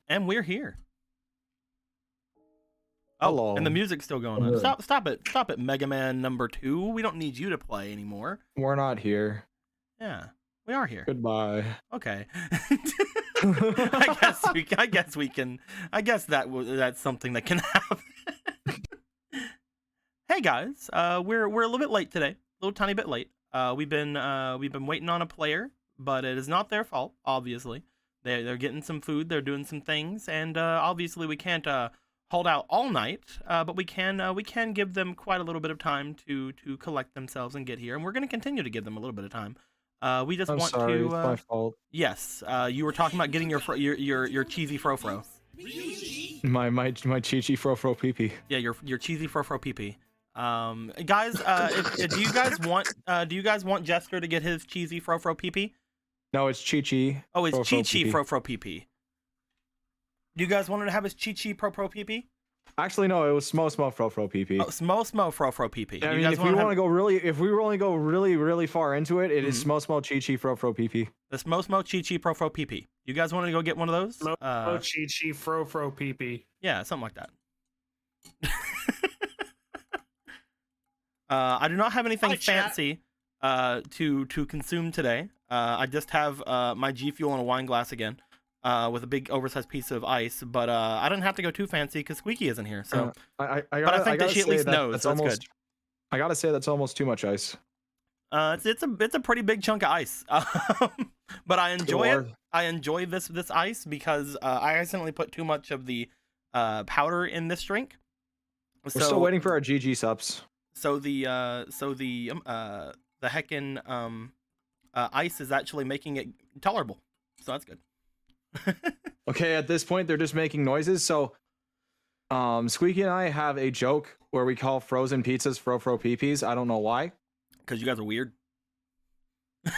And we're here. Oh, Hello. and the music's still going on. Hello. Stop it, Mega Man #2. We don't need you to play anymore. We're not here. Yeah, we are here. Goodbye. Okay. I guess we can. I guess that's something that can happen. Hey guys, we're a little bit late today. A little tiny bit late. We've been waiting on a player, but it is not their fault. Obviously, they're getting some food. They're doing some things, and obviously we can't hold out all night. But we can give them quite a little bit of time to collect themselves and get here, and we're going to continue to give them a little bit of time. We just I'm want sorry, to. it's my fault. Yes, you were talking about getting your cheesy frofro. My chichi frofro peepee. Yeah, your cheesy frofro PP. Guys, do you guys want Jester to get his cheesy frofro PP? No, it's Chi-Chi. Oh, it's Frofro Chi-Chi PP. frofro PP. Do you guys want to have his Chi-Chi frofro PP? Actually, no, it was Smo frofro peepee. Oh, Smo frofro PP. I mean, if we want to go really far into it, it is Smo Chi-Chi frofro peepee. the Smo Chi-Chi frofro PP. You guys want to go get one of those? Chi-Chi frofro peepee. Yeah, something like that. I do not have anything fancy to consume today. I just have my G Fuel in a wine glass again, with a big oversized piece of ice. But I didn't have to go too fancy because Squeaky isn't here. So, I think that she at least knows. That's good. I gotta say that's almost too much ice. It's a pretty big chunk of ice. But I enjoy it. I enjoy this ice because I accidentally put too much of the powder in this drink. We're still waiting for our GG subs. So the heckin' ice is actually making it tolerable, so that's good. Okay, at this point they're just making noises. So, Squeaky and I have a joke where we call frozen pizzas frofro peepees. I don't know why. Because you guys are weird.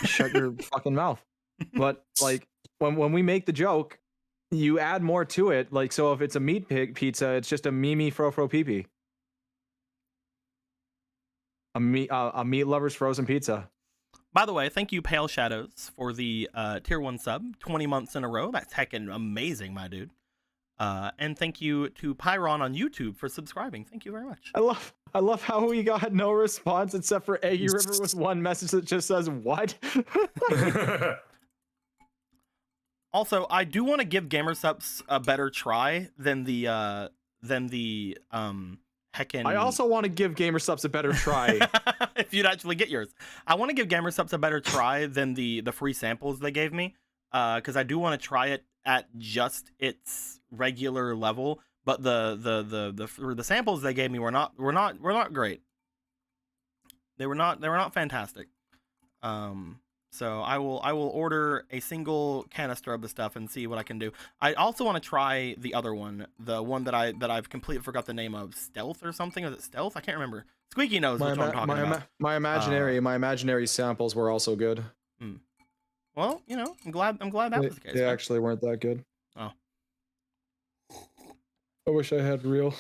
Shut your fucking mouth. But like when we make the joke, you add more to it. Like, so if it's a meat pig pizza, it's just a Mimi frofro peepee. A meat lover's frozen pizza. By the way, thank you, Pale Shadows, for the tier 1 sub, 20 months in a row. That's heckin' amazing, my dude. And thank you to Pyron on YouTube for subscribing. Thank you very much. I love how we got no response except for Eggy River with one message that just says what. Also, I do want to give GamerSups a better try than the heckin'. I also want to give GamerSups a better try. If you'd actually get yours. I want to give GamerSups a better try than the free samples they gave me. Because I do want to try it at just its regular level. But the samples they gave me were not great. They were not fantastic. So I will order a single canister of the stuff and see what I can do. I also want to try the other one, the one that I've completely forgot the name of, Stealth or something. Is it Stealth? I can't remember. Squeaky knows which one I'm talking about. My imaginary samples were also good. Well, you know, I'm glad that was the case. They actually weren't that good. Oh. I wish I had real.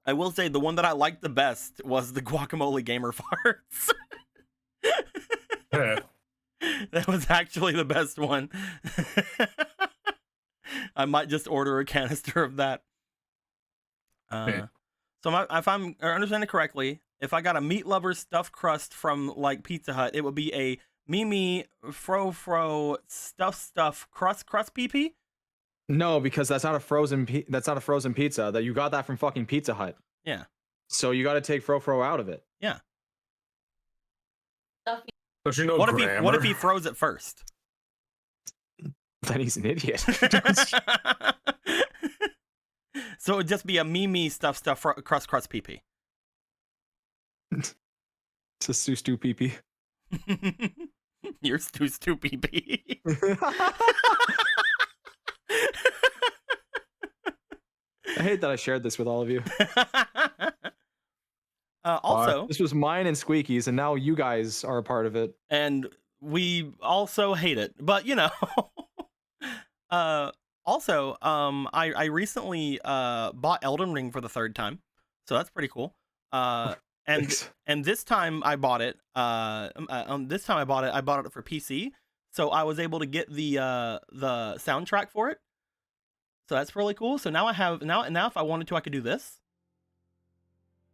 I will say the one that I liked the best was the guacamole gamer farts. That was actually the best one. I might just order a canister of that. So if I'm understanding correctly, if I got a meat lover stuffed crust from like Pizza Hut, it would be a Mimi Frofro stuff crust PP. No, because that's not a frozen pizza. That you got that from fucking Pizza Hut. Yeah. So you got to take frofro out of it. Yeah. Don't you know what if he froze it first? Then he's an idiot. So it'd just be a Mimi stuff crust PP. It's a stew PP. You're stew PP. I hate that I shared this with all of you. Also, this was mine and Squeaky's, and now you guys are a part of it. And we also hate it, but you know. Also, I recently bought Elden Ring for the 3rd time, so that's pretty cool. And this time I bought it. I bought it for PC, so I was able to get the soundtrack for it. So that's really cool. So now I have now if I wanted to, I could do this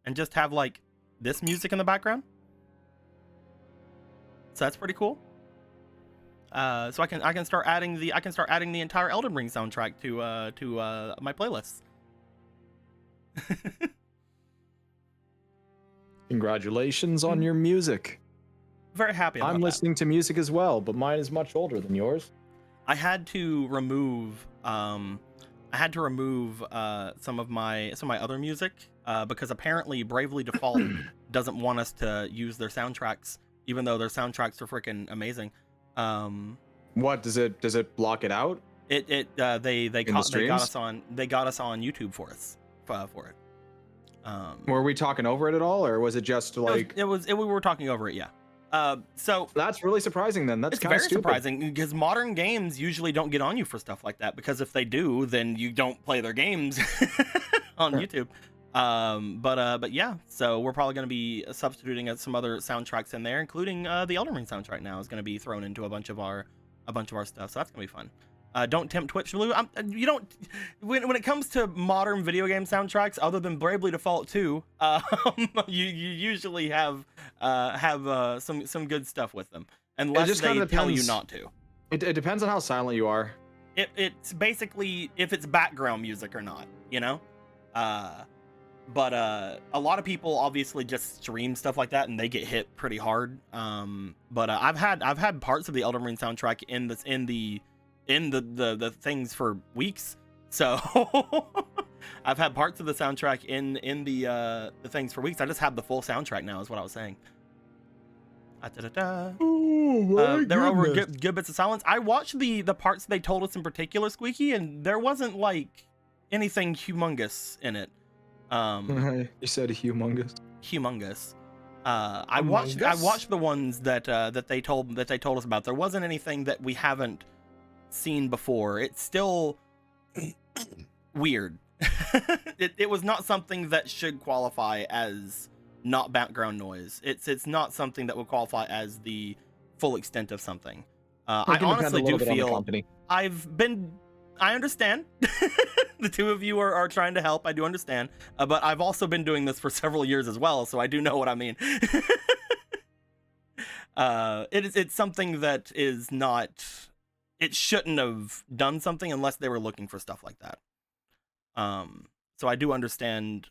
and just have like this music in the background. So that's pretty cool. So I can start adding the entire Elden Ring soundtrack to my playlists. Congratulations on your music. Very happy about I'm that. listening to music as well, but mine is much older than yours. I had to remove some of my other music because apparently Bravely Default doesn't want us to use their soundtracks, even though their soundtracks are freaking amazing. What does it block it out? They got us on YouTube for it. Were we talking over it at all, or was it just like we were talking over it? Yeah. So that's really surprising. Then that's it's kind of very surprising because modern games usually don't get on you for stuff like that, because if they do, then you don't play their games on YouTube. But yeah, so we're probably going to be substituting some other soundtracks in there, including the Elden Ring soundtrack now is going to be thrown into a bunch of our stuff, so that's going to be fun. Don't tempt Twitch, Blue. You don't. When it comes to modern video game soundtracks, other than Bravely Default 2, you usually have some good stuff with them, unless they tell you not to. It depends on how silent you are. It's basically if it's background music or not, you know. But a lot of people obviously just stream stuff like that and they get hit pretty hard. But I've had parts of the Elden Ring soundtrack in the things for weeks. So I've had parts of the soundtrack in the things for weeks. I just have the full soundtrack now, is what I was saying. There were over good bits of silence. I watched the parts they told us in particular, Squeaky, and there wasn't like anything humongous in it. You said humongous. I watched the ones that they told us about. There wasn't anything that we haven't seen before. It's still weird. It was not something that should qualify as not background noise. It's not something that would qualify as the full extent of something. I honestly do feel I understand. The two of you are trying to help. I do understand. But I've also been doing this for several years as well, so I do know what I mean. It's something that is not... It shouldn't have done something unless they were looking for stuff like that. So I do understand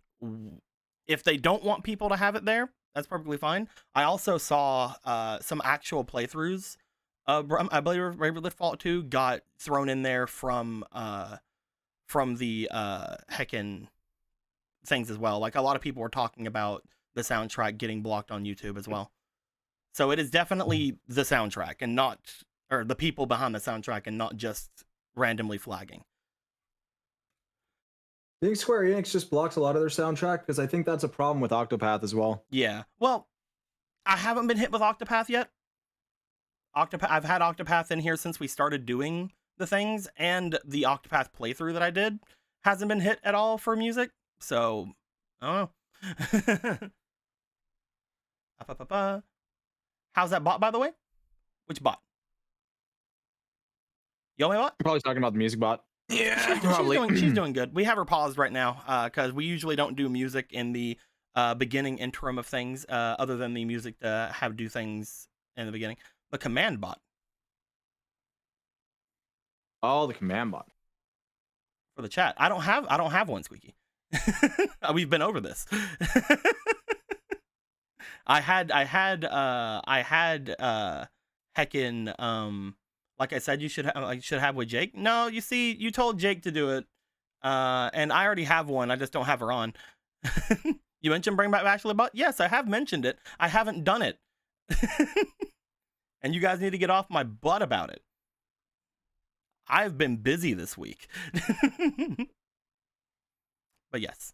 if they don't want people to have it there, that's perfectly fine. I also saw some actual playthroughs. I believe Bravely Default 2 got thrown in there from the heckin' things as well. Like a lot of people were talking about the soundtrack getting blocked on YouTube as well. So it is definitely the soundtrack and not, or the people behind the soundtrack and not just randomly flagging. I think Square Enix just blocks a lot of their soundtrack because I think that's a problem with Octopath as well. Yeah. Well, I haven't been hit with Octopath yet. I've had Octopath in here since we started doing the things, and the Octopath playthrough that I did hasn't been hit at all for music. So, I don't know. How's that bot, by the way? Which bot? Yomi bot? You're probably talking about the music bot. Yeah, probably. She's doing good. We have her paused right now because we usually don't do music in the beginning interim of things, other than the music to have do things in the beginning. The command bot. Oh, the command bot for the chat. I don't have one, Squeaky. We've been over this. I had heckin' like I said, you should have with Jake. No, you see, you told Jake to do it, and I already have one. I just don't have her on. You mentioned bring back Bachelor Bot. Yes, I have mentioned it. I haven't done it, and you guys need to get off my butt about it. I've been busy this week, but yes.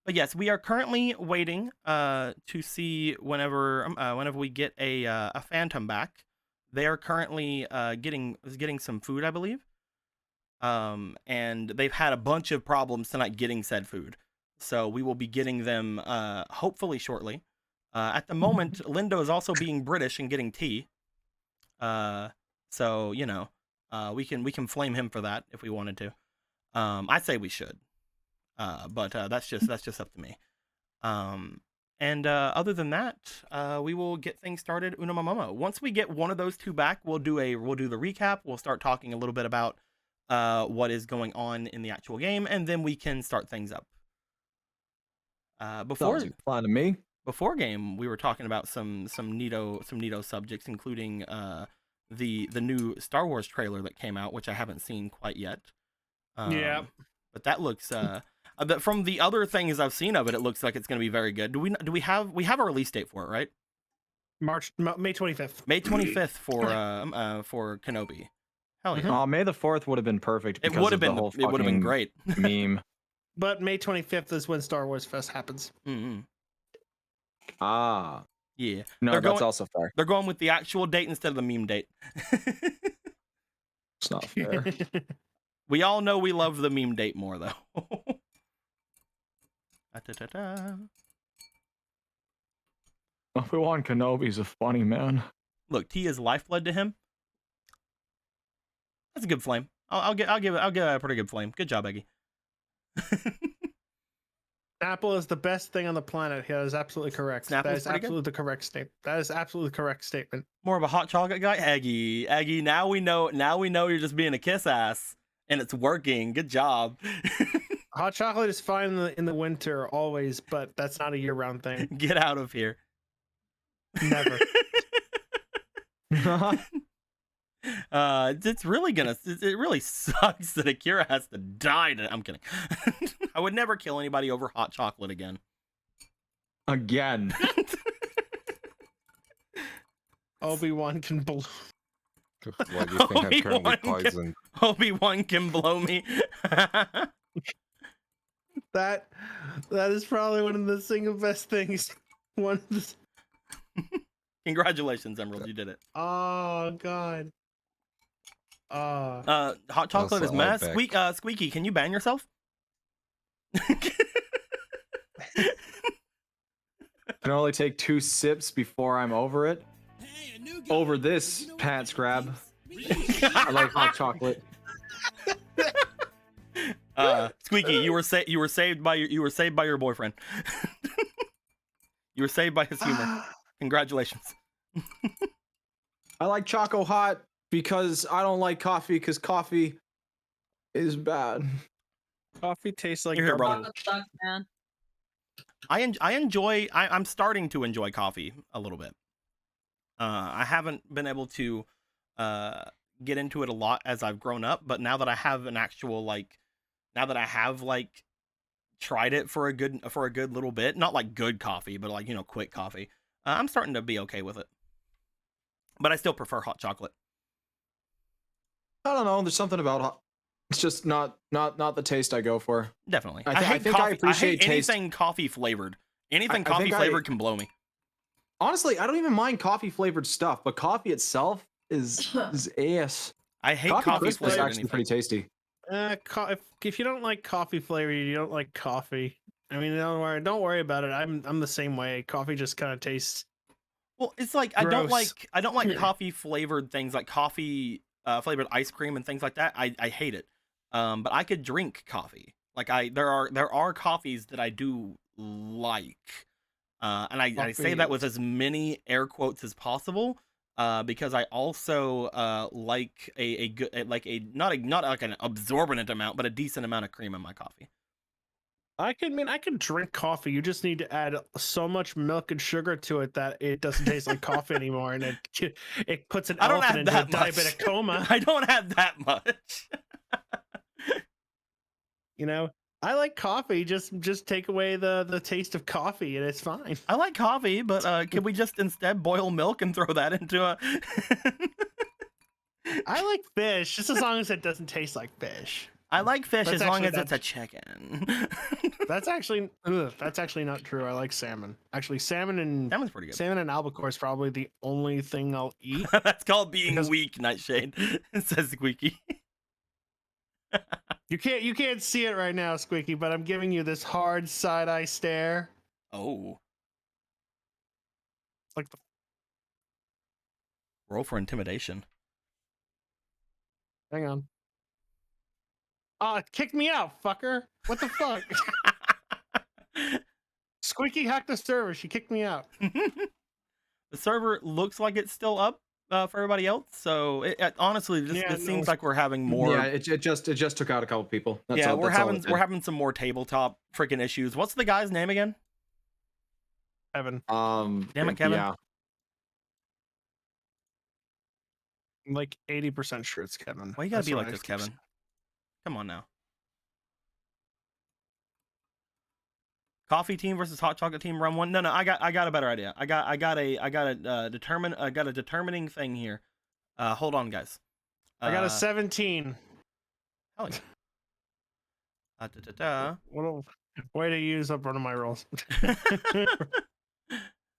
But yes, we are currently waiting to see whenever we get a Phantom back. They are currently getting some food, I believe. And they've had a bunch of problems tonight getting said food. So we will be getting them hopefully shortly. At the moment, Lindo is also being British and getting tea. So, you know, We can flame him for that if we wanted to. I say we should. But that's just up to me. And other than that, we will get things started. Una Momo. Once we get one of those two back, we'll do the recap. We'll start talking a little bit about what is going on in the actual game, and then we can start things up. Before Sounds like a plan to me. Before game, we were talking about some neato subjects, including the new Star Wars trailer that came out, which I haven't seen quite yet. Yeah. But that looks from the other things I've seen of it, it looks like it's going to be very good. Do we have a release date for it, right? May 25th. May 25th for Kenobi. Hell yeah. May the 4th would have been perfect. It would have been. It would have been great. Meme. But May 25th is when Star Wars Fest happens. Mm-hmm. Ah. Yeah. No, that's also fair. They're going with the actual date instead of the meme date. It's not fair. We all know we love the meme date more, though. Obi-Wan Kenobi's a funny man. Look, T is lifeblood to him. That's a good flame. I'll give it a pretty good flame. Good job, Eggy. Apple is the best thing on the planet. That is absolutely correct. That is absolutely good. The correct statement. That is absolutely the correct statement. More of a hot chocolate guy, Eggy. Now we know you're just being a kiss ass, and it's working. Good job. Hot chocolate is fine in the winter always, but that's not a year-round thing. Get out of here. Never. It's really it really sucks that Akira has to die. I'm kidding. I would never kill anybody over hot chocolate again. Again. Obi-Wan can blow. Why do you think I'm currently poisoned? Obi-Wan can blow me. That is probably one of the single best things. One of the... Congratulations, Emerald, you did it. Oh god. Hot chocolate Also, is mess. Squeaky, can you ban yourself? Can only take 2 sips before I'm over it. Over this pants grab. I like hot chocolate. Squeaky, you were saved by your boyfriend. You were saved by his humor. Congratulations. I like Choco Hot because I don't like coffee because coffee is bad. Coffee tastes like You're here, brother. That sucks, man. I'm starting to enjoy coffee a little bit. I haven't been able to get into it a lot as I've grown up, but now that I have tried it for a good little bit, not like good coffee, but like, quick coffee, I'm starting to be okay with it. But I still prefer hot chocolate. I don't know. There's something about hot. It's just not the taste I go for. Definitely. I think coffee. I appreciate taste. Anything coffee flavored. Anything I coffee think flavored can blow me. Honestly, I don't even mind coffee flavored stuff, but coffee itself is ass. I hate Coffee coffee crisp is flavored actually anything. pretty tasty. If you don't like coffee flavor, you don't like coffee. I mean, don't worry about it. I'm the same way. Coffee just kind of tastes. Well, it's like I don't like coffee flavored things, like coffee flavored ice cream and things like that. I hate it. But I could drink coffee. Like there are coffees that I do like. And I say that with as many air quotes as possible, because I also like a good, like not like an absorbent amount, but a decent amount of cream in my coffee. I can drink coffee. You just need to add so much milk and sugar to it that it doesn't taste like coffee anymore, and it puts an elephant into a diabetic coma. I don't have that much. I like coffee. Just take away the taste of coffee, and it's fine. I like coffee, but can we just instead boil milk and throw that into a? I like fish, just as long as it doesn't taste like fish. I like fish That's as long as actually- it's a chicken. That's actually not true. I like salmon. Actually, Salmon's pretty good. salmon and albacore is probably the only thing I'll eat. That's called being Because- weak, Nightshade. Says Squeaky. You can't see it right now, Squeaky, but I'm giving you this hard side eye stare. Oh, Like roll for intimidation. Hang on. It kicked me out, fucker. What the fuck? Squeaky hacked the server. She kicked me out. The server looks like it's still up for everybody else. So honestly, it seems like we're having more. Yeah, it just took out a couple people. That's all, we're having some more tabletop freaking issues. What's the guy's name again? Kevin. Damn it, Kevin. Yeah. I'm like 80% sure it's Kevin. Why you gotta be like this, Kevin? Come on now. Coffee team versus hot chocolate team, run one. No, I got a better idea. I got a determining thing here. Hold on, guys. I got a 17. Hell yeah. What a way to use up one of my rolls.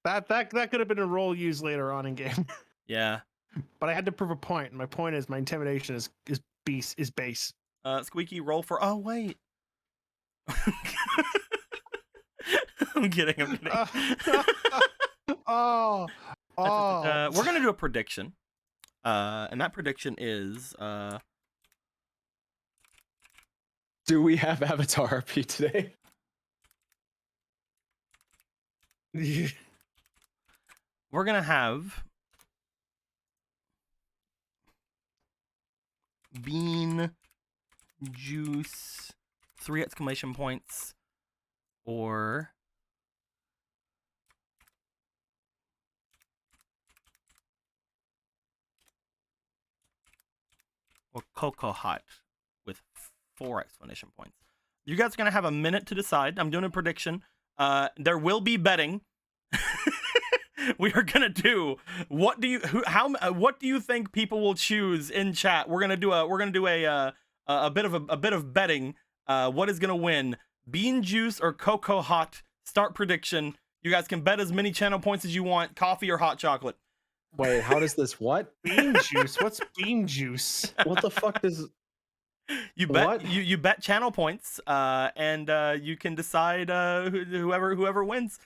that could have been a roll used later on in game. Yeah. But I had to prove a point. My point is my intimidation is base. Squeaky, roll for. Oh wait. I'm kidding. Oh. We're gonna do a prediction, and that prediction is. Do we have Avatar RP today? We're gonna have bean juice, 3 exclamation points, or cocoa hot with 4 exclamation points. You guys are gonna have a minute to decide. I'm doing a prediction. There will be betting. We are gonna do. What do you think people will choose in chat? We're gonna do a bit of betting. What is gonna win? Bean juice or cocoa hot? Start prediction. You guys can bet as many channel points as you want. Coffee or hot chocolate. Wait, how does this what? Bean juice? What's bean juice? What the fuck does you bet? You bet channel points, and you can decide whoever wins.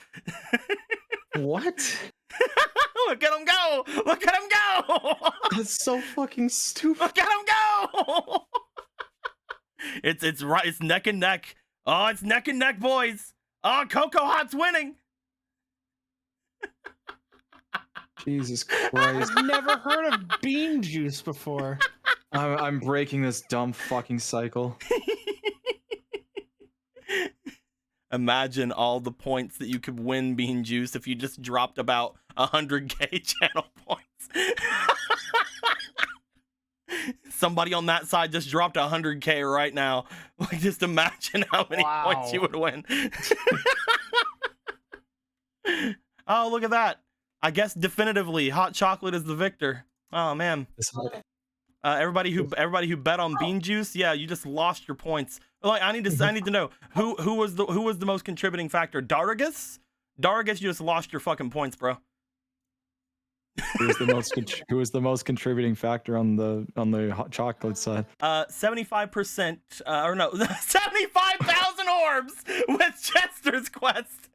What? Look at him go! Look at him go! That's so fucking stupid. Look at him go! It's right. It's neck and neck. Oh, it's neck and neck, boys. Oh, Cocoa Hot's winning. Jesus Christ! I've never heard of bean juice before. I'm breaking this dumb fucking cycle. Imagine all the points that you could win bean juice if you just dropped about 100k channel points. Somebody on that side just dropped 100k right now. Like, just imagine how many points you would win. Oh, look at that. I guess definitively hot chocolate is the victor. Oh man. Everybody who bet on bean juice, yeah, you just lost your points. Like, I need to know who was the most contributing factor. Dargus, you just lost your fucking points, bro. Who was the most contributing factor on the hot chocolate side? 75%, or no, 75,000 orbs with Chester's Quest.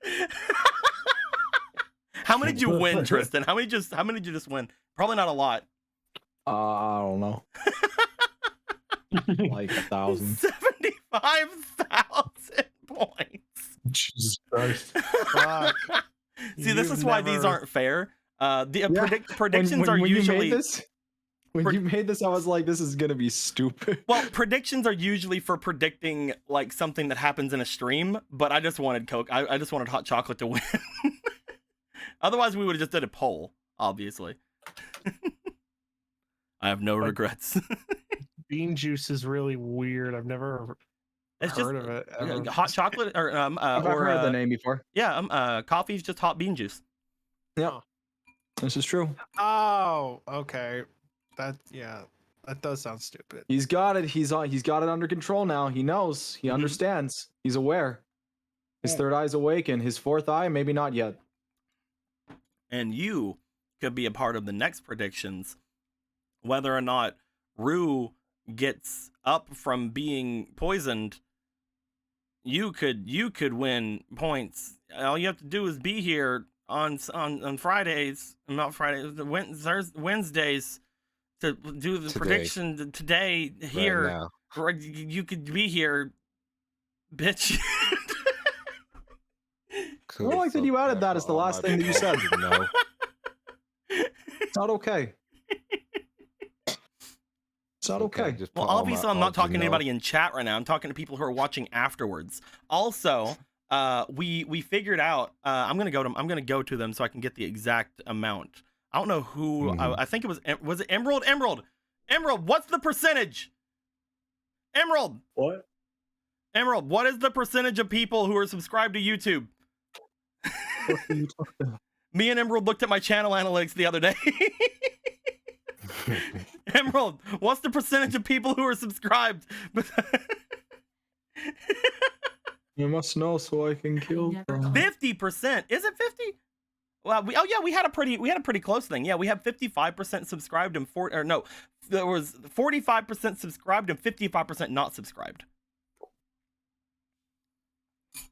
How many did you win, Tristan? How many did you just win? Probably not a lot. I don't know. Like 1,000. 75,000 points. Jesus Christ. See, this is why these aren't fair. Predictions are usually. When you made this, I was like, this is gonna be stupid. Well, predictions are usually for predicting like something that happens in a stream, but I just wanted I just wanted hot chocolate to win. Otherwise, we would have just did a poll, obviously. I have no regrets. Bean juice is really weird. I've never heard of it. Ever. Hot chocolate, or I've heard of the name before. Yeah, coffee's just hot bean juice. Yeah, this is true. Oh, okay. That does sound stupid. He's got it. He's got it under control now. He knows. He understands. He's aware. His third eye's awakened. His fourth eye, maybe not yet. And you could be a part of the next predictions, whether or not Rue gets up from being poisoned. You could win points. All you have to do is be here on Fridays, not Fridays, Wednesdays, to do the Today. prediction today here. now. Or you could be here, bitch. I don't like that you added that as the last thing that you said. No. It's not okay. It's not okay. Just Well, put all obviously, my I'm not odds talking in to no. anybody in chat right now. I'm talking to people who are watching afterwards. Also, we figured out. I'm gonna go to them so I can get the exact amount. I don't know who. I think it was it Emerald? Emerald, what's the percentage? Emerald, What? Emerald, what is the percentage of people who are subscribed to YouTube? What are you talking about? Me and Emerald looked at my channel analytics the other day. Emerald, what's the percentage of people who are subscribed? You must know so I can kill them. 50%. Is it 50? Well, we had a pretty close thing. Yeah, we have 55% subscribed and there was 45% subscribed and 55% not subscribed.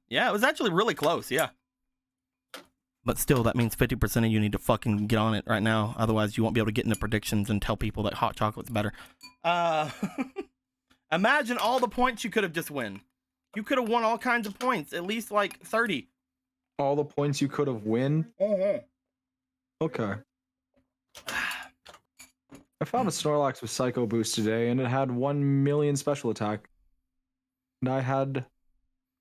Yeah, it was actually really close. Yeah. But still, that means 50% of you need to fucking get on it right now. Otherwise, you won't be able to get into predictions and tell people that hot chocolate's better. Imagine all the points you could have just won. You could have won all kinds of points, at least like 30. All the points you could have win? Okay. I found a Snorlax with Psycho Boost today, and it had 1 million special attack. And I had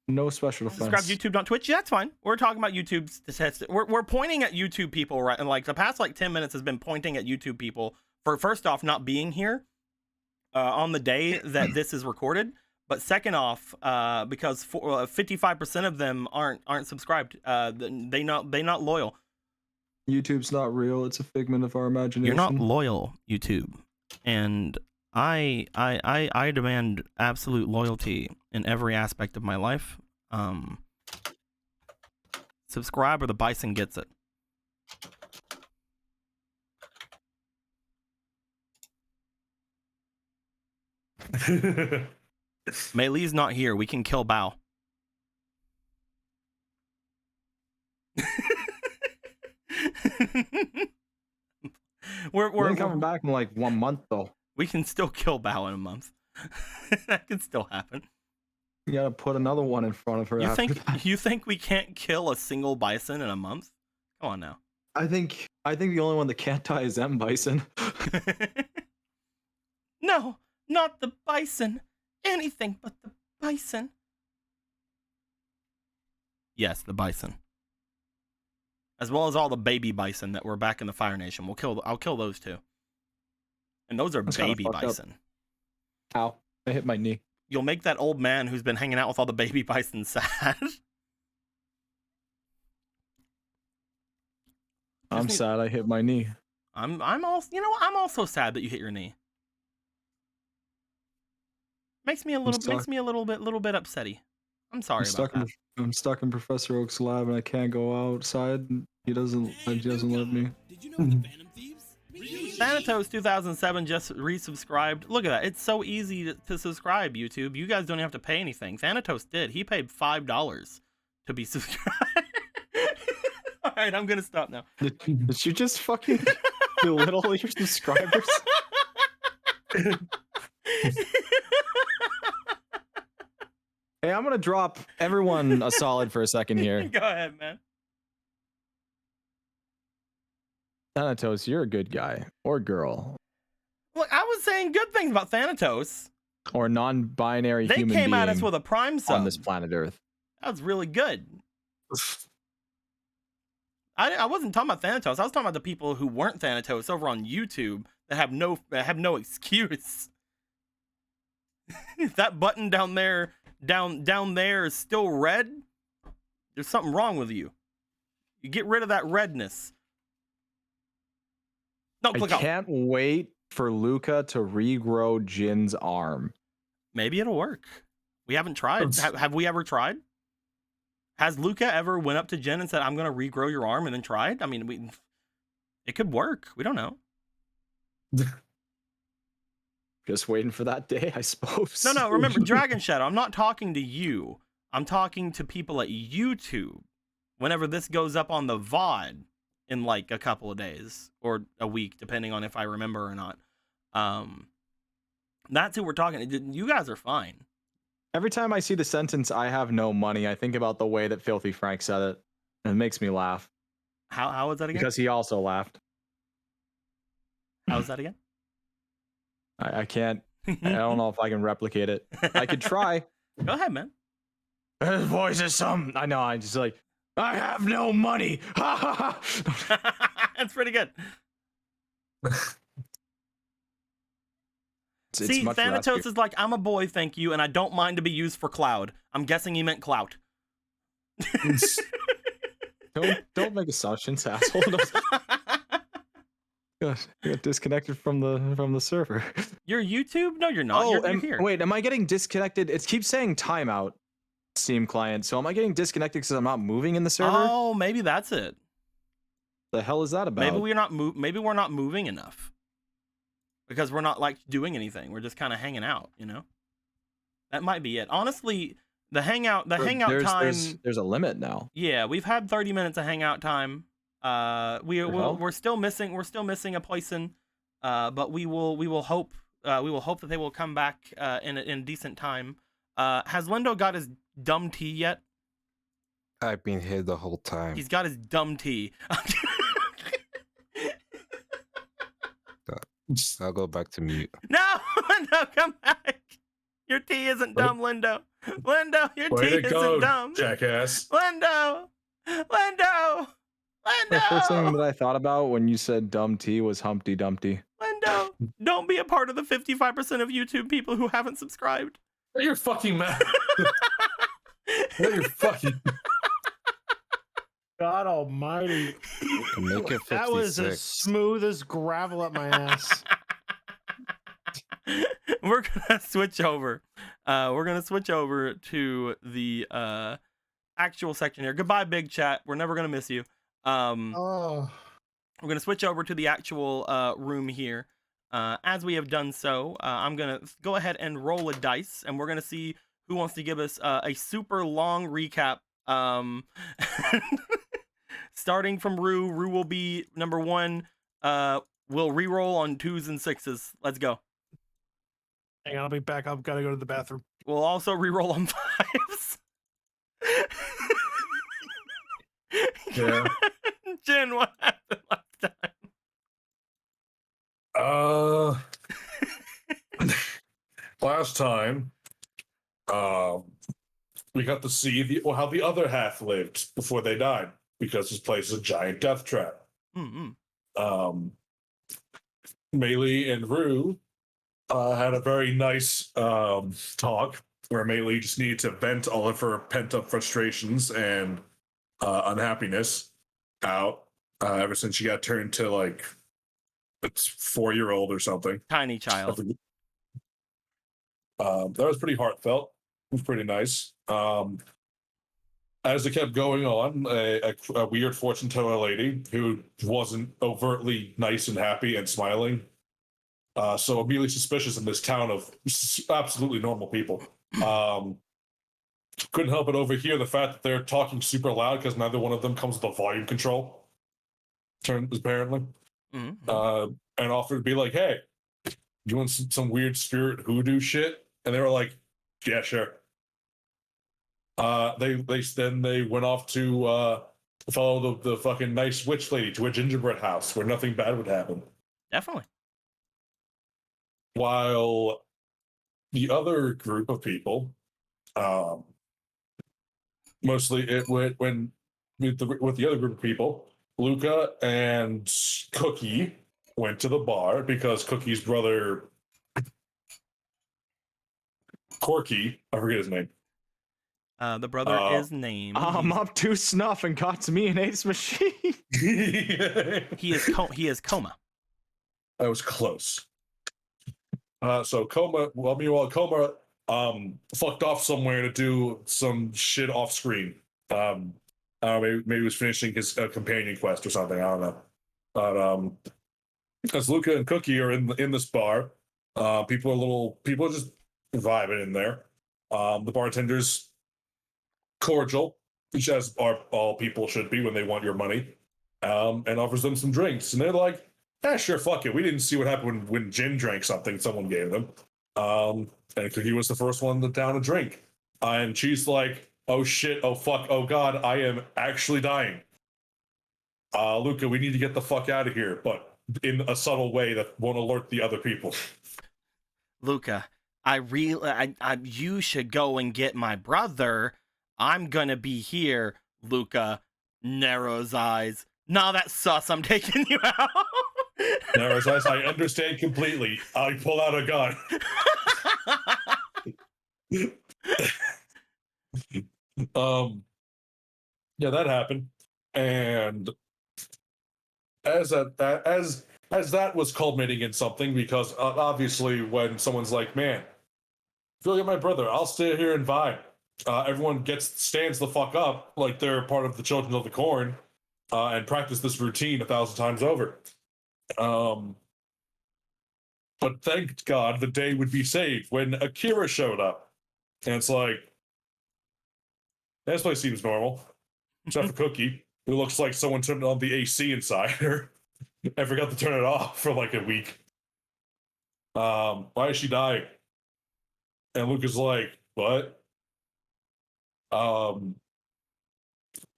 no special defense. Subscribe to YouTube, not Twitch. Yeah, that's fine. We're talking about YouTube statistics. We're pointing at YouTube people, right? And like the past 10 minutes has been pointing at YouTube people for, first off, not being here on the day that this is recorded. But second off, because 55% of them aren't subscribed. They not loyal. YouTube's not real. It's a figment of our imagination. You're not loyal, YouTube. And I demand absolute loyalty in every aspect of my life. Subscribe or the bison gets it. Meilee's not here. We can kill Bao. We're coming back in like 1 month though. We can still kill Bao in a month. That can still happen. You gotta put another one in front of her. You think we can't kill a single bison in a month? Come on now. I think the only one that can't die is M Bison. No, not the bison. Anything but the bison. Yes, the bison. As well as all the baby bison that were back in the Fire Nation. I'll kill those too. And those are baby bison. Ow. I hit my knee. You'll make that old man who's been hanging out with all the baby bison sad. I'm sad I hit my knee. I'm also sad that you hit your knee. Makes me a little bit upsetty. I'm sorry about that. I'm stuck in Professor Oak's lab and I can't go outside. He doesn't let me. Did you know the Phantom Thieves? Thanatos 2007 just resubscribed. Look at that. It's so easy to subscribe, YouTube. You guys don't have to pay anything. Thanatos did. He paid $5 to be subscribed. All right, I'm going to stop now. Did you just fucking belittle your subscribers? Hey, I'm going to drop everyone a solid for a second here. Go ahead, man. Thanatos, you're a good guy. Or girl. Look, I was saying good things about Thanatos. Or non-binary human being. They came at us with a prime sub. On this planet Earth. That was really good. I wasn't talking about Thanatos. I was talking about the people who weren't Thanatos over on YouTube that have no excuse. If that button down there is still red, there's something wrong with you. You get rid of that redness. No, click off. I can't wait for Luca to regrow Jin's arm. Maybe it'll work. We haven't tried. Have we ever tried? Has Luca ever went up to Jin and said, "I'm going to regrow your arm," and then tried? I mean, it could work. We don't know. Just waiting for that day, I suppose. No, remember, Dragon Shadow, I'm not talking to you. I'm talking to people at YouTube. Whenever this goes up on the VOD in like a couple of days or a week, depending on if I remember or not. That's who we're talking. You guys are fine. Every time I see the sentence "I have no money," I think about the way that Filthy Frank said it. And it makes me laugh. How was that again? Because he also laughed. How was that again? I can't. I don't know if I can replicate it. I could try. Go ahead, man. His voice is some. I know. I just like. I have no money. That's pretty good. See, Thanatos is like, I'm a boy, thank you, and I don't mind to be used for cloud. I'm guessing he meant clout. don't make assumptions, asshole. You got disconnected from the server. You're YouTube? No, you're not. You're here. Wait, am I getting disconnected? It keeps saying timeout, Steam client. So am I getting disconnected because I'm not moving in the server? Oh, maybe that's it. The hell is that about? Maybe we're not moving enough. Because we're not like doing anything. We're just kind of hanging out, you know? That might be it. Honestly, the hangout time. There's a limit now. Yeah, we've had 30 minutes of hangout time. We're still missing a poison. But we will hope that they will come back in decent time. Has Lindo got his dumb tea yet? I've been here the whole time. He's got his dumb tea. I'll go back to mute. No, come back. Your tea isn't dumb, Lindo. Lindo, your tea isn't dumb. Jackass. Lindo. The first thing that I thought about when you said dumb tea was Humpty Dumpty. Lindo, don't be a part of the 55% of YouTube people who haven't subscribed. You're fucking mad. You're fucking. God almighty. Make it 56. That was as smooth as gravel up my ass. We're gonna switch over. To the actual section here. Goodbye, big chat. We're never gonna miss you. We're gonna switch over to the actual room here. As we have done so, I'm gonna go ahead and roll a dice, and we're gonna see who wants to give us a super long recap. Starting from Rue. Rue will be number 1. We'll re-roll on 2s and 6s. Let's go. Hang on, I'll be back. I've got to go to the bathroom. We'll also re-roll on 5s. Yeah. Jen, what happened last time? Last time, we got to see how the other half lived before they died, because this place is a giant death trap. Mm-hmm. Melee and Rue had a very nice talk where Melee just needed to vent all of her pent-up frustrations and unhappiness out ever since she got turned to like a 4-year-old or something. Tiny child. That was pretty heartfelt. It was pretty nice. As it kept going on, a weird fortune teller lady who wasn't overtly nice and happy and smiling, so immediately suspicious in this town of absolutely normal people, couldn't help but overhear the fact that they're talking super loud because neither one of them comes with a volume control. Apparently, Mm-hmm. And offered to be like, "Hey, you want some weird spirit hoodoo shit?" And they were like, "Yeah, sure." They went off to follow the fucking nice witch lady to a gingerbread house where nothing bad would happen. Definitely. While the other group of people, mostly it went when with the other group of people, Luca and Cookie went to the bar because Cookie's brother Corky, I forget his name. The brother is named. I'm up to snuff and got to me an ace machine. He is coma. That was close. So Coma. Well, meanwhile, Coma fucked off somewhere to do some shit off screen. Maybe he was finishing his companion quest or something. I don't know. But as Luca and Cookie are in this bar, people are just vibing in there. The bartender's cordial, which as all people should be when they want your money, and offers them some drinks. And they're like, yeah, sure, fuck it. We didn't see what happened when Jin drank something someone gave him. And he was the first one down to drink. And she's like, oh shit, oh fuck, oh god, I am actually dying. Luca, we need to get the fuck out of here, but in a subtle way that won't alert the other people. Luca, you should go and get my brother. I'm gonna be here. Luca narrows eyes. Nah, that's sus. I'm taking you out. Narrows eyes. I understand completely. I pull out a gun. Yeah, that happened, and as that was culminating in something, because obviously when someone's like, man, feel like my brother, I'll stay here and vibe. Everyone stands the fuck up like they're part of the Children of the Corn, and practice this routine 1,000 times over. But thank God the day would be saved when Akira showed up. And it's like, this place seems normal. Except for Cookie, who looks like someone turned on the AC inside her and forgot to turn it off for like a week. Why is she dying? And Luke is like, what?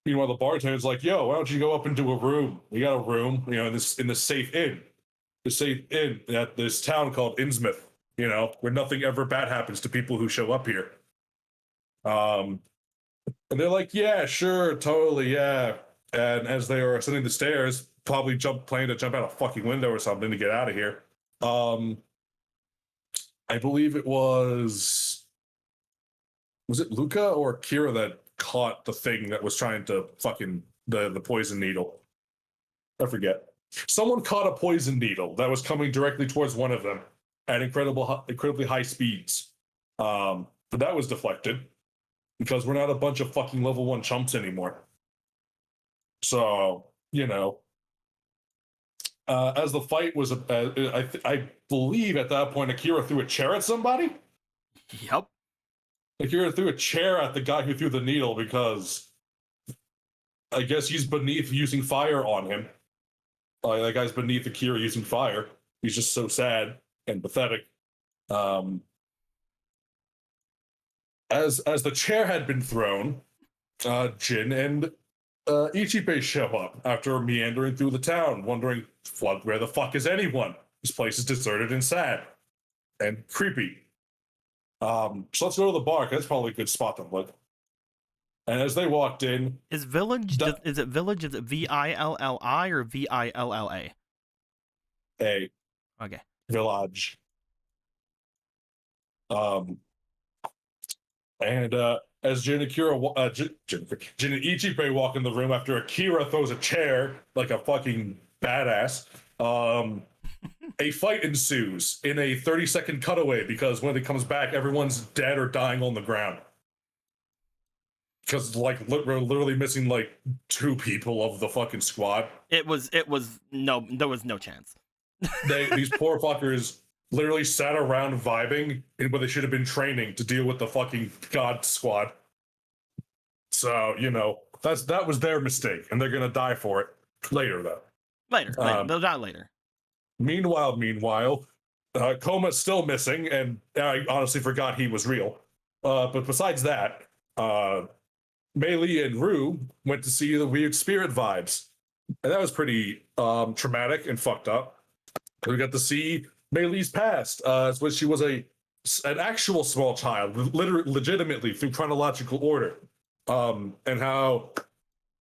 Meanwhile, the bartender's like, yo, why don't you go up into a room? We got a room, in the safe inn. The safe inn at this town called Innsmouth, where nothing ever bad happens to people who show up here. And they're like, yeah, sure, totally, yeah. And as they are ascending the stairs, probably planning to jump out a fucking window or something to get out of here. I believe it was it Luca or Kira that caught the thing that was trying to fucking the poison needle? I forget. Someone caught a poison needle that was coming directly towards one of them at incredibly high speeds. But that was deflected because we're not a bunch of fucking level 1 chumps anymore. So, as the fight was, I believe at that point, Akira threw a chair at somebody. Yep. Akira threw a chair at the guy who threw the needle because I guess he's beneath using fire on him. That guy's beneath Akira using fire. He's just so sad and pathetic. As the chair had been thrown, Jin and Ichibe show up after meandering through the town, wondering, where the fuck is anyone? This place is deserted and sad and creepy. So let's go to the bar, 'cause that's probably a good spot to look. And as they walked in, is village? Is it village? Is it VILLI or VILLA? A. Okay. Village. And as Jin and Ichibe walk in the room after Akira throws a chair like a fucking badass, a fight ensues in a 30-second cutaway because when it comes back, everyone's dead or dying on the ground. Because we're literally missing 2 people of the fucking squad. There was no chance. These poor fuckers literally sat around vibing where they should have been training to deal with the fucking god squad. So, that was their mistake, and they're gonna die for it later, though. Later. They'll die later. Meanwhile, Koma's still missing, and I honestly forgot he was real. But besides that, Mei Li and Rue went to see the weird spirit vibes, and that was pretty traumatic and fucked up. We got to see Mei Li's past, when she was an actual small child, legitimately through chronological order, and how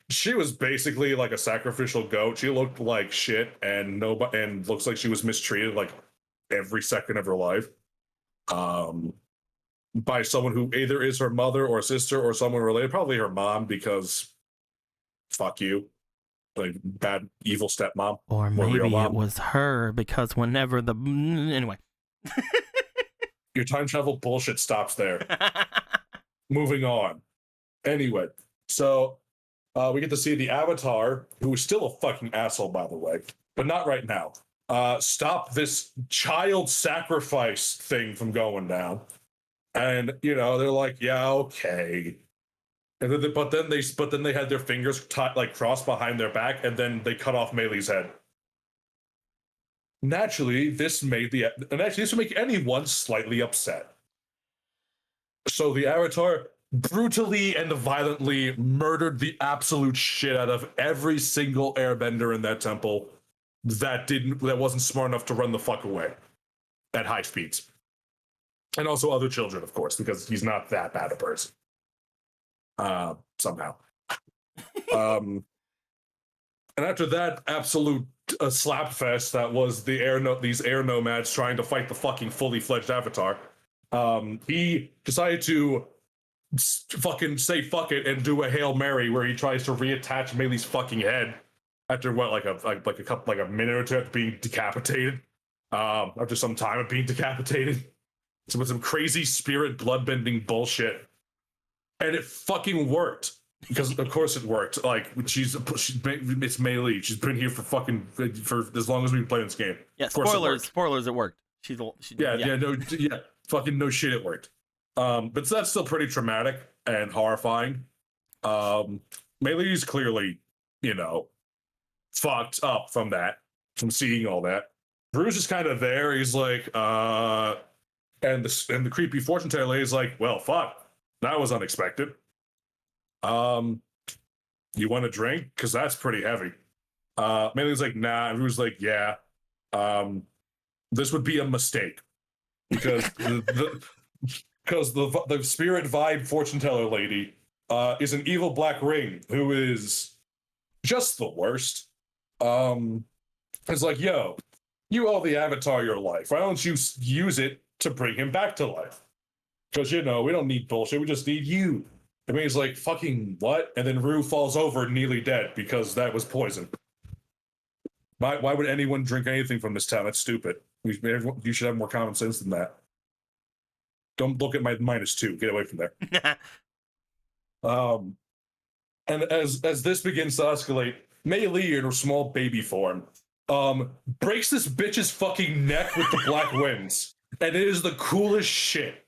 she was basically like a sacrificial goat. She looked like shit, and looks like she was mistreated every second of her life. By someone who either is her mother or sister or someone related, probably her mom, because fuck you. Bad, evil stepmom. Or maybe it was her, because whenever anyway. Your time travel bullshit stops there. Moving on. Anyway, so we get to see the Avatar, who is still a fucking asshole, by the way, but not right now. Stop this child sacrifice thing from going down. And they're like, yeah, okay. And then, but then they had their fingers crossed behind their back, and then they cut off Mei Li's head. naturally, this would make anyone slightly upset. So the Avatar brutally and violently murdered the absolute shit out of every single airbender in that temple that wasn't smart enough to run the fuck away at high speeds. And also other children, of course, because he's not that bad a person. Somehow. And after that absolute slap fest that was these air nomads trying to fight the fucking fully fledged Avatar, he decided to fucking say fuck it and do a Hail Mary where he tries to reattach Mei Li's fucking head after what, like a minute or two after being decapitated. After some time of being decapitated. So with some crazy spirit bloodbending bullshit. And it fucking worked. Because of course it worked. Like it's Mei Li. She's been here for as long as we've been playing this game. Yeah, spoilers, it worked. Fucking no shit, it worked. But that's still pretty traumatic and horrifying. Mei Li's clearly, fucked up from seeing all that. Bruce is kind of there. He's like, and the creepy fortune teller lady is like, well, fuck, that was unexpected. You want a drink? Because that's pretty heavy. Mei Li's like, nah. And Bruce is like, yeah. This would be a mistake because the spirit vibe fortune teller lady is an evil black ring who is just the worst. It's like, yo, you owe the Avatar your life. Why don't you use it to bring him back to life? Because, we don't need bullshit. We just need you. I mean, he's like, fucking what? And then Rue falls over nearly dead because that was poison. Why would anyone drink anything from this town? That's stupid. You should have more common sense than that. Don't look at my -2. Get away from there. And as this begins to escalate, Mei Li in her small baby form breaks this bitch's fucking neck with the black winds, and it is the coolest shit.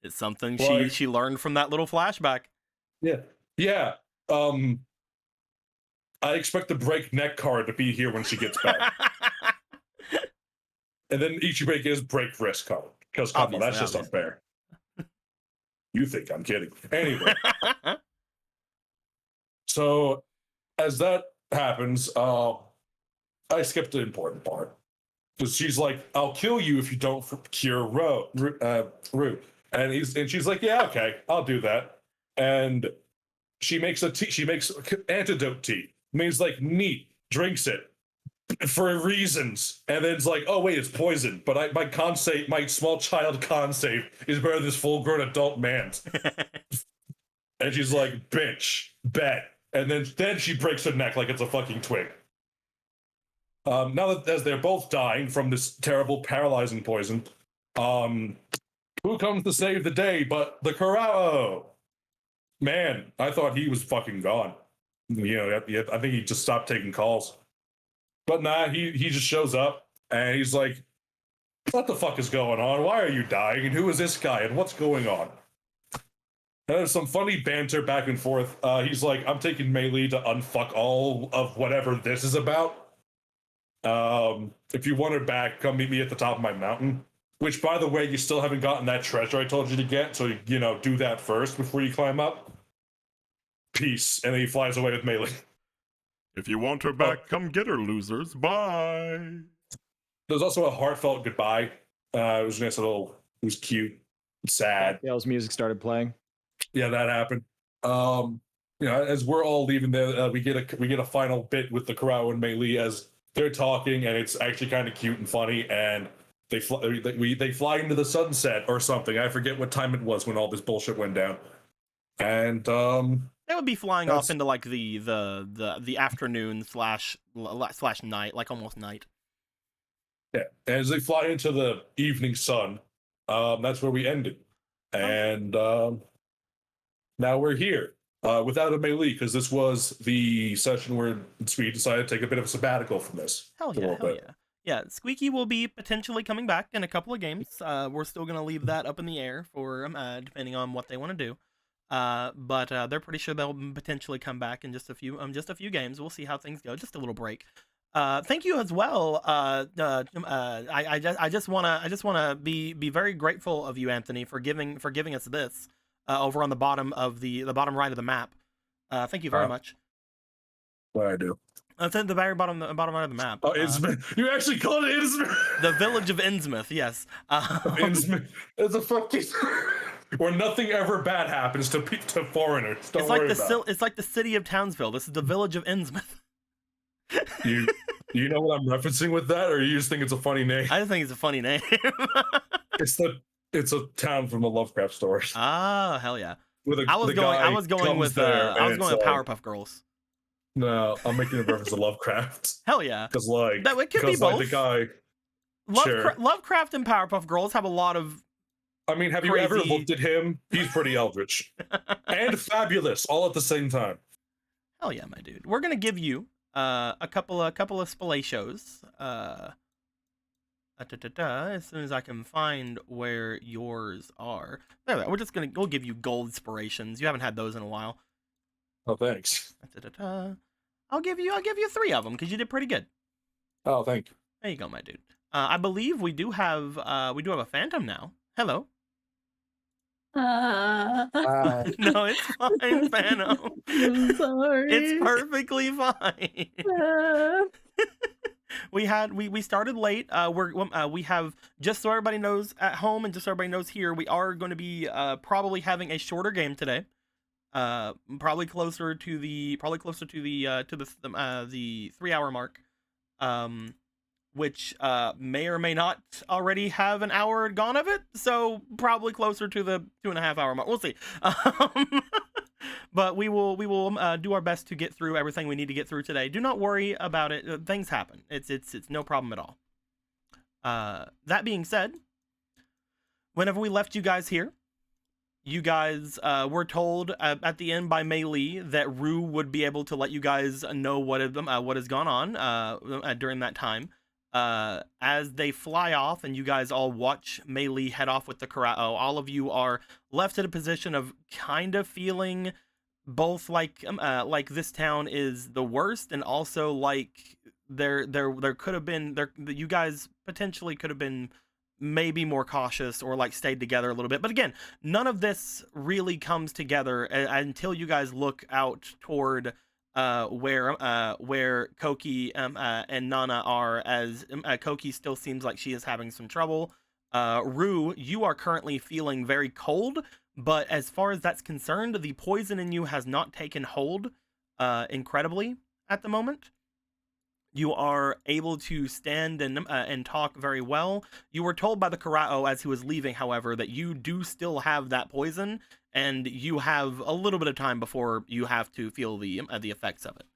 It's something she learned from that little flashback. Yeah. I expect the break neck card to be here when she gets back. And then Ichibei is break wrist card. Because come on, that's just unfair. You think I'm kidding. Anyway. So as that happens, I skipped the important part. Because she's like, I'll kill you if you don't cure Rue. And she's like, yeah, okay, I'll do that. And she makes antidote tea. Means like, neat, drinks it for reasons. And then it's like, oh wait, it's poison. But my small child con save is better than this full-grown adult man's. And she's like, bitch, bet. And then she breaks her neck like it's a fucking twig. Now that as they're both dying from this terrible paralyzing poison, who comes to save the day but the Kurao? Man, I thought he was fucking gone. I think he just stopped taking calls. But nah, he just shows up and he's like, what the fuck is going on? Why are you dying? And who is this guy? And what's going on? And there's some funny banter back and forth. He's like, I'm taking Mei Li to unfuck all of whatever this is about. If you want her back, come meet me at the top of my mountain. Which, by the way, you still haven't gotten that treasure I told you to get, so, do that first before you climb up. Peace. And then he flies away with Mei Li. If you want her back, come get her, losers. Bye. There's also a heartfelt goodbye. It was nice it was cute, sad. Dale's music started playing. Yeah, that happened. As we're all leaving there, we get a final bit with the Kurao and Mei Li as they're talking, and it's actually kind of cute and funny, and they fly into the sunset or something. I forget what time it was when all this bullshit went down. And they would be flying off into like the afternoon slash night, like almost night. Yeah, as they fly into the evening sun, that's where we ended. And now we're here without a Mei Li, because this was the session where we decided to take a bit of a sabbatical from this. Hell yeah. Yeah, Squeaky will be potentially coming back in a couple of games. We're still going to leave that up in the air for depending on what they want to do. But they're pretty sure they'll potentially come back in just a few games. We'll see how things go. Just a little break. Thank you as well. I just wanna be very grateful of you, Anthony, for giving us this over on the bottom of the bottom right of the map. Thank you very much. What I do? It's at the very bottom right of the map. Oh, Innsmouth. You actually called it Innsmouth. The village of Innsmouth. Yes. Innsmouth. It's a fucking where nothing ever bad happens to foreigners. Don't worry about it. It's like the city of Townsville. This is the village of Innsmouth. You know what I'm referencing with that, or you just think it's a funny name? I just think it's a funny name. It's a town from the Lovecraft stories. Ah, hell yeah! I was going with Powerpuff Girls. No, I'm making a reference to Lovecraft. Hell yeah! Because like that it could be both. The guy. Lovecraft and Powerpuff Girls have a lot of. I mean, have you ever looked at him? He's pretty eldritch and fabulous all at the same time. Hell yeah, my dude! We're gonna give you a couple of spalacios. As soon as I can find where yours are. There, we'll give you gold inspirations. You haven't had those in a while. Oh, thanks. I'll give you 3 of them because you did pretty good. Oh, thank you. There you go, my dude. I believe we do have a phantom now. Hello. No, it's fine, Phantom. I'm sorry. It's perfectly fine. We started late. We have, just so everybody knows at home and just so everybody knows here, we are going to be probably having a shorter game today. Probably closer to the 3-hour mark. Which may or may not already have an hour gone of it, so probably closer to the 2.5-hour mark. We'll see. But we will do our best to get through everything we need to get through today. Do not worry about it. Things happen. It's no problem at all. That being said, whenever we left you guys here, you guys were told at the end by Mei Li that Rue would be able to let you guys know what has gone on during that time. As they fly off and you guys all watch Mei Li head off with the Karao, all of you are left in a position of kind of feeling both like this town is the worst, and also like there could have been you guys potentially could have been maybe more cautious or like stayed together a little bit. But again, none of this really comes together until you guys look out toward where Koki and Nana are, as Koki still seems like she is having some trouble. Rue, you are currently feeling very cold, but as far as that's concerned, the poison in you has not taken hold incredibly at the moment. You are able to stand and talk very well. You were told by the Karao as he was leaving, however, that you do still have that poison, and you have a little bit of time before you have to feel the effects of it.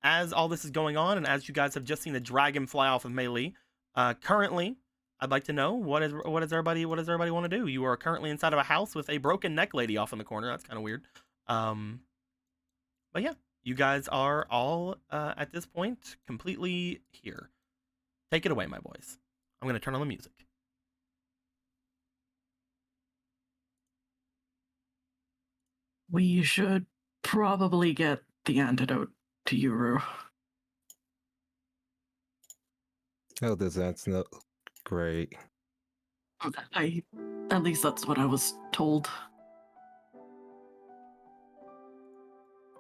As all this is going on, and as you guys have just seen the dragon fly off of Mei Li, currently, I'd like to know what does everybody want to do? You are currently inside of a house with a broken neck lady off in the corner. That's kind of weird. But yeah. You guys are all, at this point, completely here. Take it away, my boys. I'm going to turn on the music. We should probably get the antidote to Yuru. Oh, that's not great. At least that's what I was told.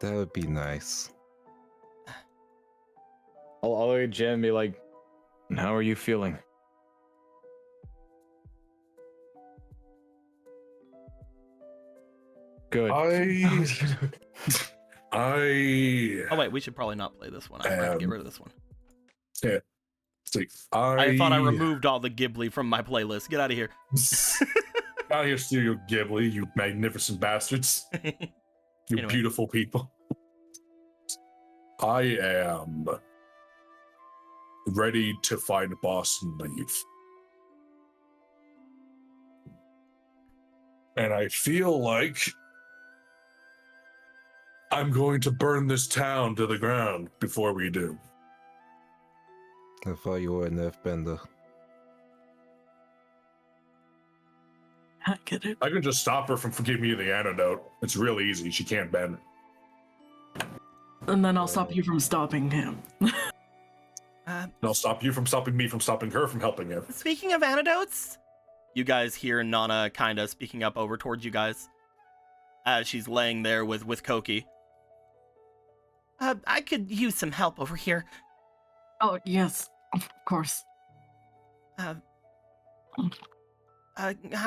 That would be nice. I'll look at Jim and be like, how are you feeling? Good. Oh wait, we should probably not play this one. I'm going to get rid of this one. Yeah. See, I thought I removed all the Ghibli from my playlist. Get out of here. Out here, Studio Ghibli, you magnificent bastards. You Anyway. Beautiful people. I am ready to find a boss and leave. And I feel like I'm going to burn this town to the ground before we do. I thought you were an earthbender. I get it. I can just stop her from giving me the antidote. It's real easy. She can't bend. And then I'll stop you from stopping him. I'll stop you from stopping me from stopping her from helping you. Speaking of antidotes, you guys hear Nana kind of speaking up over towards you guys as she's laying there with Koki. I could use some help over here. Oh, yes, of course. How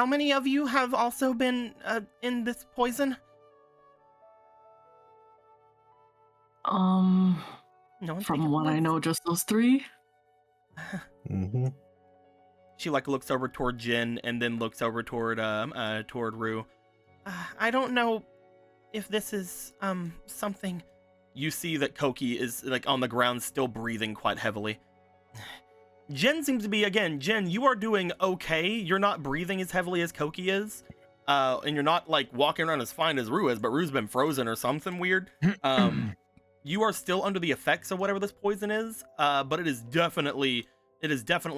many of you have also been in this poison? No one's From taking what I notes? know, just those three. Mm-hmm. She like looks over toward Jin and then looks over toward Rue. I don't know if this is something. You see that Koki is like on the ground, still breathing quite heavily. Jin seems to be Jin, you are doing okay. You're not breathing as heavily as Koki is, and you're not like walking around as fine as Rue is. But Rue's been frozen or something weird. You are still under the effects of whatever this poison is, but it is definitely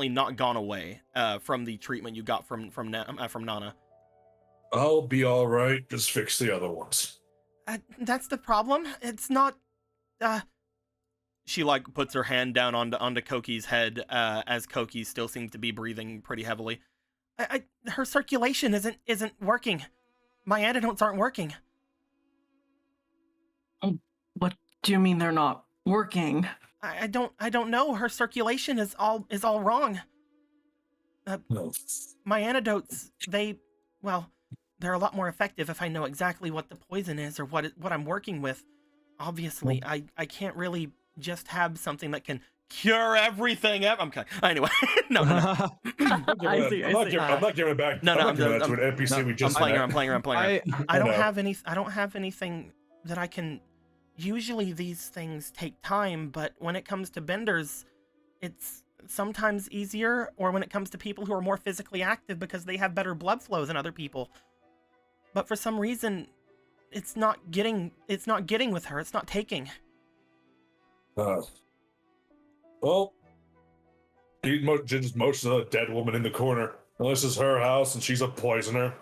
not gone away from the treatment you got from Nana. I'll be all right. Just fix the other ones. That's the problem. It's not. She like puts her hand down onto Koki's head as Koki still seems to be breathing pretty heavily. Her circulation isn't working. My antidotes aren't working. What do you mean they're not working? I don't know. Her circulation is all wrong. No. My antidotes, they're a lot more effective if I know exactly what the poison is or what I'm working with. Obviously, I can't really just have something that can cure everything. I'm kidding. Anyway, no. I see. I'm not giving it back. No, I'm not giving that to an NPC we just I'm playing around. I don't know. have anything that I can. Usually these things take time, but when it comes to benders, it's sometimes easier, or when it comes to people who are more physically active because they have better blood flow than other people. But for some reason, it's not getting with her. It's not taking. Well, he just motions at a dead woman in the corner. Well, this is her house, and she's a poisoner.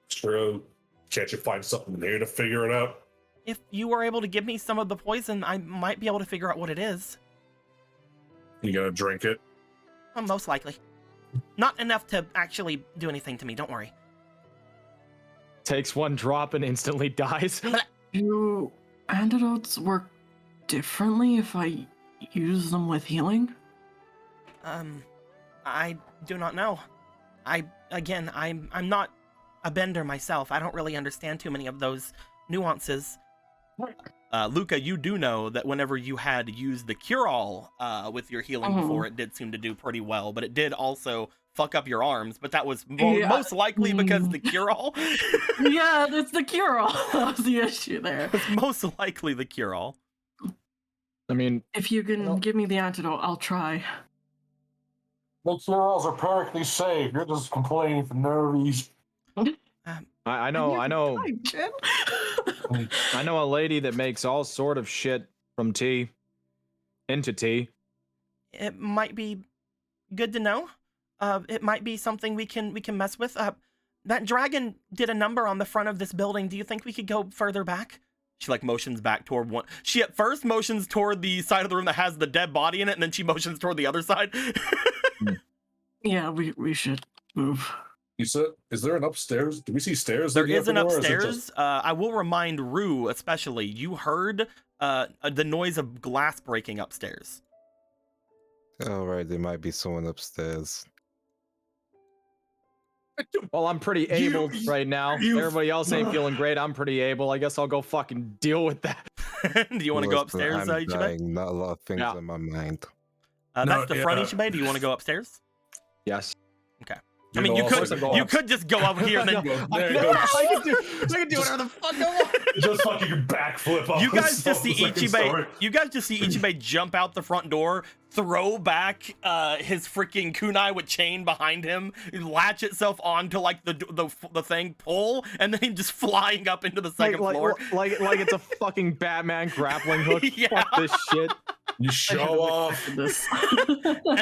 True. Can't you find something in here to figure it out? If you were able to give me some of the poison, I might be able to figure out what it is. You gonna drink it? Most likely. Not enough to actually do anything to me, don't worry. Takes one drop and instantly dies. Do antidotes work differently if I use them with healing? I do not know. I'm not a bender myself. I don't really understand too many of those nuances. Luca, you do know that whenever you had used the cure-all with your healing before, it did seem to do pretty well, but it did also fuck up your arms, but that was most likely because the cure-all. Yeah, it's the cure-all. That was the issue there. It's most likely the cure-all. I mean, if you can give me the antidote, I'll try. The cure-alls are perfectly safe. You're just complaining for no reason. I know I know a lady that makes all sort of shit from tea into tea. It might be good to know. It might be something we can mess with. That dragon did a number on the front of this building. Do you think we could go further back? She like motions back toward one. She at first motions toward the side of the room that has the dead body in it, and then she motions toward the other side. Yeah, we should move. You said, is there an upstairs? Do we see stairs? There is an or is it upstairs. just- I will remind Rue, especially, you heard the noise of glass breaking upstairs. All right, there might be someone upstairs. Well, I'm pretty able right now. Everybody else ain't feeling great. I'm pretty able. I guess I'll go fucking deal with that. Do you want to go Listen, upstairs, I'm Ichibe? dying, not a lot of things in my mind. That's the front, Ichibe. Do you want to go upstairs? Yes. Okay. I mean, you could just go over here and then. I can do whatever the fuck I want. Just fucking backflip off. You guys just see Ichibe. You guys just see Ichibe jump out the front door, throw back his freaking kunai with chain behind him, latch itself onto like the thing, pull, and then just flying up into the second floor. Like it's a fucking Batman grappling hook. Yeah. Fuck this shit. You show off. And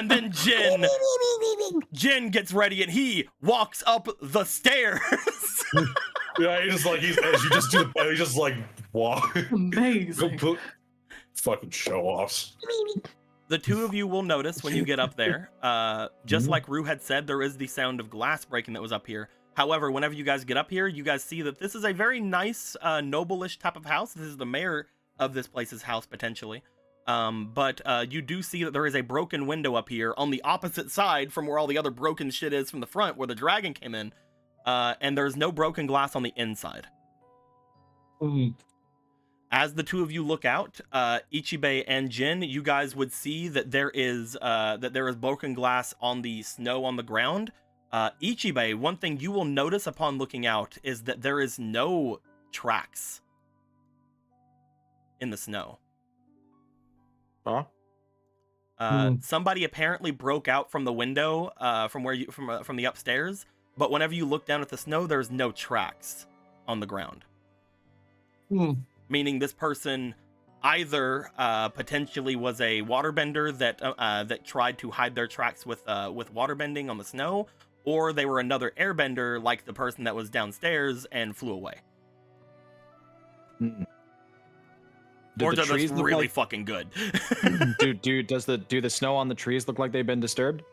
then Jin gets ready and he walks up the stairs. Yeah, he just walk. Amazing. Fucking show offs. The two of you will notice when you get up there, just like Rue had said, there is the sound of glass breaking that was up here. However, whenever you guys get up here, you guys see that this is a very nice, noble-ish type of house. This is the mayor of this place's house, potentially. But you do see that there is a broken window up here on the opposite side from where all the other broken shit is from the front, where the dragon came in. And there's no broken glass on the inside. As the two of you look out, Ichibe and Jin, you guys would see that there is broken glass on the snow on the ground. Ichibe, one thing you will notice upon looking out is that there is no tracks in the snow. Huh? Somebody apparently broke out from the window from the upstairs, but whenever you look down at the snow, there's no tracks on the ground. Meaning this person either potentially was a waterbender that tried to hide their tracks with waterbending on the snow, or they were another airbender like the person that was downstairs and flew away. Or they're just really fucking good. do the snow on the trees look like they've been disturbed?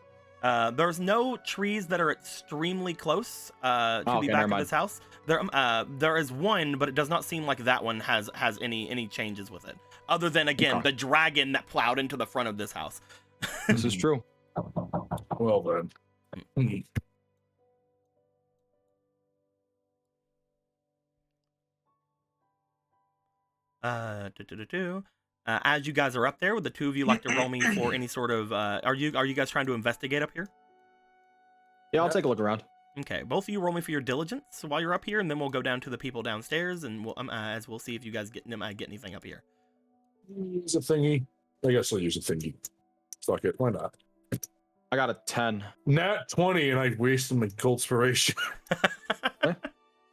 There's no trees that are extremely close to the back of this house. There is one, but it does not seem like that one has any changes with it. Other than, again, the dragon that plowed into the front of this house. This is true. Well then. As you guys are up there, would the two of you like to roll me for any sort of are you guys trying to investigate up here? Yeah, I'll take a look around. Okay, both of you roll me for your diligence while you're up here, and then we'll go down to the people downstairs, and we'll see if you guys get anything up here. Use a thingy. I guess I'll use a thingy. Fuck it, why not? I got a 10. Nat 20, and I wasted my gold inspiration.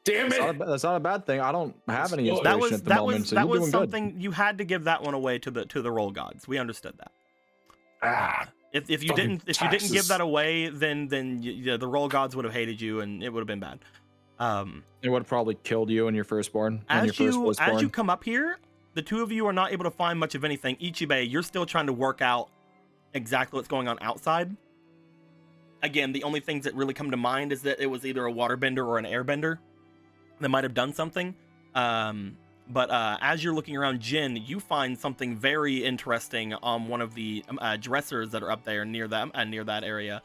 Damn it! That's not a bad thing. I don't have any inspiration at the moment, so that you're was doing something good. you had to give that one away to the roll gods. We understood that. If you didn't give that away, then the roll gods would have hated you, and it would have been bad. It would have probably killed you and your firstborn. As you come up here, the two of you are not able to find much of anything. Ichibe, you're still trying to work out exactly what's going on outside. Again, the only things that really come to mind is that it was either a waterbender or an airbender that might have done something. But as you're looking around, Jin, you find something very interesting on one of the dressers that are up there near that area.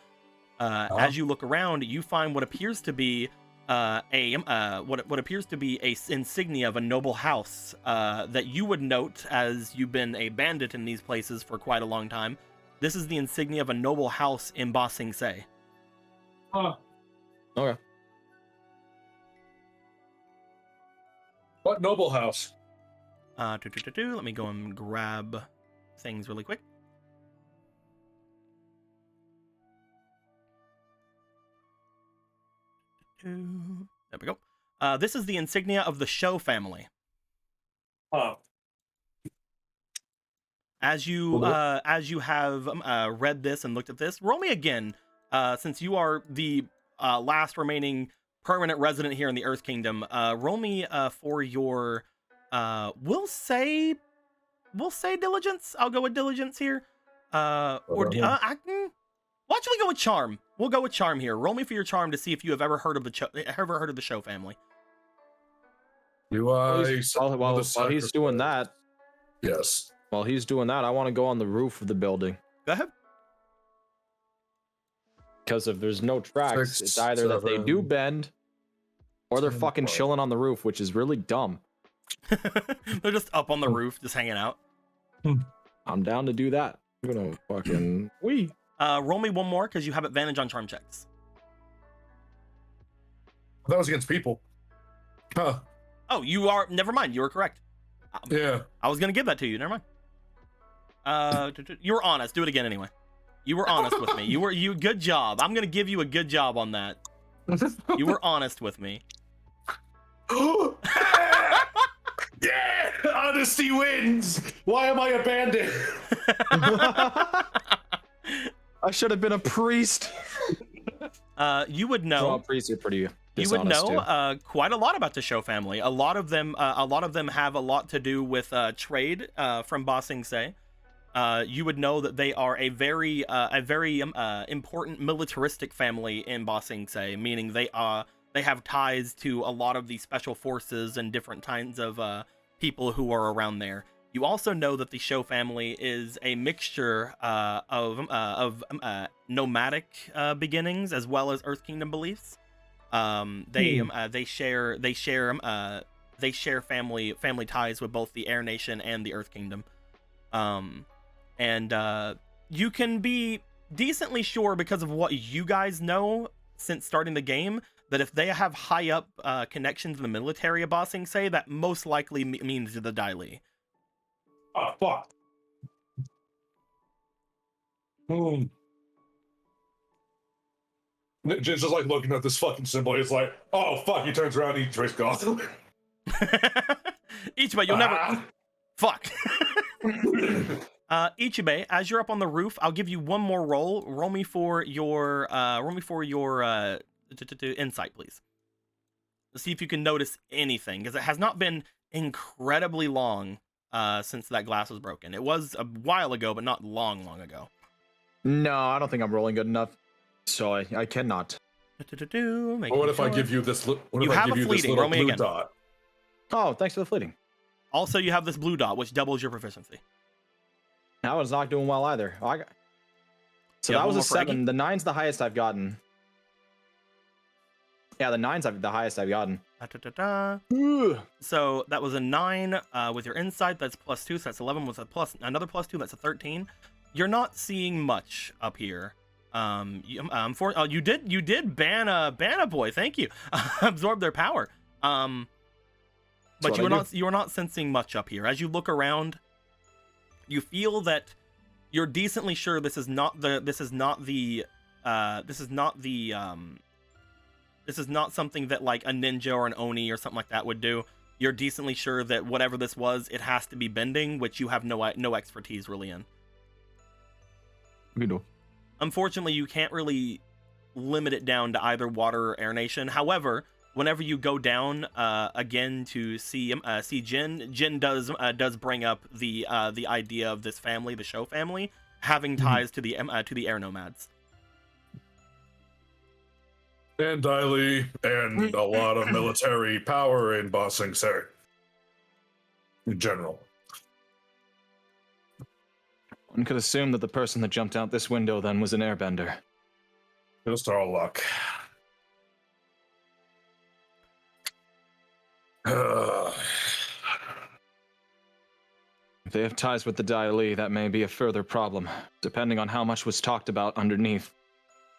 As you look around, you find what appears to be a insignia of a noble house that you would note as you've been a bandit in these places for quite a long time. This is the insignia of a noble house in Ba Sing Se. Okay. What noble house? Let me go and grab things really quick. There we go. This is the insignia of the Show family. As you have read this and looked at this, roll me again, since you are the last remaining permanent resident here in the Earth Kingdom. Roll me for your we'll say diligence. I'll go with diligence here. We'll actually go with charm. We'll go with charm here. Roll me for your charm to see if you have ever heard of the Show family. Do I? While he's doing that, yes. While he's doing that, I want to go on the roof of the building. Go ahead. Because if there's no tracks, it's either that they do bend, or they're fucking chilling on the roof, which is really dumb. They're just up on the roof, just hanging out. I'm down to do that. I'm gonna fucking roll me one more because you have advantage on charm checks. That was against people. Huh. Oh, you are. Never mind. You were correct. Yeah. I was gonna give that to you. Never mind. You were honest. Do it again anyway. You were honest with me. You good job. I'm gonna give you a good job on that. You were honest with me. Yeah, honesty wins. Why am I a bandit? I should have been a priest. You would know. Well, priests are pretty. You would know quite a lot about the Show family. A lot of them have a lot to do with trade from Ba Sing Se. you would know that they are a very important militaristic family in Ba Sing Se, meaning they have ties to a lot of the special forces and different kinds of people who are around there. You also know that the Shou family is a mixture of nomadic beginnings as well as Earth Kingdom beliefs. They share family ties with both the Air Nation and the Earth Kingdom. You can be decently sure because of what you guys know since starting the game that if they have high up connections in the military of Ba Sing Se, that most likely means the Dai Li. Oh, fuck. Jin's just like looking at this fucking symbol. He's like, oh, fuck. He turns around and he drinks Gotham. Ichibe, you'll never... Fuck. Ichibe, as you're up on the roof, I'll give you one more roll. Roll me for your insight, please. Let's see if you can notice anything, because it has not been incredibly long since that glass was broken. It was a while ago, but not long ago. No, I don't think I'm rolling good enough, so I cannot. What if I give you this? You have a fleeting. Roll me again. Dot? Oh, thanks for the fleeting. Also, you have this blue dot, which doubles your proficiency. I was not doing well either. So that was a 7. The 9's the highest I've gotten. Yeah, the 9's the highest I've gotten. So that was a 9 with your insight. That's +2, so that's 11 with another +2. That's a 13. You're not seeing much up here. You did ban a boy. Thank you. Absorb their power. But you are not sensing much up here. As you look around, you feel that you're decently sure this is not something that like a ninja or an oni or something like that would do. You're decently sure that whatever this was, it has to be bending, which you have no expertise really in. Unfortunately, you can't really limit it down to either water or Air Nation. However, whenever you go down again to see Jin does bring up the idea of this family, the Shou family, having ties to the air nomads. And Dai Li, and a lot of military power in Ba Sing Se. In general. One could assume that the person that jumped out this window then was an airbender. Just our luck. If they have ties with the Dai Li, that may be a further problem. Depending on how much was talked about underneath,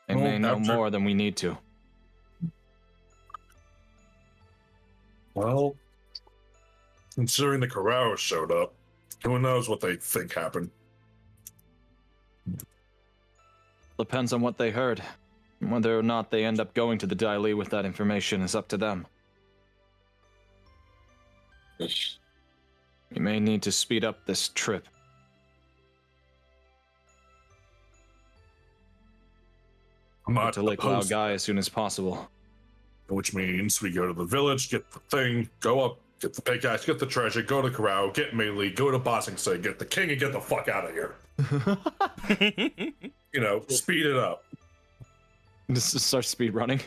they may know more than we need to. Well, considering the Carraros showed up, who knows what they think happened. Depends on what they heard. Whether or not they end up going to the Dai Li with that information is up to them. We may need to speed up this trip. I'm not to Lake Lao Gai as soon as possible. Which means we go to the village, get the thing, go up, get the pickaxe, get the treasure, go to Corral, get Melee, go to Ba Sing Se, get the king, and get the fuck out of here. You know, speed it up. Just start speed running.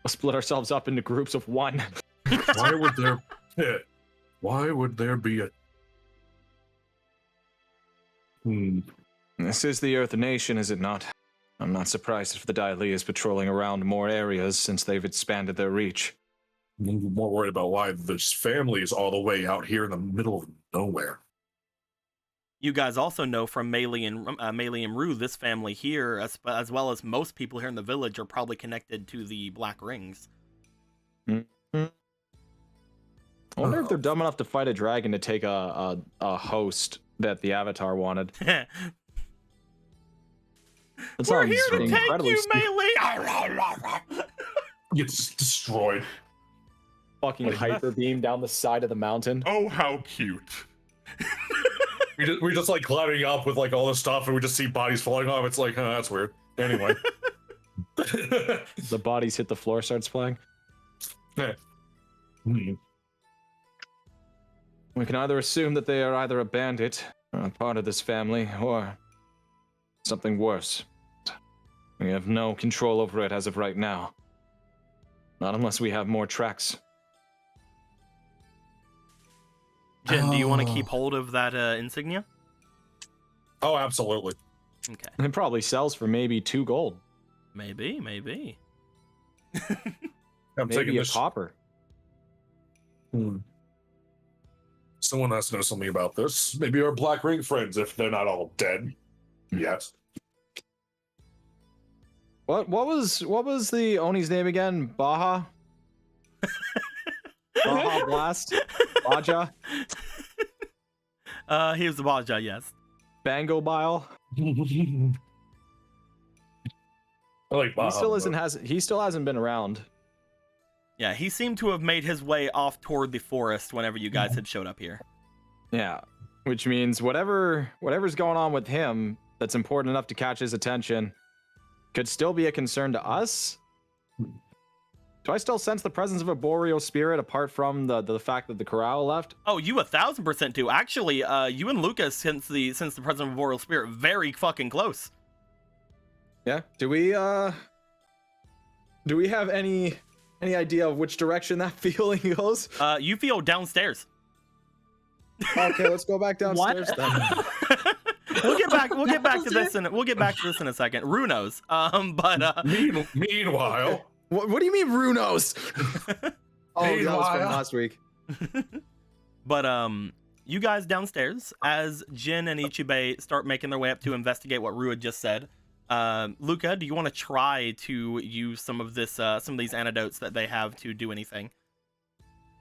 We'll split ourselves up into groups of 1. Why would there be a... This is the Earth Nation, is it not? I'm not surprised if the Dai Li is patrolling around more areas since they've expanded their reach. I'm more worried about why this family is all the way out here in the middle of nowhere. You guys also know from Melee and Rue, this family here, as well as most people here in the village, are probably connected to the Black Rings. I wonder if they're dumb enough to fight a dragon to take a host that the Avatar wanted. We're here to take you, Melee! Gets destroyed. Fucking hyper beam down the side of the mountain. Oh, how cute. We're just like climbing up with like all this stuff, and we just see bodies falling off. It's like, that's weird. Anyway. The bodies hit the floor, starts playing. Yeah. We can either assume that they are either a bandit, or a part of this family, or something worse. We have no control over it as of right now. Not unless we have more tracks. Jin, do you want to keep hold of that insignia? Oh, absolutely. Okay. It probably sells for maybe 2 gold. Maybe. I'm taking Maybe a this. copper. Someone has to know something about this. Maybe our Black Ring friends, if they're not all dead. Yes. What was the Oni's name again? Baja? Baja Blast? Baja? He was the Baja, yes. Bango Bile? I like Baja, He still hasn't been around. Yeah, he seemed to have made his way off toward the forest whenever you guys had showed up here. Yeah. Which means whatever's going on with him that's important enough to catch his attention could still be a concern to us. Do I still sense the presence of a boreal spirit apart from the fact that the corral left? Oh, you 1000% do. Actually, you and Lucas, since the presence of a boreal spirit, very fucking close. Yeah. Do we have any idea of which direction that feeling goes? You feel downstairs. Okay, let's go back downstairs then. We'll get back to this in a second. Rue knows. Meanwhile. What do you mean Runos? Oh, that was Meanwhile. from last week. But you guys downstairs, as Jin and Ichibei start making their way up to investigate what Rue had just said. Luca, do you want to try to use some of these antidotes that they have to do anything?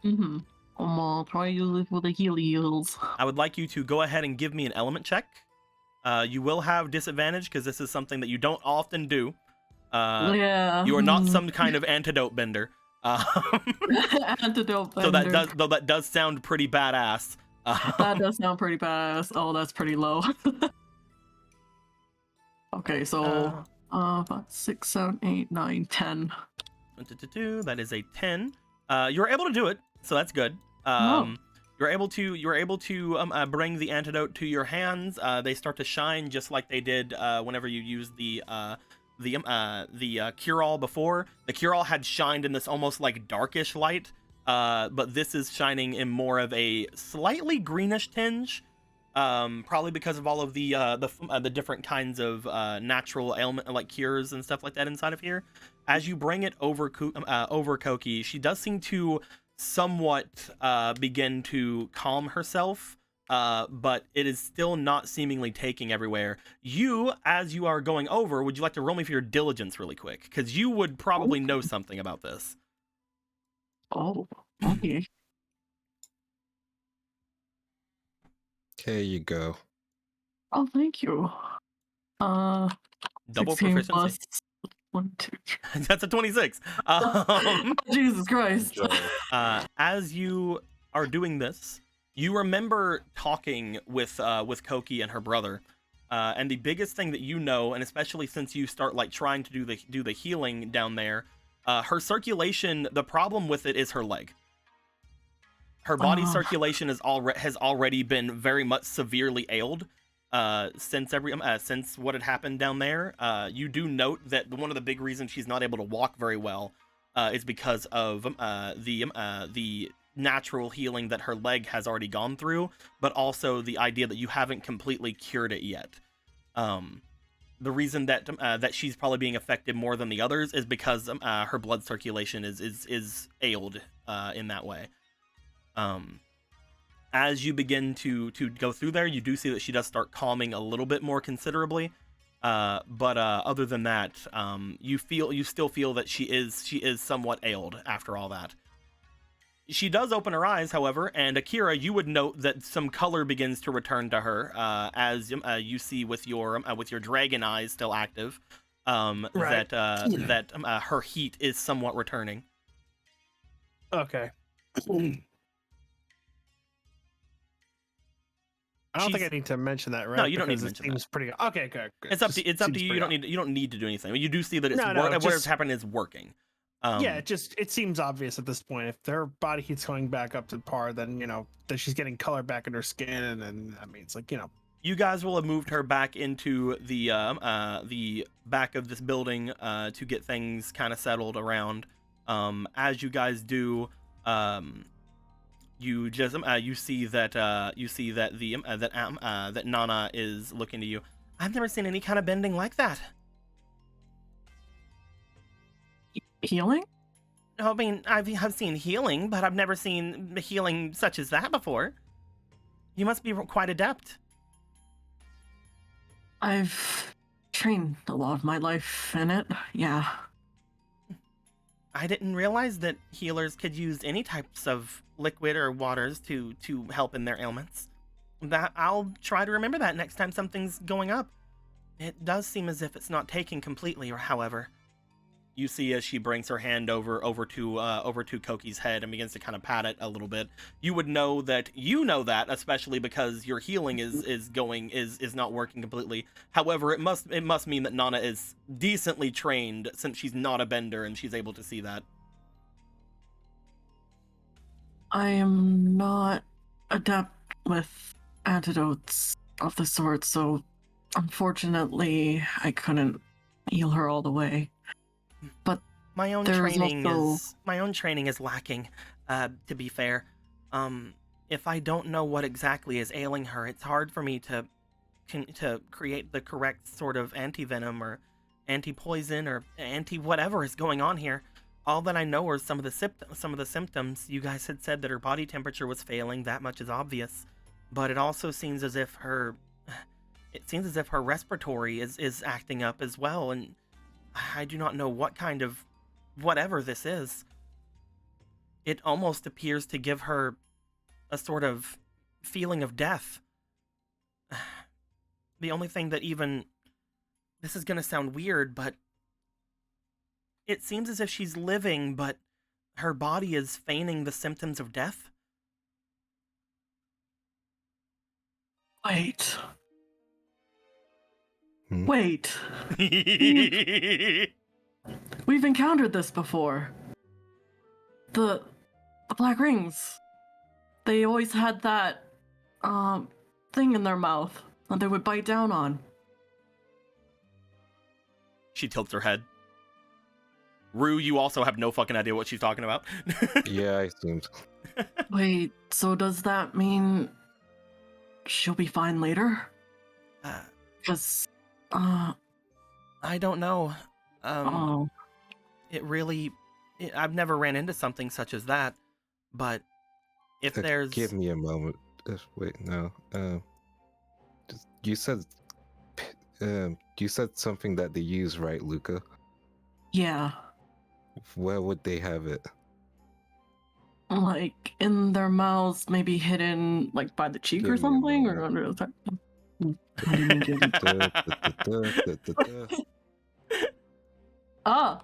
Mm-hmm. I'll try to use it for the heals. I would like you to go ahead and give me an element check. You will have disadvantage because this is something that you don't often do. Yeah. You are not some kind of antidote bender. Antidote So bender. that does sound pretty badass. That does sound pretty badass. Oh, that's pretty low. Okay, so 5, 6, 7, 8, 9, 10. That is a 10. You're able to do it, so that's good. You're able to bring the antidote to your hands. They start to shine just like they did whenever you used the cure-all before. The cure-all had shined in this almost like darkish light, but this is shining in more of a slightly greenish tinge. Probably because of all of the different kinds of natural ailment like cures and stuff like that inside of here. As you bring it over Koki, she does seem to somewhat begin to calm herself, but it is still not seemingly taking everywhere. You, as you are going over, would you like to roll me for your diligence really quick? Because you would probably know something about this. Oh, okay. Here you go. Oh, thank you. Double 16 proficiency. plus 1, 2. That's a 26. Jesus Christ. As you are doing this, you remember talking with Koki and her brother, and the biggest thing that you know, and especially since you start like trying to do the healing down there, her circulation. The problem with it is her leg. Her body circulation has already been very much severely ailed since what had happened down there. You do note that one of the big reasons she's not able to walk very well is because of the natural healing that her leg has already gone through, but also the idea that you haven't completely cured it yet. The reason that she's probably being affected more than the others is because her blood circulation is ailed in that way. As you begin to go through there, you do see that she does start calming a little bit more considerably. But other than that, you still feel that she is somewhat ailed after all that. She does open her eyes, however, and Akira, you would note that some color begins to return to her, as you see with your dragon eyes still active, Right. that her heat is somewhat returning. Okay. I don't think I need to mention that, right? No, you don't need Because to it mention seems pretty good. Okay, good. It's up to you. You don't need to do anything. You do see that it's No, whatever's just- happening is working. Yeah, it seems obvious at this point. If her body heat's going back up to par, then that she's getting color back in her skin, and that means you guys will have moved her back into the back of this building to get things kind of settled around. As you guys do, you just you see that that Nana is looking to you. I've never seen any kind of bending like that. Healing? I mean, I've seen healing, but I've never seen healing such as that before. You must be quite adept. I've trained a lot of my life in it, yeah. I didn't realize that healers could use any types of liquid or waters to help in their ailments. I'll try to remember that next time something's going up. It does seem as if it's not taken completely, or however. You see as she brings her hand over to Koki's head and begins to kind of pat it a little bit. You would know that especially because your healing is not working completely. However, it must mean that Nana is decently trained since she's not a bender and she's able to see that. I am not adept with antidotes of the sort, so unfortunately I couldn't heal her all the way. But my own training is lacking, to be fair. If I don't know what exactly is ailing her, it's hard for me to create the correct sort of anti-venom or anti-poison or anti-whatever is going on here. All that I know are some of the symptoms. You guys had said that her body temperature was failing, that much is obvious. But it also seems as if her respiratory is acting up as well, and I do not know what kind of whatever this is. It almost appears to give her a sort of feeling of death. The only thing that this is going to sound weird, but it seems as if she's living, but her body is feigning the symptoms of death. Wait. Hmm? Wait. We've encountered this before. The Black Rings. They always had that thing in their mouth that they would bite down on. She tilts her head. Rue, you also have no fucking idea what she's talking about. Yeah, I seemed. Wait, so does that mean she'll be fine later? Because I don't know. oh, I've never ran into something such as that, but if there's... Give me a moment. Wait, no. You said something that they use, right, Luca? yeah. Where would they have it? Like in their mouths, maybe hidden like by the cheek Give or me a something, or moment. under the I didn't mean to. Ah.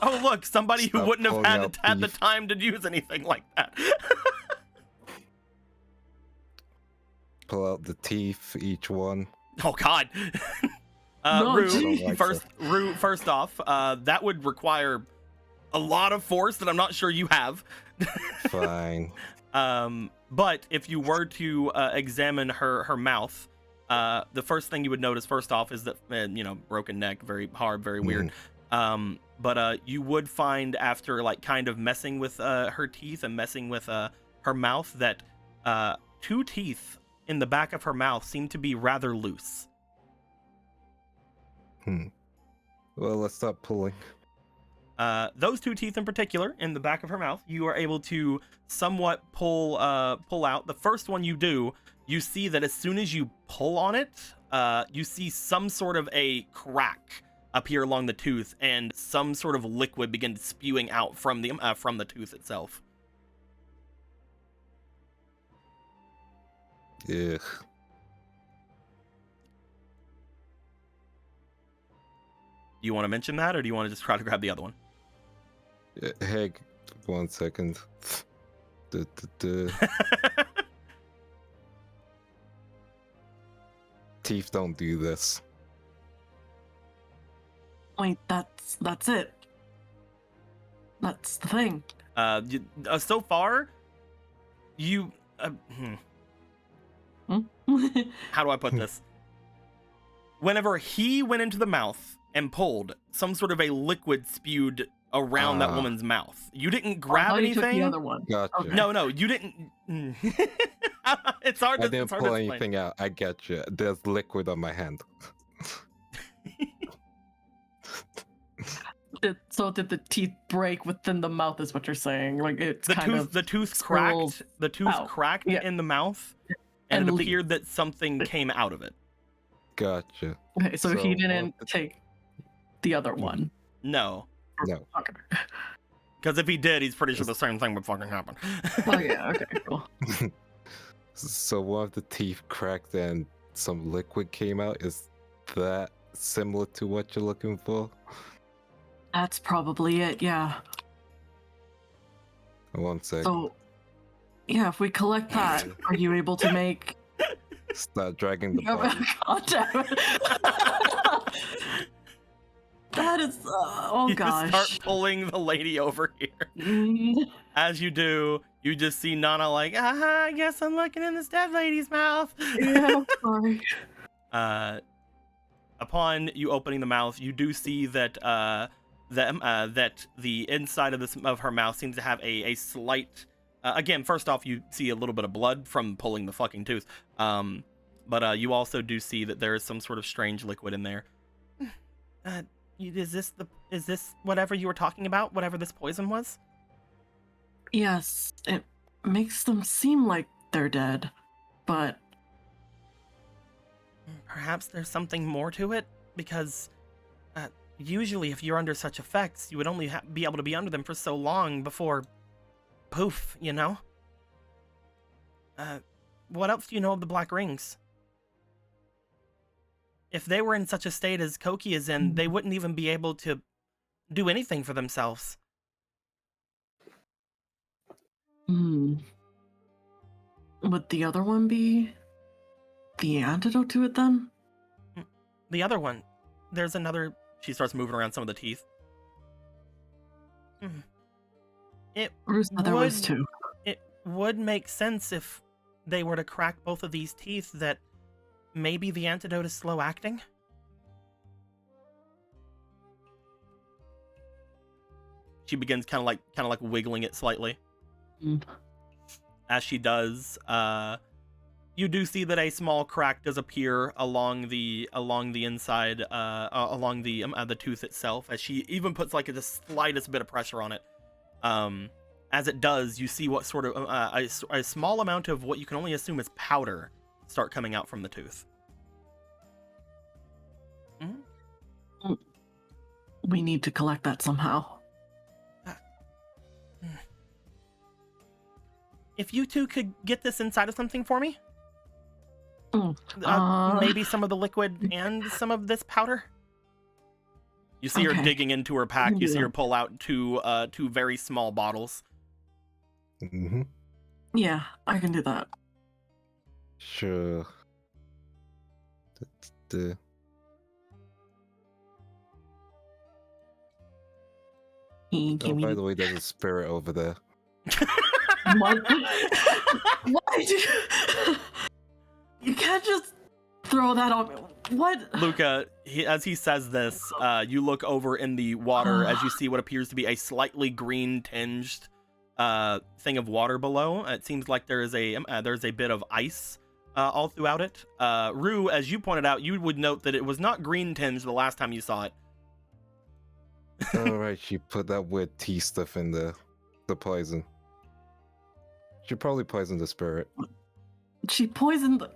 Oh, look, somebody who Stop wouldn't have pulling out had the beef. time to use anything like that. Pull out the teeth, each one. Oh, God. No, Rue, geez. first off, that would require a lot of force that I'm not sure you have. Fine. But if you were to examine her mouth, the first thing you would notice first off is that broken neck, very hard, very weird. But you would find after like kind of messing with her teeth and messing with her mouth that 2 teeth in the back of her mouth seem to be rather loose. Well, let's stop pulling. Those 2 teeth in particular in the back of her mouth, you are able to somewhat pull out. The first one you do, you see that as soon as you pull on it, you see some sort of a crack appear along the tooth and some sort of liquid begin spewing out from the tooth itself. Ugh. Do you want to mention that, or do you want to just try to grab the other one? Hey, 1 second. Teeth don't do this. Wait, that's it. That's the thing. So far, you. How do I put this? Whenever he went into the mouth and pulled, some sort of a liquid spewed around that woman's mouth. You didn't grab anything. You took the other one. Gotcha. Okay. No, you didn't. It's hard to. I didn't it's hard pull to explain. anything out. I get you. There's liquid on my hand. So did the teeth break within the mouth? Is what you're saying? Like it's The tooth cracked. The tooth out. cracked Yeah. in the mouth, and And it leaked. appeared that something came out of it. Gotcha. Okay, so he So didn't what- take the other one. No, No. Okay. because if he did, he's pretty sure the same thing would fucking happen. Oh yeah. Okay. Cool. So one of the teeth cracked and some liquid came out. Is that similar to what you're looking for? That's probably it. Yeah. One sec. So, yeah, if we collect that, are you able to make? Start dragging the body. God damn it. That is. Oh You gosh. start pulling the lady over here. Mm, As you do, you just see Nana like, I guess I'm looking in this dead lady's mouth. yeah. Sorry. Upon you opening the mouth, you do see that that the inside of her mouth seems to have a slight. Again, first off, you see a little bit of blood from pulling the fucking tooth. But you also do see that there is some sort of strange liquid in there. Is this whatever you were talking about? Whatever this poison was? Yes, it makes them seem like they're dead, but Perhaps there's something more to it, because usually if you're under such effects, you would only be able to be under them for so long before poof, you know? What else do you know of the Black Rings? If they were in such a state as Koki is in, they wouldn't even be able to do anything for themselves. would the other one be the antidote to it then? The other one, there's another. She starts moving around some of the teeth. It Bruce said there was two. It would make sense if they were to crack both of these teeth that maybe the antidote is slow acting. She begins kind of like wiggling it slightly. As she does, you do see that a small crack does appear along the inside, along the tooth itself. As she even puts like the slightest bit of pressure on it. As it does, you see what sort of a small amount of what you can only assume is powder start coming out from the tooth. We need to collect that somehow. If you two could get this inside of something for me, Mm. maybe some of the liquid and some of this powder. You see her Okay. digging into her pack. You see Yeah. her pull out two very small bottles. Mm-hmm. Yeah, I can do that. Sure. The Give Oh, me by the way, there's a spirit over there. what? Why do you can't just throw that on me? What? Luca, as he says this, you look over in the water as you see what appears to be a slightly green tinged thing of water below. It seems like there's a bit of ice all throughout it. Rue, as you pointed out, you would note that it was not green tinged the last time you saw it. Alright, she put that weird tea stuff in the poison. She probably poisoned the spirit. She poisoned the...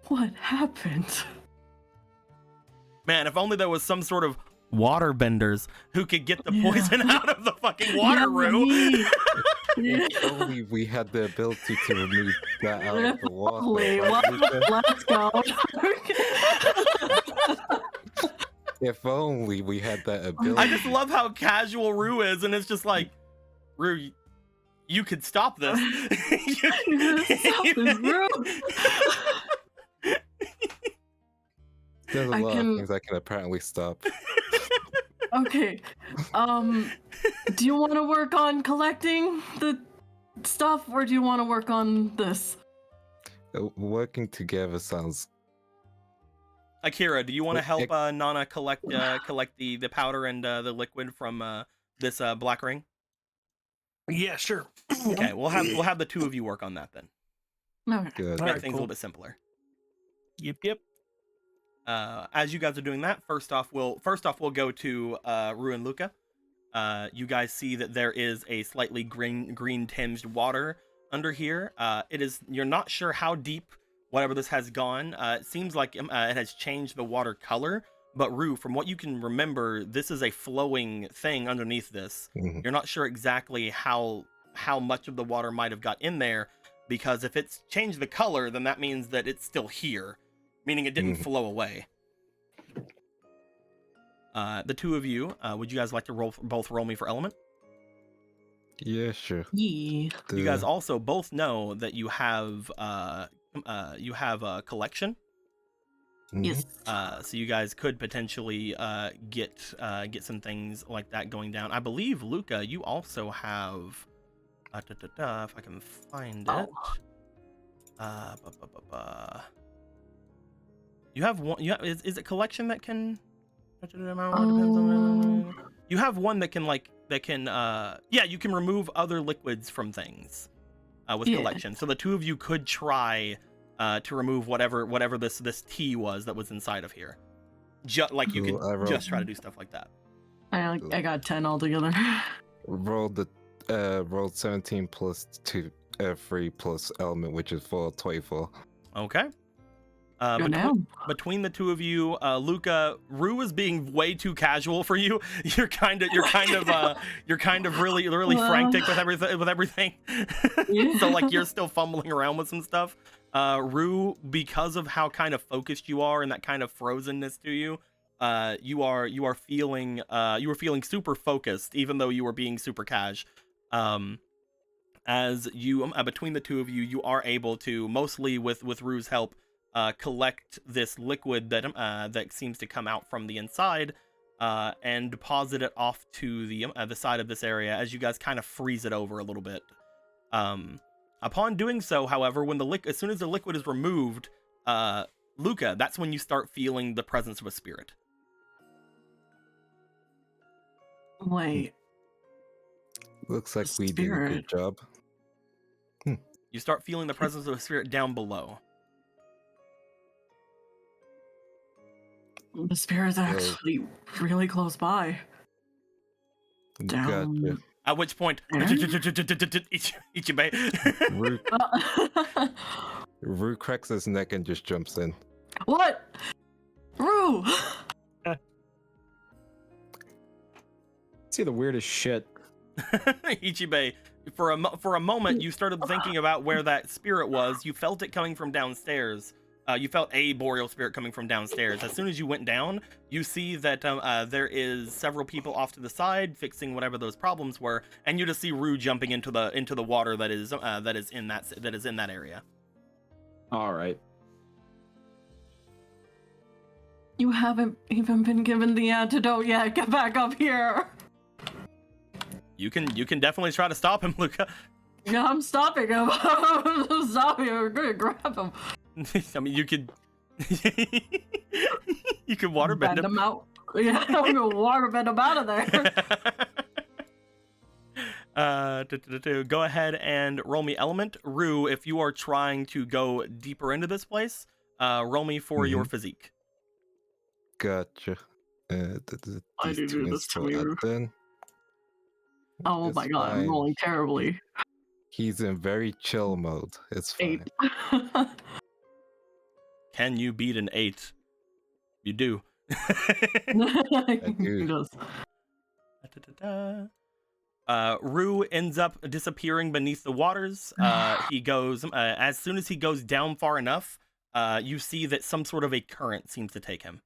What happened? Man, if only there was some sort of water benders who could get the Yeah. poison out of the fucking water, Rue. me. Yeah. If only we had the ability to remove that out of the water. Wait, right, Luca? let's go. If only we had that ability. I just love how casual Rue is, and it's just like, Rue, you could stop this. Stop this, Rue. There's a I lot can- of things I can apparently stop. Okay. Do you want to work on collecting the stuff, or do you want to work on this? Working together sounds. Akira, do you want to It- help it- Nana collect the powder and the liquid from this black ring? Yeah, sure. Okay, we'll have the two of you work on that then. Okay. Good. Make Alright, things a cool. little bit simpler. Yep. As you guys are doing that, first off we'll go to Ru and Luca. You guys see that there is a slightly green tinged water under here. You're not sure how deep whatever this has gone. It seems like it has changed the water color, but Ru, from what you can remember, this is a flowing thing underneath this. Mhm. You're not sure exactly how much of the water might have got in there, because if it's changed the color, then that means that it's still here, meaning it didn't flow away. The two of you, would you guys like to both roll me for element? Yeah, sure. Yeah. You guys also both know that you have a collection. Yes. So you guys could potentially get some things like that going down. I believe, Luca, you also have if I can find it. You have one. Is it collection that can? You have one that can you can remove other liquids from things with collection. So the two of you could try to remove whatever this tea was that was inside of here. You Cool, I could rolled- just try to do stuff like that. I got 10 altogether. Rolled 17 plus 3 plus element, which is 24. Okay. Go down. Between the two of you, Luca, Ru is being way too casual for you. You're kind of really frantic with everything. So like you're still fumbling around with some stuff. Ru, because of how kind of focused you are and that kind of frozenness to you, you were feeling super focused, even though you were being super cash. As you between the two of you, you are able to, mostly with Ru's help, collect this liquid that seems to come out from the inside, and deposit it off to the side of this area as you guys kind of freeze it over a little bit. Upon doing so, however, as soon as the liquid is removed, Luca, that's when you start feeling the presence of a spirit. Wait. Looks like we did a good Spirit. job. You start feeling the presence of a spirit down below. The spirit's actually really close by. Gotcha. Down. At which point, There? Ichibe. Ru cracks his neck and just jumps in. What? Rue! See the weirdest shit. Ichibe, for a moment, you started thinking about where that spirit was. You felt it coming from downstairs. You felt a boreal spirit coming from downstairs. As soon as you went down, you see that there is several people off to the side fixing whatever those problems were, and you just see Ru jumping into the water that is in that area. All right. You haven't even been given the antidote yet. Get back up here. You can definitely try to stop him, Luca. Yeah, I'm stopping him. I'm stopping him. I'm gonna grab him. I mean, you could waterbend Bend him out. Yeah, I'm gonna waterbend him out of there. Go ahead and roll me element. Ru, if you are trying to go deeper into this place, roll me for your physique. Gotcha. Why These do you do two this to install me, Ru? then. Oh It's my god, I'm fine. rolling terribly. He's in very chill mode. It's fine. 8. Can you beat an 8? You do. He does. Ru ends up disappearing beneath the waters. He goes as soon as he goes down far enough, you see that some sort of a current seems to take him.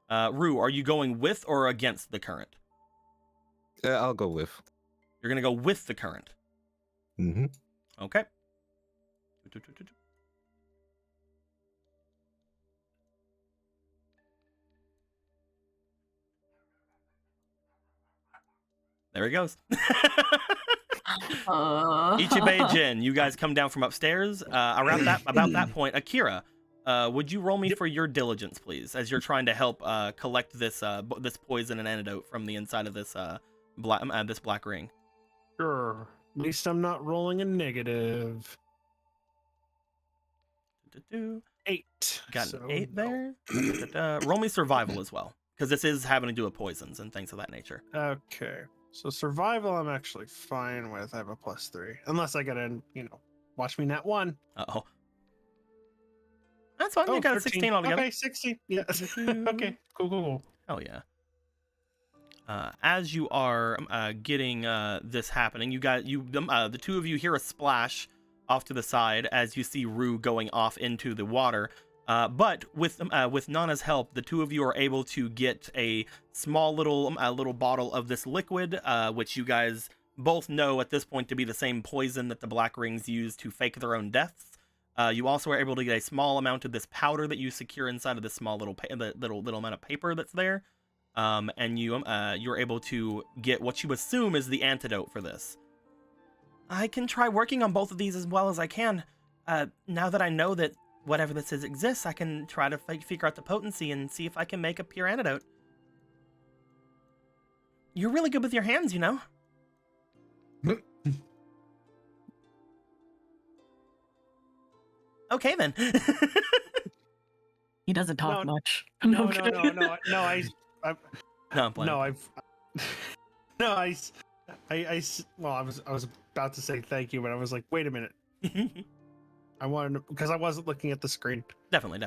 Ru, are you going with or against the current? Yeah, I'll go with. You're gonna go with the current. Mm-hmm. Okay. There he goes. Uh, Ichibei, Jin, you guys come down from upstairs. About that point, Akira, would you roll me for your diligence, please, as you're trying to help collect this this poison and antidote from the inside of this black ring? Sure. At least I'm not rolling a negative. 8. Got So, an 8 no. there. Roll me survival as well, because this is having to do with poisons and things of that nature. Okay. So survival, I'm actually fine with. I have a +3, unless I get in. Watch me nat 1. Uh-oh. That's fine. You got 13. a 16 altogether. Okay, 16. Yeah. Okay. Cool. Hell yeah. As you are getting this happening, the two of you hear a splash off to the side as you see Rue going off into the water. But with Nana's help, the two of you are able to get a small little bottle of this liquid, which you guys both know at this point to be the same poison that the Black Rings use to fake their own deaths. You also are able to get a small amount of this powder that you secure inside of this small little amount of paper that's there. And you're able to get what you assume is the antidote for this. I can try working on both of these as well as I can. Now that I know that whatever this is exists, I can try to figure out the potency and see if I can make a pure antidote. You're really good with your hands, you know. Okay then. he doesn't talk No, much. No. Okay. No, I'm playing. Well, I was about to say thank you, but I was like, wait a minute. I wanted to, because I wasn't looking at the screen. Definitely.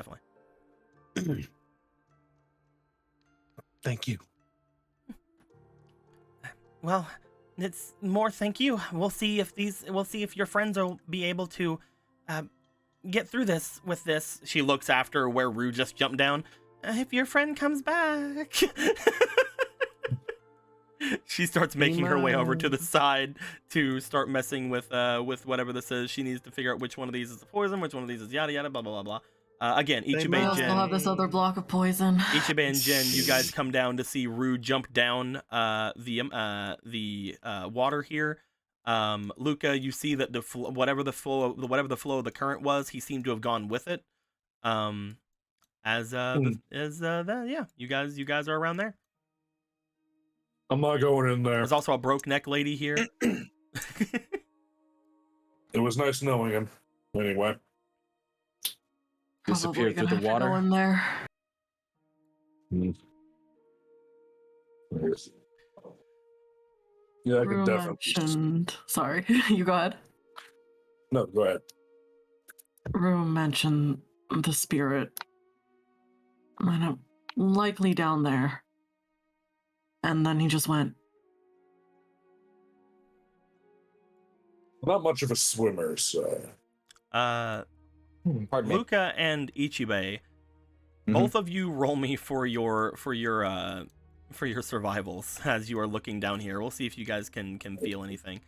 Thank you. Well, it's more thank you. We'll see if your friends will be able to get through this with this. She looks after where Rue just jumped down. If your friend comes back. She starts making her way over to the side to start messing with whatever this is. She needs to figure out which one of these is the poison, which one of these is yada yada, blah blah blah blah. Again, Ichibei and Jin. I'll have this other block of poison. Ichibei and Jin, you guys come down to see Rue jump down the water here. Luca, you see that whatever the flow of the current was, he seemed to have gone with it. You guys are around there. I'm not going in there. There's also a broke neck lady here. It was nice knowing him. Anyway. Disappear through the Go water. in there. Yeah, I Rue can definitely. mentioned. Sorry, you go ahead. No, go ahead. Rue mentioned the spirit. Likely down there. And then he just went. Not much of a swimmer, so. Pardon me. Luca and Ichibei, both of you roll me for your survivals as you are looking down here. We'll see if you guys can feel anything.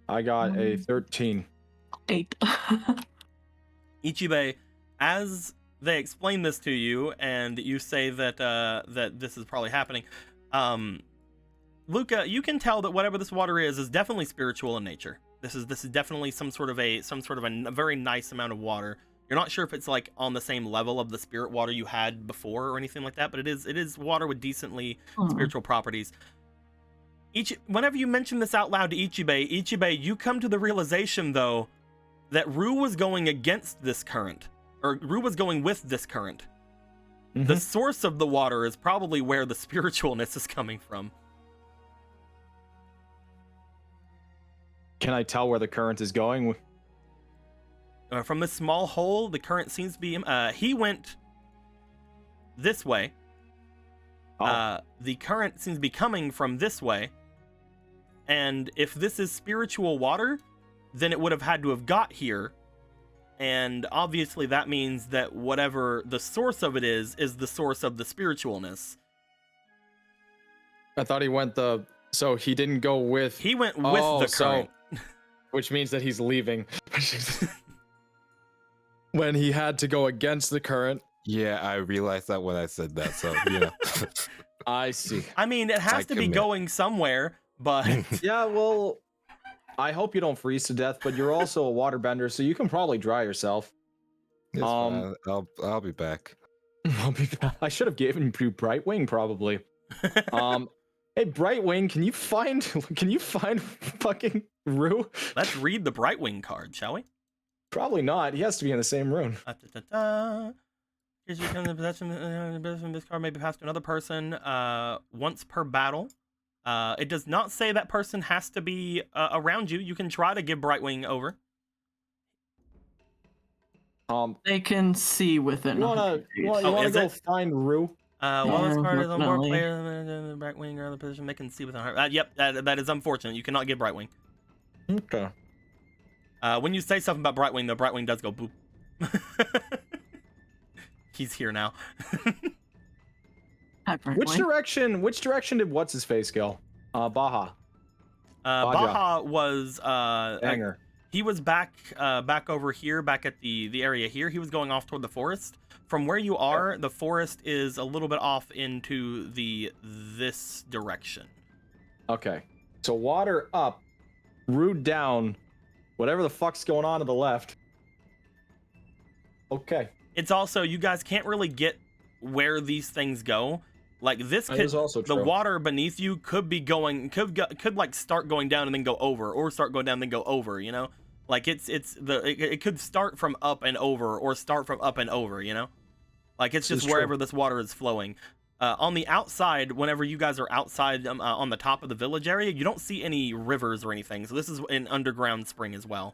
I got a 13. 8. Ichibei, as they explain this to you, and you say that that this is probably happening, Luca, you can tell that whatever this water is definitely spiritual in nature. This is definitely some sort of a very nice amount of water. You're not sure if it's like on the same level of the spirit water you had before or anything like that, but it is water with decently spiritual properties. Whenever you mention this out loud to Ichibei, you come to the realization though that Rue was going against this current. Or Rue was going with this current. The source of the water is probably where the spiritualness is coming from. Can I tell where the current is going? From this small hole, the current seems to be... he went this way. Oh. The current seems to be coming from this way. And if this is spiritual water, then it would have had to have got here. And obviously that means that whatever the source of it is the source of the spiritualness. I thought he went so he didn't go with... He went with the current. Which means that he's leaving. When he had to go against the current, Yeah, I realized that when I said that. So yeah. I see. I mean, it has to be commit. going somewhere, but Yeah, well, I hope you don't freeze to death, but you're also a waterbender, so you can probably dry yourself. It's fine. I'll be back. I should have given you Brightwing probably. Hey Brightwing, can you find fucking Rue? let's read the Brightwing card, shall we? Probably not. He has to be in the same room. Here's your possession. This card may be passed to another person once per battle. It does not say that person has to be around you. You can try to give Brightwing over. They can see within. You wanna is go it? find Rue? While this card is on board definitely. player, Brightwing or other position, they can see within her. Yep, that is unfortunate. You cannot give Brightwing. Okay. When you say something about Brightwing, the Brightwing does go boop. He's here now. Hi, Which Brightwing. direction did what's his face go? Baja. Baja was Banger. he was back over here, back at the area here. He was going off toward the forest. From where you are, the forest is a little bit off into this direction. Okay. So water up, Rude down, whatever the fuck's going on to the left. Okay. It's also, you guys can't really get where these things go. Like this That is also the true. water beneath you could be going, could like start going down and then go over, or start going down and then go over, you know? Like it could start from up and over, or start from up and over, you know? Like it's This just is wherever true. this water is flowing. On the outside, whenever you guys are outside on the top of the village area, you don't see any rivers or anything. So this is an underground spring as well.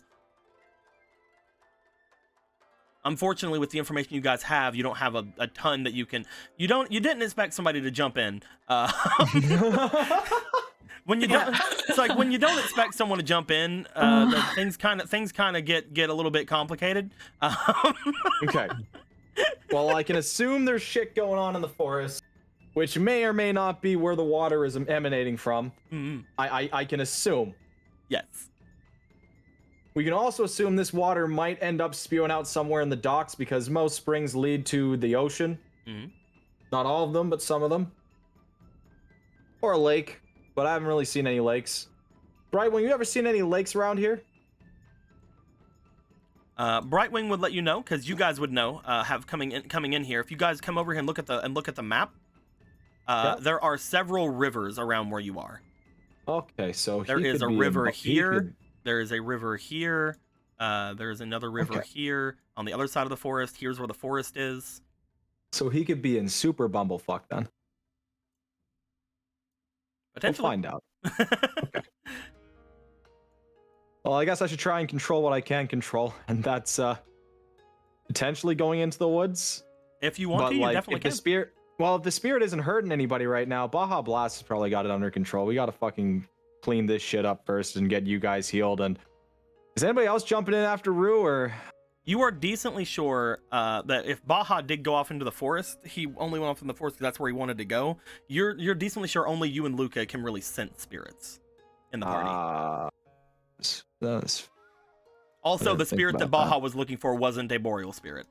Unfortunately, with the information you guys have, you don't have a ton that you can. You didn't expect somebody to jump in. When you don't, it's like when you don't expect someone to jump in, things kind of get a little bit complicated. Okay. Well, I can assume there's shit going on in the forest, which may or may not be where the water is emanating from. Mm-hmm. I can assume. Yes. We can also assume this water might end up spewing out somewhere in the docks because most springs lead to the ocean. Mm-hmm. Not all of them, but some of them. Or a lake, but I haven't really seen any lakes. Brightwing, you ever seen any lakes around here? Brightwing would let you know, because you guys would know. Coming in here, if you guys come over here and look at the map, there are several rivers around where you are. Okay, so There is a river here. There is a river here. There is another river here on the other side of the forest. Here's where the forest is. So he could be in super bumblefuck then. We'll Potentially. find out. Okay. Well, I guess I should try and control what I can control, and that's potentially going into the woods. If you want But to, you like, definitely if can. the spirit, well, if the spirit isn't hurting anybody right now, Baja Blast has probably got it under control. We gotta fucking clean this shit up first and get you guys healed. And is anybody else jumping in after Rue, or? You are decently sure that if Baja did go off into the forest, he only went off in the forest because that's where he wanted to go. You're decently sure only you and Luca can really sense spirits in the party. That's, Also, didn't the think spirit that about Baja that. was looking for wasn't a boreal spirit.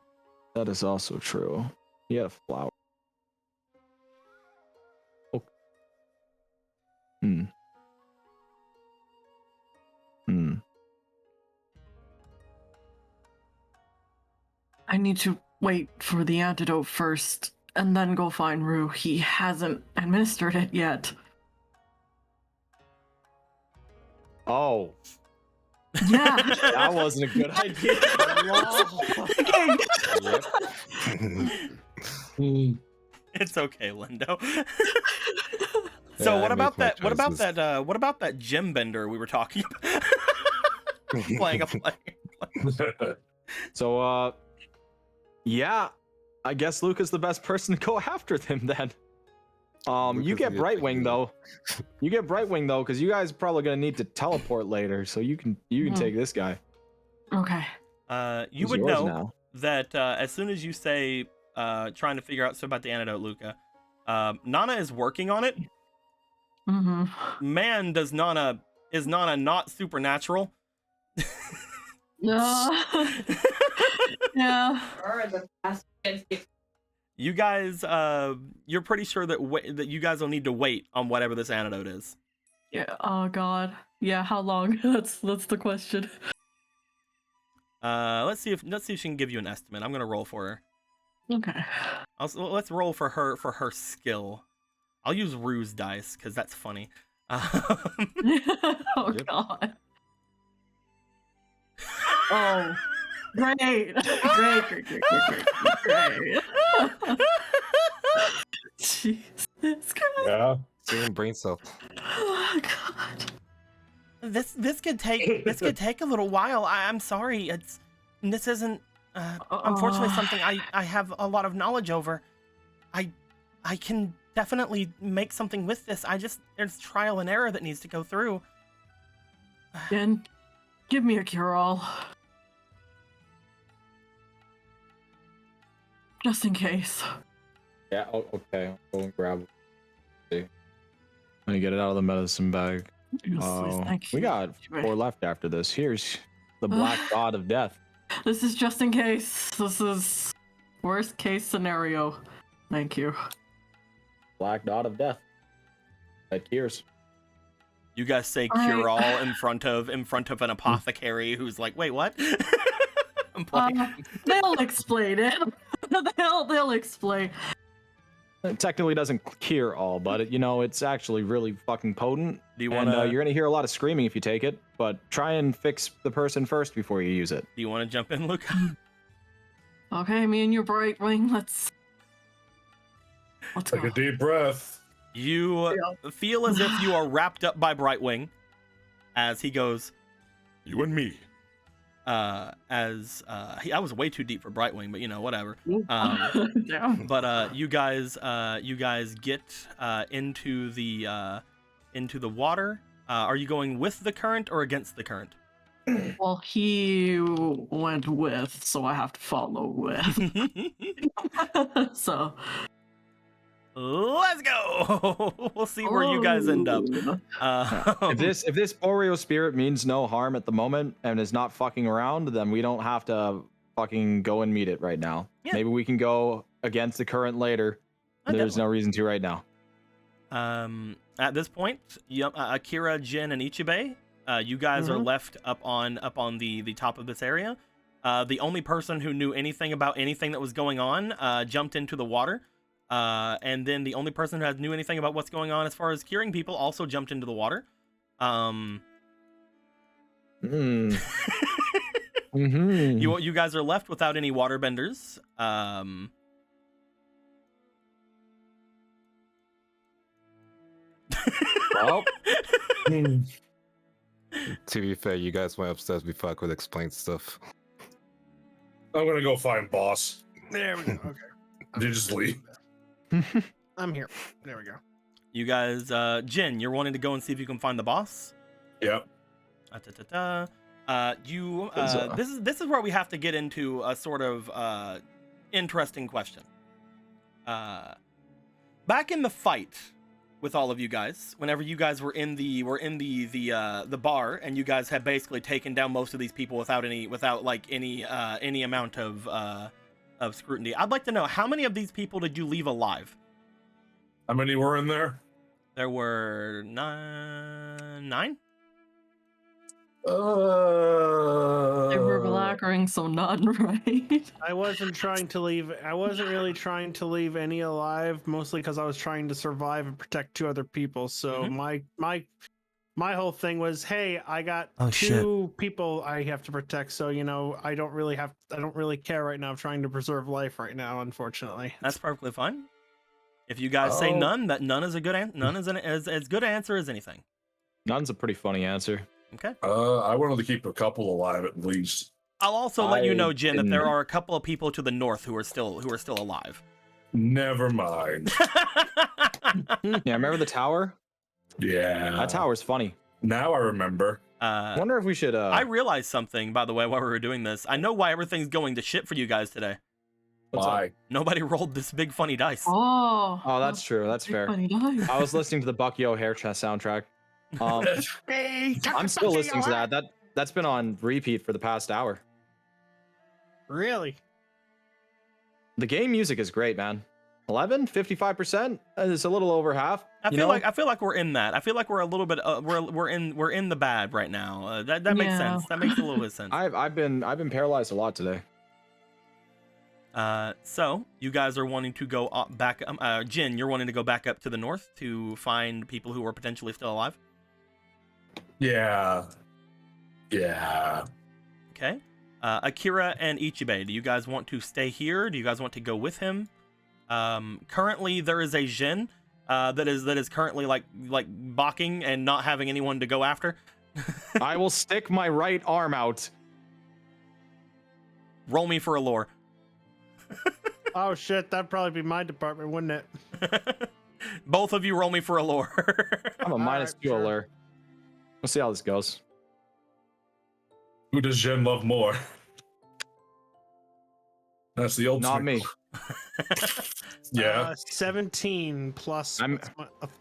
that is also true. He had a flower. Oh. I need to wait for the antidote first and then go find Rue. He hasn't administered it yet. Oh, Yeah. that wasn't a good idea. It's okay, Lindo. So Yeah, what I about make my that? What about that gem bender we were talking about? playing. So, yeah, I guess Luca's the best person to go after them then. You Luca's get the Brightwing hero. though. You get Brightwing though, because you guys are probably gonna need to teleport later, so you can take this guy. Okay. You He's would yours know now. that as soon as you say trying to figure out stuff about the antidote, Luca, Nana is working on it. Mm-hmm. Man, is Nana not supernatural? Yeah. Or the past You guys, you're pretty sure that you guys will need to wait on whatever this antidote is. Yeah. Oh God. Yeah. How long? That's the question. Let's see if she can give you an estimate. I'm gonna roll for her. Okay. Let's roll for her skill. I'll use ruse dice because that's funny. Oh Yep. God. Oh. Great. Great. Jesus Christ. Yeah. Seeing brain cell. Oh God. This could take a little while. I'm sorry. This isn't unfortunately something I have a lot of knowledge over. I can definitely make something with this. There's trial and error that needs to go through. Jen, give me a cure-all. Just in case. Yeah, okay. I'll go and grab it. Let me get it out of the medicine bag. Yes, Oh, thank we you. got 4 left after this. Here's the Black God of Death. This is just in case. This is worst case scenario. Thank you. Black Dot of Death. That cures. You guys say All right. cure all in front of an apothecary who's like, wait, what? I'm playing. They'll explain it. They'll explain. It technically doesn't cure all, but it's actually really fucking potent. Do you And want to? you're gonna hear a lot of screaming if you take it, but try and fix the person first before you use it. Do you want to jump in, Luke? Okay, me and your Brightwing. Let's Take go. a deep breath. You feel as if you are wrapped up by Brightwing, as he goes. You and me. I was way too deep for Brightwing, but whatever. Yeah. But you guys get into the water. Are you going with the current or against the current? Well, he went with, so I have to follow with. So Let's go. We'll see where you guys end up. If this Oreo spirit means no harm at the moment and is not fucking around, then we don't have to fucking go and meet it right now. Yeah. Maybe we can go against the current later. There's no reason to right now. At this point, Akira, Jin, and Ichibe, you guys are left up on the top of this area. The only person who knew anything about anything that was going on jumped into the water. And then the only person who knew anything about what's going on as far as curing people also jumped into the water. You guys are left without any waterbenders. Well, To be fair, you guys went upstairs before I could explain stuff. I'm gonna go find boss. There we go. Okay. Did you just leave? I'm here. There we go. You guys, Jin, you're wanting to go and see if you can find the boss. Yep. This is where we have to get into a sort of interesting question. Back in the fight with all of you guys, whenever you guys were in the bar, and you guys had basically taken down most of these people without any amount of scrutiny. I'd like to know, how many of these people did you leave alive? How many were in there? There were nine. They were black rings, so none, right? I wasn't really trying to leave any alive, mostly because I was trying to survive and protect 2 other people. So my whole thing was, hey, I got 2 people I have to protect. So I don't really care right now. I'm trying to preserve life right now, unfortunately. That's perfectly fine. If you guys say none, that none is a good none is as good an answer as anything. none's a pretty funny answer. Okay. I wanted to keep a couple alive at least. I'll also let you know, Jin, that there are a couple of people to the north who are still alive. Never mind. Yeah, remember the tower? Yeah. That tower's funny. Now I remember. I wonder if we should. I realized something, by the way, while we were doing this. I know why everything's going to shit for you guys today. Why? Nobody rolled this big funny dice. Oh, that's true. That's fair. funny dice. I was listening to the Bucky O'Hare soundtrack. I'm still listening to that. That's been on repeat for the past hour. Really? The game music is great, man. 11, 55%. It's a little over half. I feel like we're in that. I feel like we're a little bit. We're in the bad right now. That makes sense. That makes a little bit of sense. I've been paralyzed a lot today. So you guys are wanting to go back. Jin, you're wanting to go back up to the north to find people who are potentially still alive. Yeah. Yeah. Okay. Akira and Ichibe, do you guys want to stay here? Do you guys want to go with him? Currently there is a Jin that is currently like balking and not having anyone to go after. I will stick my right arm out. Roll me for a lore. Oh shit, that'd probably be my department, wouldn't it? Both of you roll me for a lore. I'm a minus 2 sure. alert. We'll see how this goes. Who does Jen love more? That's the old. Not me. Yeah. 17 plus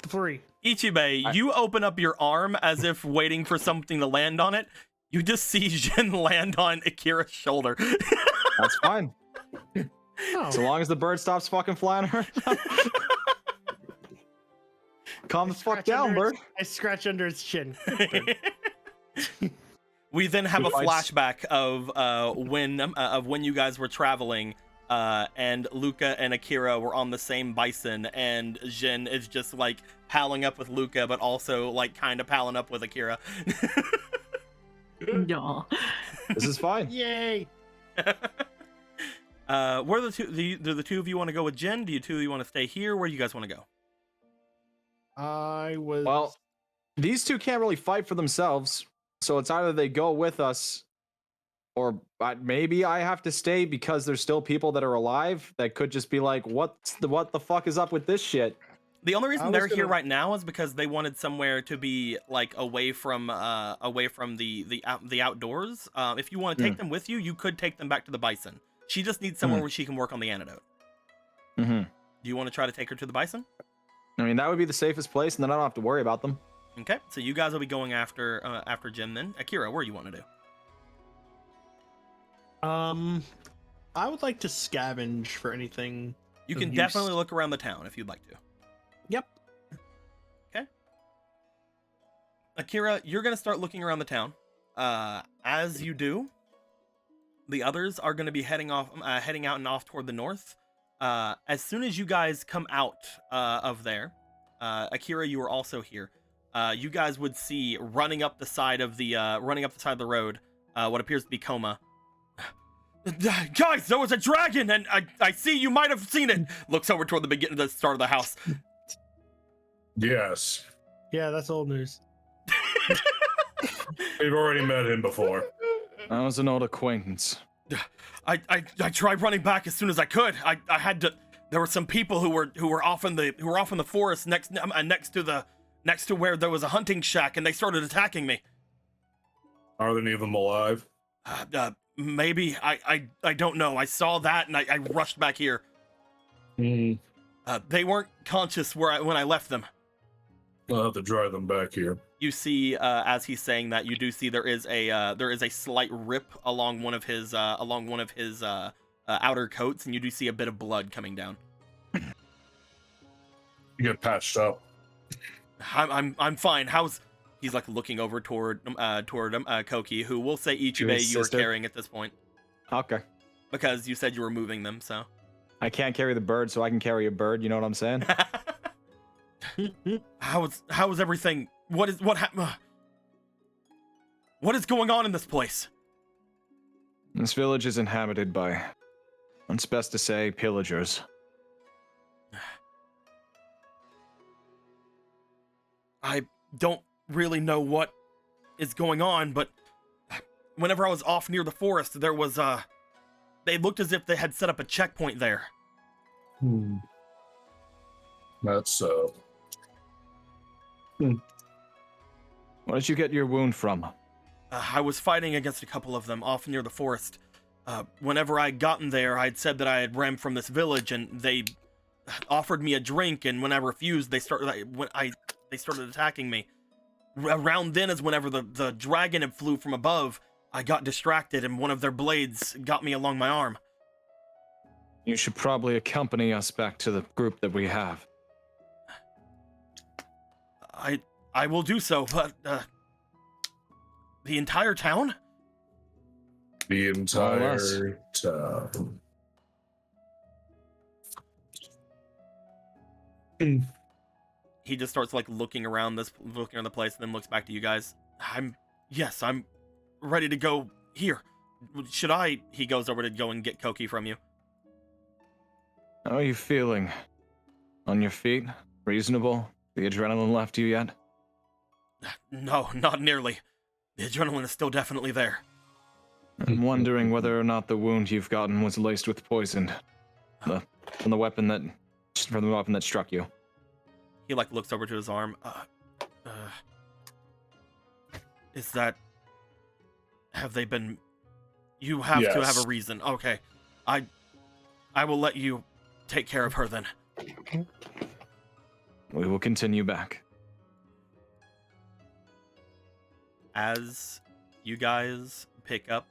3. Ichibe, you open up your arm as if waiting for something to land on it. You just see Jin land on Akira's shoulder. That's fine. Oh. So long as the bird stops fucking flying around. Calm the fuck down, bird. I scratch under its chin. We then have a Good advice. flashback of when you guys were traveling, and Luca and Akira were on the same bison, and Jin is just like palling up with Luca, but also like kind of palling up with Akira. Yeah. This is fine. Yay! Where the two? Do the two of you want to go with Jin? Do you two of you want to stay here? Where do you guys want to go? I was. Well, these two can't really fight for themselves, so it's either they go with us, or maybe I have to stay because there's still people that are alive that could just be like, what the fuck is up with this shit? The only reason I they're was here gonna- right now is because they wanted somewhere to be like away from the outdoors. If you want to take them with you, you could take them back to the bison. She just needs somewhere where she can work on the antidote. Mm-hmm. Do you want to try to take her to the bison? I mean, that would be the safest place, and then I don't have to worry about them. Okay, so you guys will be going after Jin then. Akira, where do you want to do? I would like to scavenge for anything. You of can use. definitely look around the town if you'd like to. Yep. Okay. Akira, you're gonna start looking around the town. As you do, the others are gonna be heading out and off toward the north. As soon as you guys come out of there, Akira, you are also here. You guys would see running up the side of the road, what appears to be Koma. Guys, there was a dragon, and I see you might have seen it. Looks over toward the start of the house. Yes. Yeah, that's old news. We've already met him before. That was an old acquaintance. I tried running back as soon as I could. I had to. There were some people who were off in the forest next to where there was a hunting shack, and they started attacking me. Are any of them alive? Maybe I don't know. I saw that and I rushed back here. They weren't conscious when I left them. I'll have to drive them back here. You see, as he's saying that, you do see there is a slight rip along one of his outer coats, and you do see a bit of blood coming down. You get patched up. I'm fine. He's like looking over toward Koki, who will say Ichibe his you were sister? carrying at this point Okay. because you said you were moving them. So I can't carry the bird, so I can carry a bird. You know what I'm saying? how is everything? What is going on in this place? This village is inhabited by, it's best to say, pillagers. I don't really know what is going on, but whenever I was off near the forest, there was they looked as if they had set up a checkpoint there. That's Where did you get your wound from? I was fighting against a couple of them off near the forest. Whenever I had gotten there, I had said that I had ran from this village, and they offered me a drink, and when I refused, they started attacking me. Around then is whenever the dragon had flew from above, I got distracted, and one of their blades got me along my arm. You should probably accompany us back to the group that we have. I will do so, but the entire town? The entire town. He just starts like looking around the place, and then looks back to you guys. I'm ready to go here. Should I? He goes over to go and get Koki from you. How are you feeling? On your feet? Reasonable? The adrenaline left you yet? No, not nearly. The adrenaline is still definitely there. I'm wondering whether or not the wound you've gotten was laced with poison. From the weapon that struck you. He like looks over to his arm. Is that? Have they been? You have to have a reason. Okay, I will let you take care of her then. We will continue back. As you guys pick up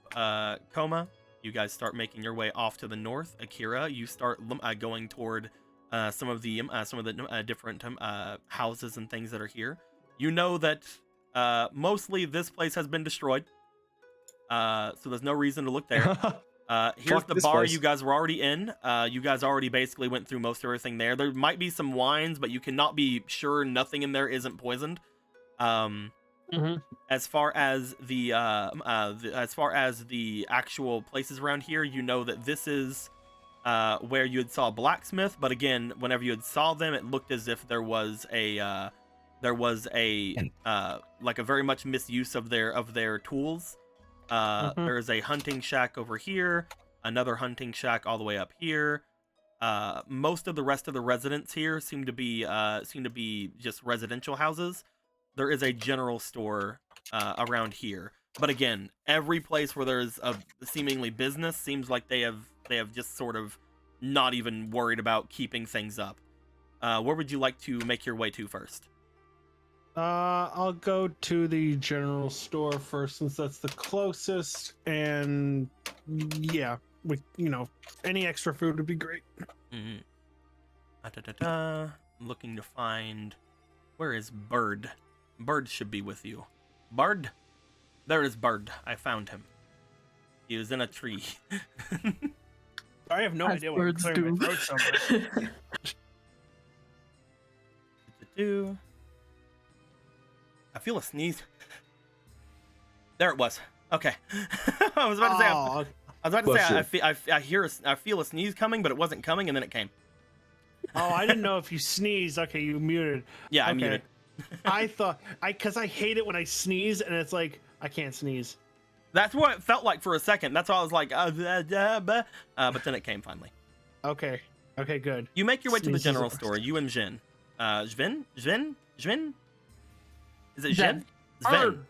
Coma, you guys start making your way off to the north. Akira, you start going toward some of the different houses and things that are here. You know that mostly this place has been destroyed, so there's no reason to look there. Here's the bar you guys were already in. You guys already basically went through most everything there. There might be some wines, but you cannot be sure nothing in there isn't poisoned. As far as the actual places around here, you know that this is where you had saw a blacksmith, but again, whenever you had saw them, it looked as if there was a like a very much misuse of their tools. There's a hunting shack over here, another hunting shack all the way up here. Most of the rest of the residents here seem to be just residential houses. There is a general store around here, but again, every place where there's a seemingly business seems like they have just sort of not even worried about keeping things up. Where would you like to make your way to first? I'll go to the general store first, since that's the closest, and yeah, any extra food would be great. Looking to find, where is Bird? Bird should be with you. Bird? There is Bird. I found him. He was in a tree. I have no idea what I'm clearing my throat so much. I feel a sneeze. There it was. Okay. I was about to say. I feel a sneeze coming, but it wasn't coming, and then it came. Oh, I didn't know if you sneezed. Okay, you muted. Yeah, I okay. muted. I thought because I hate it when I sneeze, and it's like I can't sneeze. That's what it felt like for a second. That's why I was like, but then it came finally. Okay, good. You make your way to the general store. You and Jin. Jvin? Is it Zen? Zen.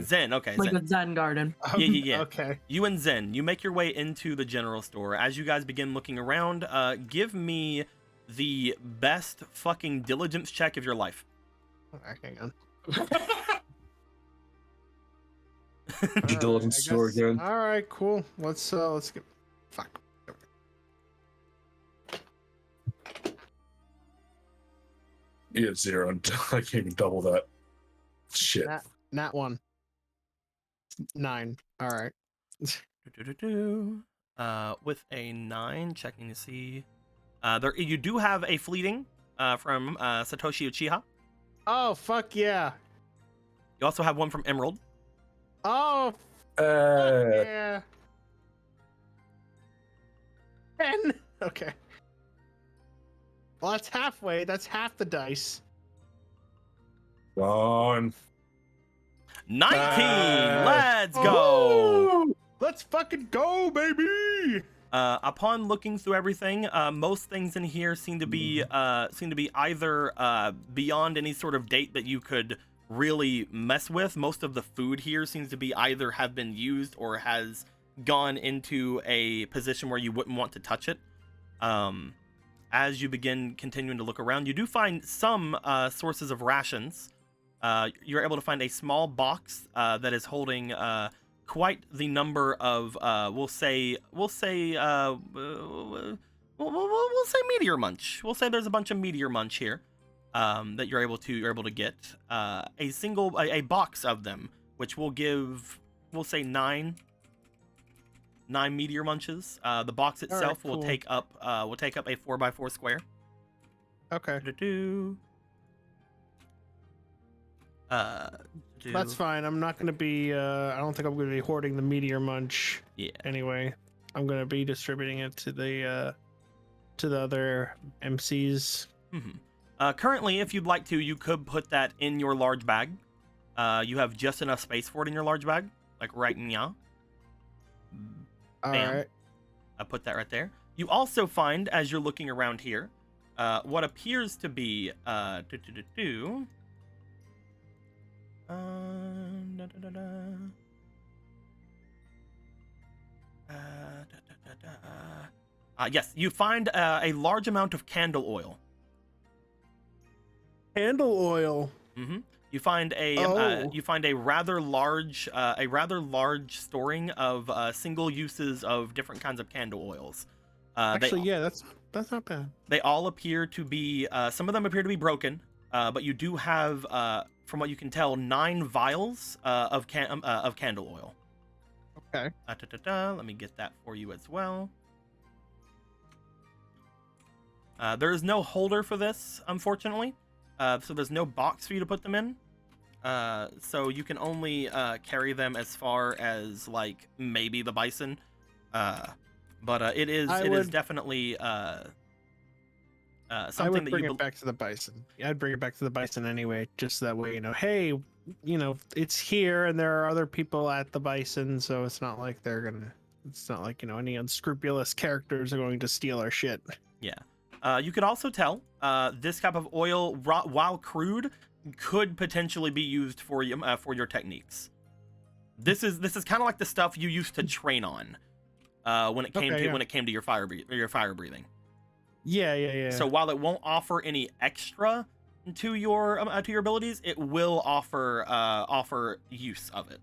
Zen. Okay. Like a Zen garden. Yeah. Okay. You and Zen, you make your way into the general store. As you guys begin looking around, give me the best fucking diligence check of your life. Hang on. The diligence store again. All right, cool. Let's get. Fuck. You had 0. I can't even double that. Shit. Nat 1. 9. All right. With a 9, checking to see. There you do have a fleeting from Satoshi Uchiha. Oh fuck yeah! You also have one from Emerald. Oh yeah. 10. Okay. Well, that's halfway. That's half the dice. On 19. Let's go. Let's fucking go, baby. Upon looking through everything, most things in here seem to be either beyond any sort of date that you could really mess with. Most of the food here seems to be either have been used or has gone into a position where you wouldn't want to touch it. As you begin continuing to look around, you do find some sources of rations. You're able to find a small box that is holding quite the number of we'll say meteor munch. We'll say there's a bunch of meteor munch here that you're able to get a box of them, which will give, we'll say nine meteor munches. The box itself will take up a 4x4 square. Okay. That's fine. I'm not going to be I don't think I'm going to be hoarding the meteor munch. Yeah. Anyway, I'm going to be distributing it to the other MCs. Mm-hmm. Currently, if you'd like to, you could put that in your large bag. You have just enough space for it in your large bag, like right now. All Bam. right. I put that right there. You also find, as you're looking around here, what appears to be yes, you find a large amount of candle oil. Candle oil. Mm-hmm. You find a rather large storing of single uses of different kinds of candle oils. Actually, that's not bad. They all appear to be some of them appear to be broken, but you do have, from what you can tell, 9 vials of candle oil. Okay. Let me get that for you as well. There is no holder for this, unfortunately. So there's no box for you to put them in. So you can only carry them as far as like maybe the bison. But it is definitely something I would that bring you it back to the bison. Yeah, I'd bring it back to the bison anyway, just that way, hey, it's here and there are other people at the bison, so it's not like any unscrupulous characters are going to steal our shit. Yeah. You could also tell this type of oil, while crude, could potentially be used for your techniques. This is kind of like the stuff you used to train on when it came to your fire breathing. Yeah. So while it won't offer any extra to your abilities, it will offer use of it.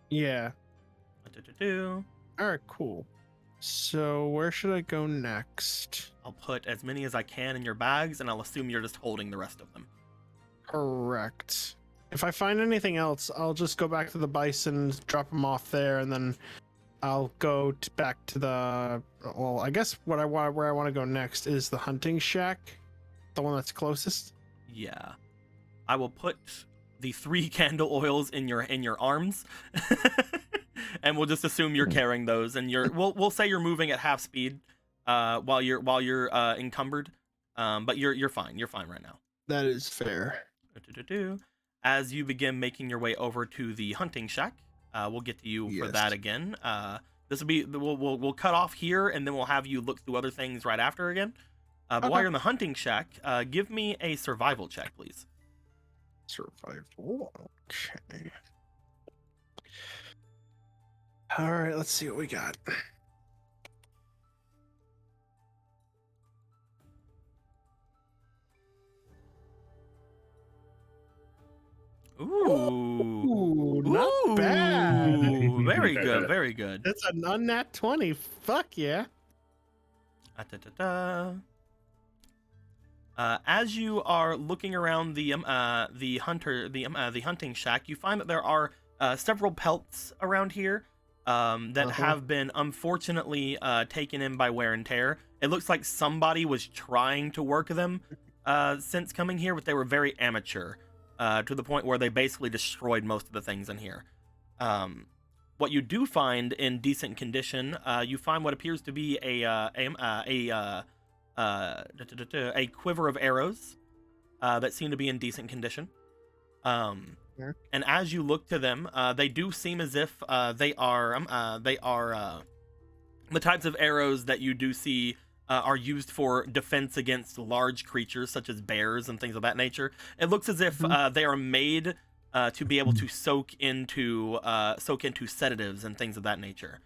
Yeah. All right, cool. So where should I go next? I'll put as many as I can in your bags, and I'll assume you're just holding the rest of them. Correct. If I find anything else, I'll just go back to the bison, drop them off there, and then I'll go back to the. Well, I guess where I want to go next is the hunting shack, the one that's closest. Yeah, I will put the 3 candle oils in your arms, and we'll just assume you're carrying those, and we'll say you're moving at half speed, while you're encumbered, but you're fine. You're fine right now. That is fair. As you begin making your way over to the hunting shack, we'll get to you for that again. This will be we'll cut off here, and then we'll have you look through other things right after again. But while you're in the hunting shack, give me a survival check, please. Survival. Okay. All right. Let's see what we got. Ooh, not bad. Very good, very good. That's a non-nat 20. Fuck yeah. As you are looking around the hunting shack, you find that there are several pelts around here that have been unfortunately taken in by wear and tear. It looks like somebody was trying to work them since coming here, but they were very amateur. To the point where they basically destroyed most of the things in here. What you do find in decent condition, you find what appears to be a quiver of arrows that seem to be in decent condition. And as you look to them, they do seem as if they are the types of arrows that you do see are used for defense against large creatures such as bears and things of that nature. It looks as if they are made to be able to soak into sedatives and things of that nature.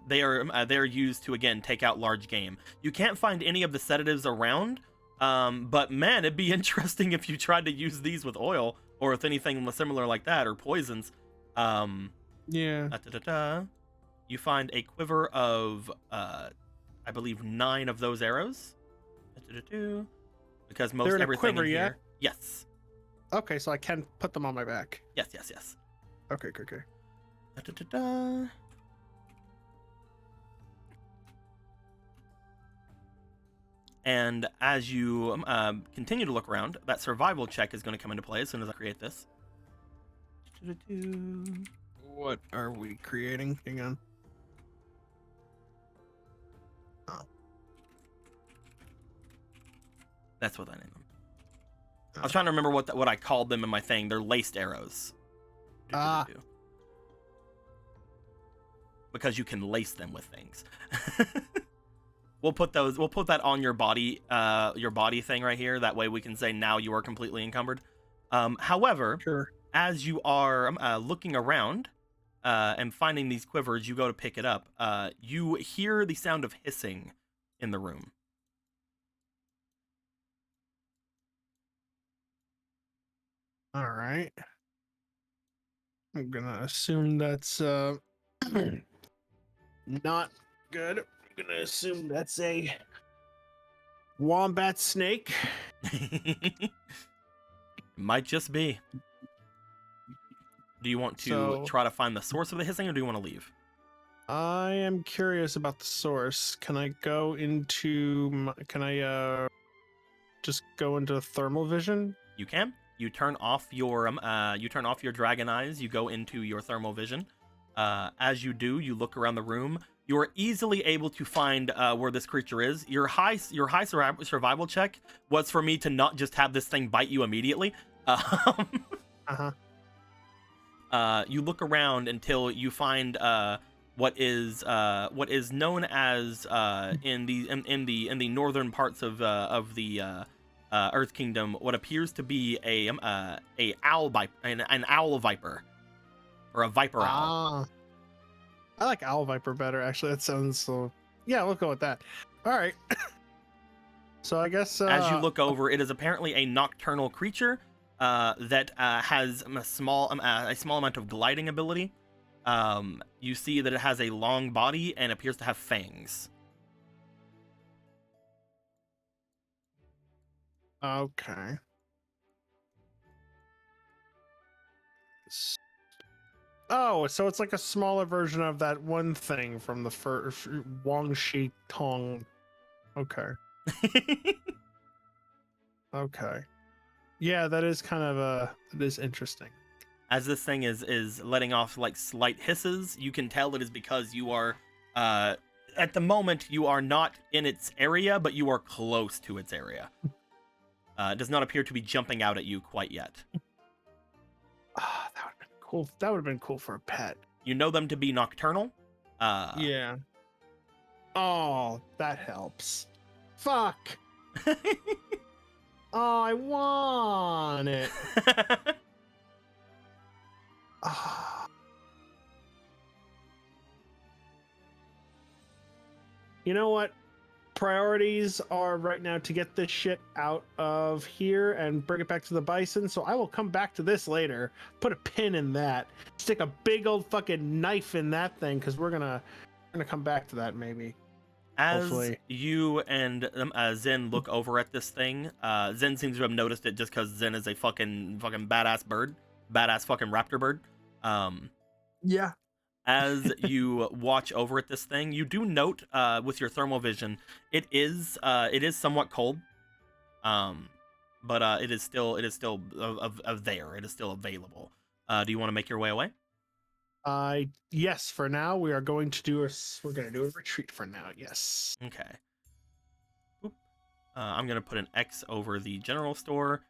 They are used to, again, take out large game. You can't find any of the sedatives around, but man, it'd be interesting if you tried to use these with oil or with anything similar like that, or poisons. Yeah. You find a quiver of, I believe, 9 of those arrows. Because most They're in a everything quiver, in yeah? here. Yes. Okay, so I can put them on my back. Yes. Okay, okay. And as you continue to look around, that survival check is going to come into play as soon as I create this. What are we creating? Hang on. Oh. That's what I named them. I was trying to remember what I called them in my thing. They're laced arrows. Because you can lace them with things. We'll put that on your body thing right here. That way we can say now you are completely encumbered. However, Sure. as you are looking around and finding these quivers, you go to pick it up. You hear the sound of hissing in the room. All right. I'm gonna assume that's not good. I'm gonna assume that's a wombat snake. Might just be. Do you want to try to find the source of the hissing, or do you want to leave? I am curious about the source. Can I go into? Can I just go into thermal vision? You can. You turn off your dragon eyes. You go into your thermal vision. As you do, you look around the room. You are easily able to find where this creature is. Your high survival check was for me to not just have this thing bite you immediately. You look around until you find what is known as in the northern parts of the Earth Kingdom, what appears to be an owl viper, or a viper owl. I like owl viper better, actually. That sounds so. Yeah, we'll go with that. All right. So I guess as you look over, it is apparently a nocturnal creature that has a small amount of gliding ability. You see that it has a long body and appears to have fangs. Okay. Oh, so it's like a smaller version of that one thing from the first Wang Shi Tong. Okay. Okay. Yeah, that is kind of it is interesting. As this thing is letting off like slight hisses, you can tell it is because you are at the moment you are not in its area, but you are close to its area. It does not appear to be jumping out at you quite yet. Ah, that would have been cool. That would have been cool for a pet. You know them to be nocturnal. Yeah. Oh, that helps. Fuck. Oh, I want it. Ah. You know what? Priorities are right now to get this shit out of here and bring it back to the bison. So I will come back to this later. Put a pin in that. Stick a big old fucking knife in that thing, because we're gonna come back to that maybe. As Hopefully. you and Zen look over at this thing, Zen seems to have noticed it just because Zen is a fucking badass bird, badass fucking raptor bird. Yeah. As you watch over at this thing, you do note with your thermal vision, it is somewhat cold, but it is still there. It is still available. Do you want to make your way away? Yes. For now, we're going to do a retreat. For now, yes. Okay. Oop. I'm gonna put an X over the general store.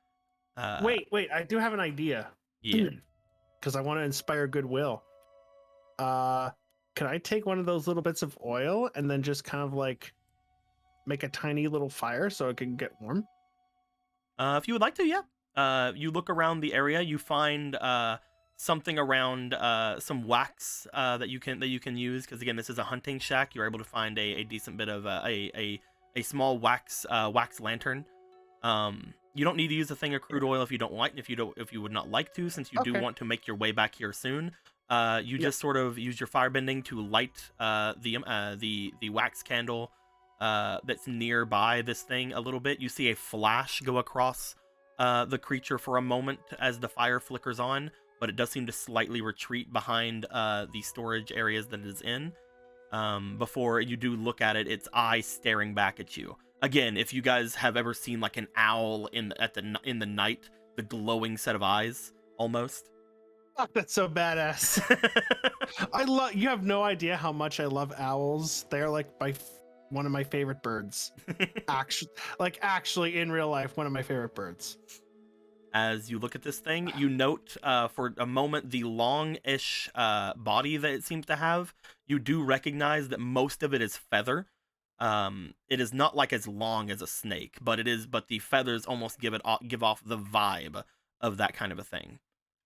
Wait. I do have an idea. Yeah. Because I want to inspire goodwill. Can I take one of those little bits of oil and then just kind of like make a tiny little fire so it can get warm? If you would like to, yeah. You look around the area, you find something around some wax that you can use, because again, this is a hunting shack. You're able to find a decent bit of a small wax lantern. You don't need to use a thing of crude oil if you don't like, if you would not like to, since you do want to make your way back here soon. You just sort of use your firebending to light the wax candle that's nearby this thing a little bit. You see a flash go across the creature for a moment as the fire flickers on, but it does seem to slightly retreat behind the storage areas that it is in. Before you do look at it, its eye staring back at you. Again, if you guys have ever seen like an owl in the night, the glowing set of eyes, almost. Oh, that's so badass. You have no idea how much I love owls. They're like one of my favorite birds. Actually in real life, one of my favorite birds. As you look at this thing, you note for a moment the long-ish body that it seems to have. You do recognize that most of it is feather. It is not like as long as a snake, but the feathers almost give off the vibe of that kind of a thing.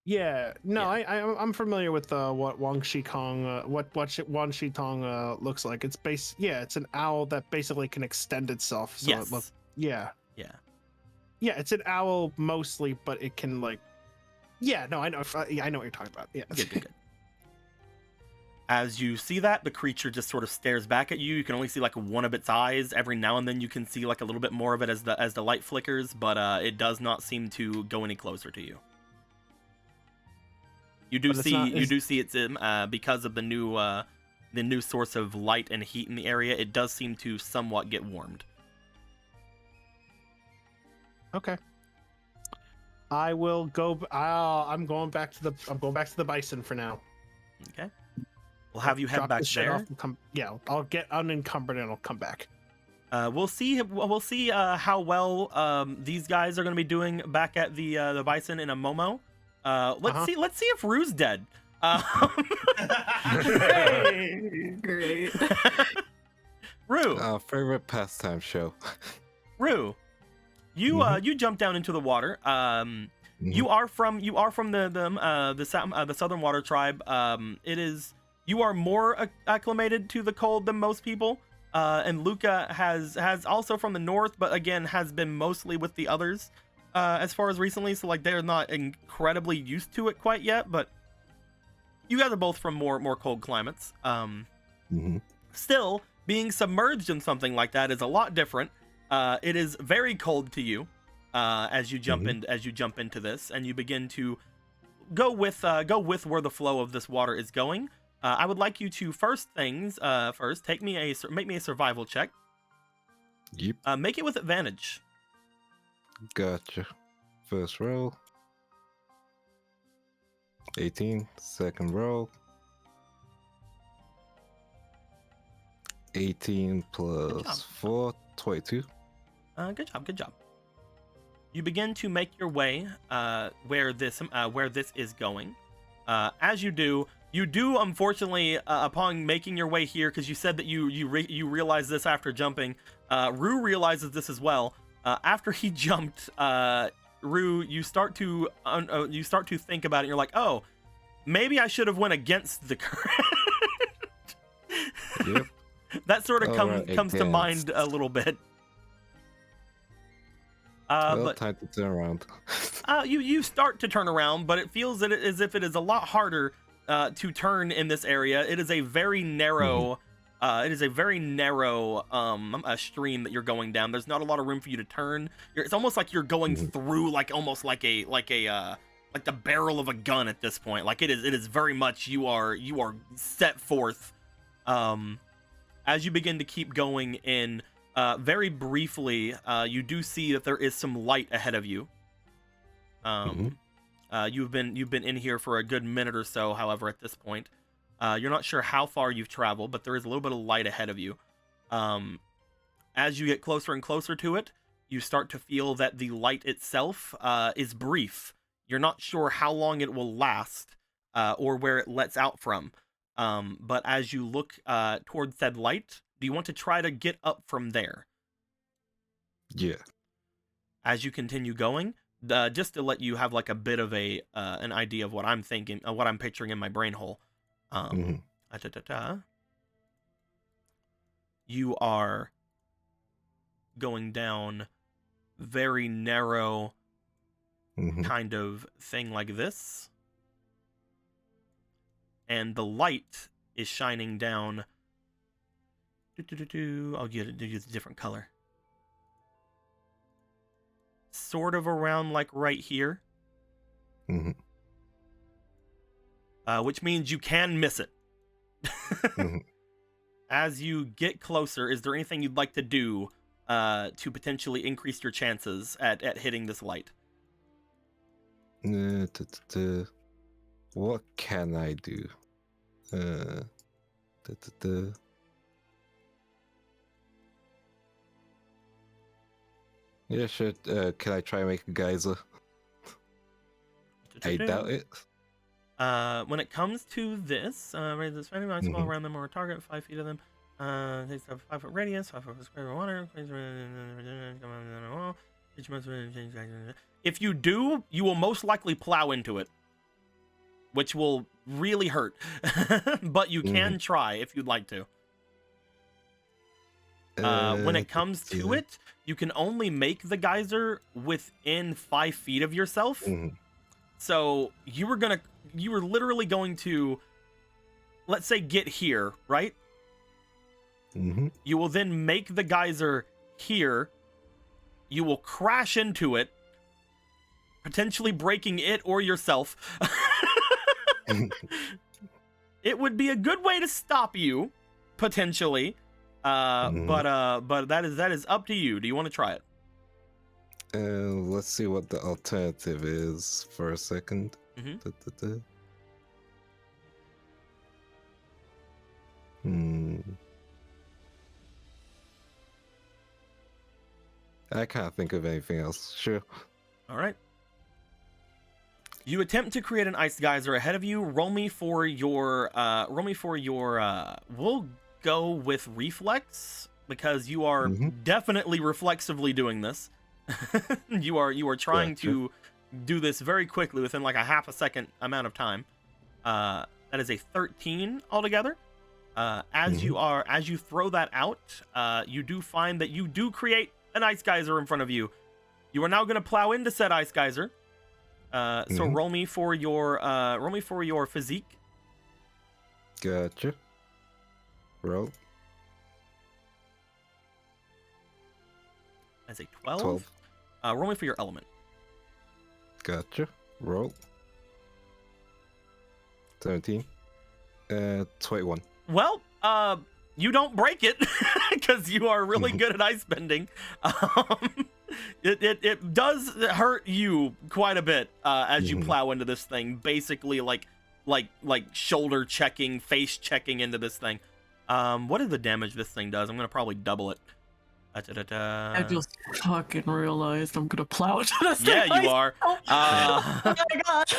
Yeah, no, yeah. I'm familiar with what Wang Shitong Wang Shitong looks like. It's it's an owl that basically can extend itself. So yes. Yeah, it's an owl mostly, but it can like. Yeah, no, I know. I know what you're talking about. Yeah. Good. As you see that, the creature just sort of stares back at you. You can only see like one of its eyes. Every now and then you can see like a little bit more of it as the light flickers, but it does not seem to go any closer to you. You do see it's because of the new source of light and heat in the area. It does seem to somewhat get warmed. Okay. I will go. I'm going back to the bison for now. Okay. We'll have you head back there. I'll get unencumbered and I'll come back. We'll see how well these guys are going to be doing back at the bison in a Momo. Let's see if Rue's dead. Great. Rue. Favorite pastime show. Rue, you jump down into the water. You are from the Southern Water Tribe. You are more acclimated to the cold than most people. And Luca has also from the north, but again has been mostly with the others as far as recently. So like they're not incredibly used to it quite yet, but you guys are both from more cold climates. Still, being submerged in something like that is a lot different. It is very cold to you as you jump into this, and you begin to go with where the flow of this water is going. I would like you to first make me a survival check. Yep. Make it with advantage. Gotcha. First roll. 18. Second roll. 18 plus 4, 22. Good job. You begin to make your way where this is going. As you do, unfortunately, upon making your way here, because you said that you realized this after jumping, Rue realizes this as well. After he jumped, Rue, you start to think about it. And you're like, oh, maybe I should have went against the current. Yep. That sort of comes to mind a little bit. But time to turn around. You start to turn around, but it feels as if it is a lot harder to turn in this area. It is a very narrow, stream that you're going down. There's not a lot of room for you to turn. It's almost like you're going through like the barrel of a gun at this point. Like it is very much you are set forth. As you begin to keep going in, very briefly, you do see that there is some light ahead of you. You've been in here for a good minute or so. However, at this point, you're not sure how far you've traveled, but there is a little bit of light ahead of you. As you get closer and closer to it, you start to feel that the light itself is brief. You're not sure how long it will last or where it lets out from. But as you look towards said light, do you want to try to get up from there? Yeah. As you continue going, just to let you have like a bit of an idea of what I'm thinking, what I'm picturing in my brain hole. You are going down very narrow kind of thing like this. and the light is shining down. I'll use a different color. Sort of around like right here. Mm-hmm. Which means you can miss it. Mm-hmm. As you get closer, is there anything you'd like to do to potentially increase your chances at hitting this light? What can I do? Yeah, sure. Can I try and make a geyser? I doubt it. When it comes to this, raise the spending line small around them or target 5 feet of them. Takes a 5 foot radius, 5 foot square of water. If you do, you will most likely plow into it, which will really hurt. But you can try if you'd like to. When it comes to it, you can only make the geyser within 5 feet of yourself. So you were literally going to, let's say, get here, right? You will then make the geyser here. You will crash into it, potentially breaking it or yourself. It would be a good way to stop you, potentially. But that is up to you. Do you want to try it? Let's see what the alternative is for a second. I can't think of anything else. Sure. All right. You attempt to create an ice geyser ahead of you. Roll me for your. We'll go with reflex because you are definitely reflexively doing this. you are trying to do this very quickly within like a half a second amount of time. That is a 13 altogether. As you throw that out, you do find that you do create an ice geyser in front of you. You are now going to plow into said ice geyser. So roll me for your physique. Gotcha. Roll. As a 12. Roll me for your element. Gotcha. Roll. 17. 21. Well, you don't break it because you are really good at ice bending. It does hurt you quite a bit as you plow into this thing. Basically, like shoulder checking, face checking into this thing. What is the damage this thing does? I'm gonna probably double it. I just fucking realized I'm gonna plow into this thing. Yeah, you are. Oh my god.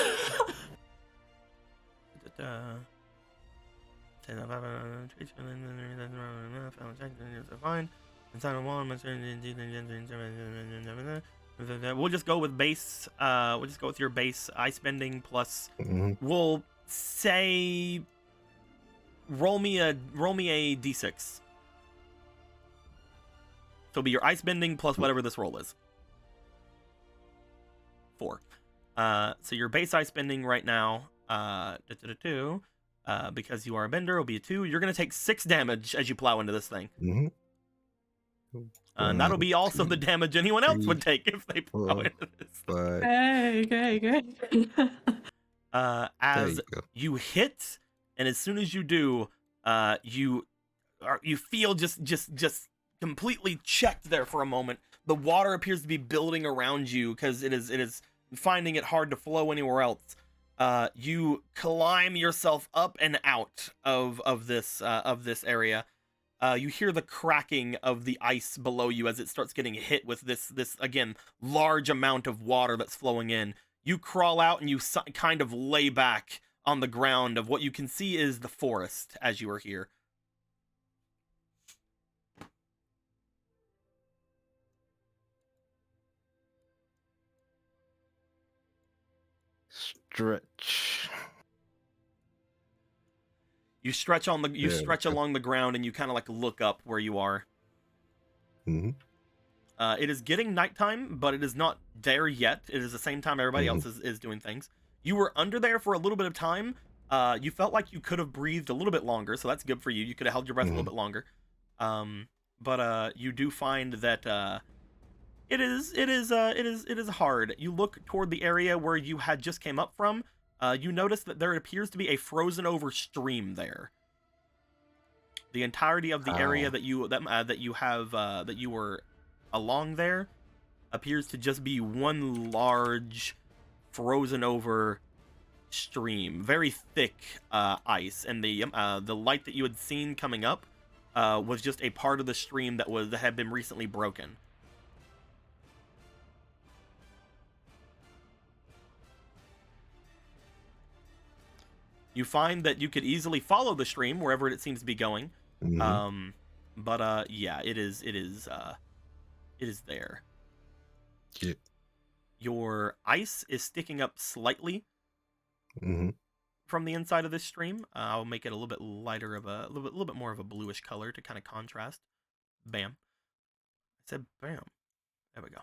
We'll just go with base. We'll just go with your base ice bending plus. We'll say roll me a d6. So it'll be your ice bending plus whatever this roll is. 4. So your base ice bending right now. Because you are a bender, will be a 2. You're gonna take 6 damage as you plow into this thing. And that'll be also the damage anyone else would take if they plow into this. Okay. As you hit, and as soon as you do, you feel just completely checked there for a moment. The water appears to be building around you because it is finding it hard to flow anywhere else. You climb yourself up and out of this area. You hear the cracking of the ice below you as it starts getting hit with this again large amount of water that's flowing in. You crawl out and you kind of lay back on the ground of what you can see is the forest as you are here. Stretch. You stretch stretch along the ground and you kind of like look up where you are. It is getting nighttime, but it is not there yet. It is the same time everybody else is doing things. You were under there for a little bit of time, You felt like you could have breathed a little bit longer, so that's good for you. You could have held your breath a little bit longer. But you do find that it is hard. You look toward the area where you had just came up from. You notice that there appears to be a frozen over stream there. The entirety of the area that you were along there appears to just be one large frozen over stream, very thick ice, and the light that you had seen coming up was just a part of the stream that had been recently broken. You find that you could easily follow the stream wherever it seems to be going. But yeah, it is there. Yeah. Your ice is sticking up slightly from the inside of this stream. I'll make it a little bit lighter of a little bit more of a bluish color to kind of contrast. Bam. I said bam. There we go.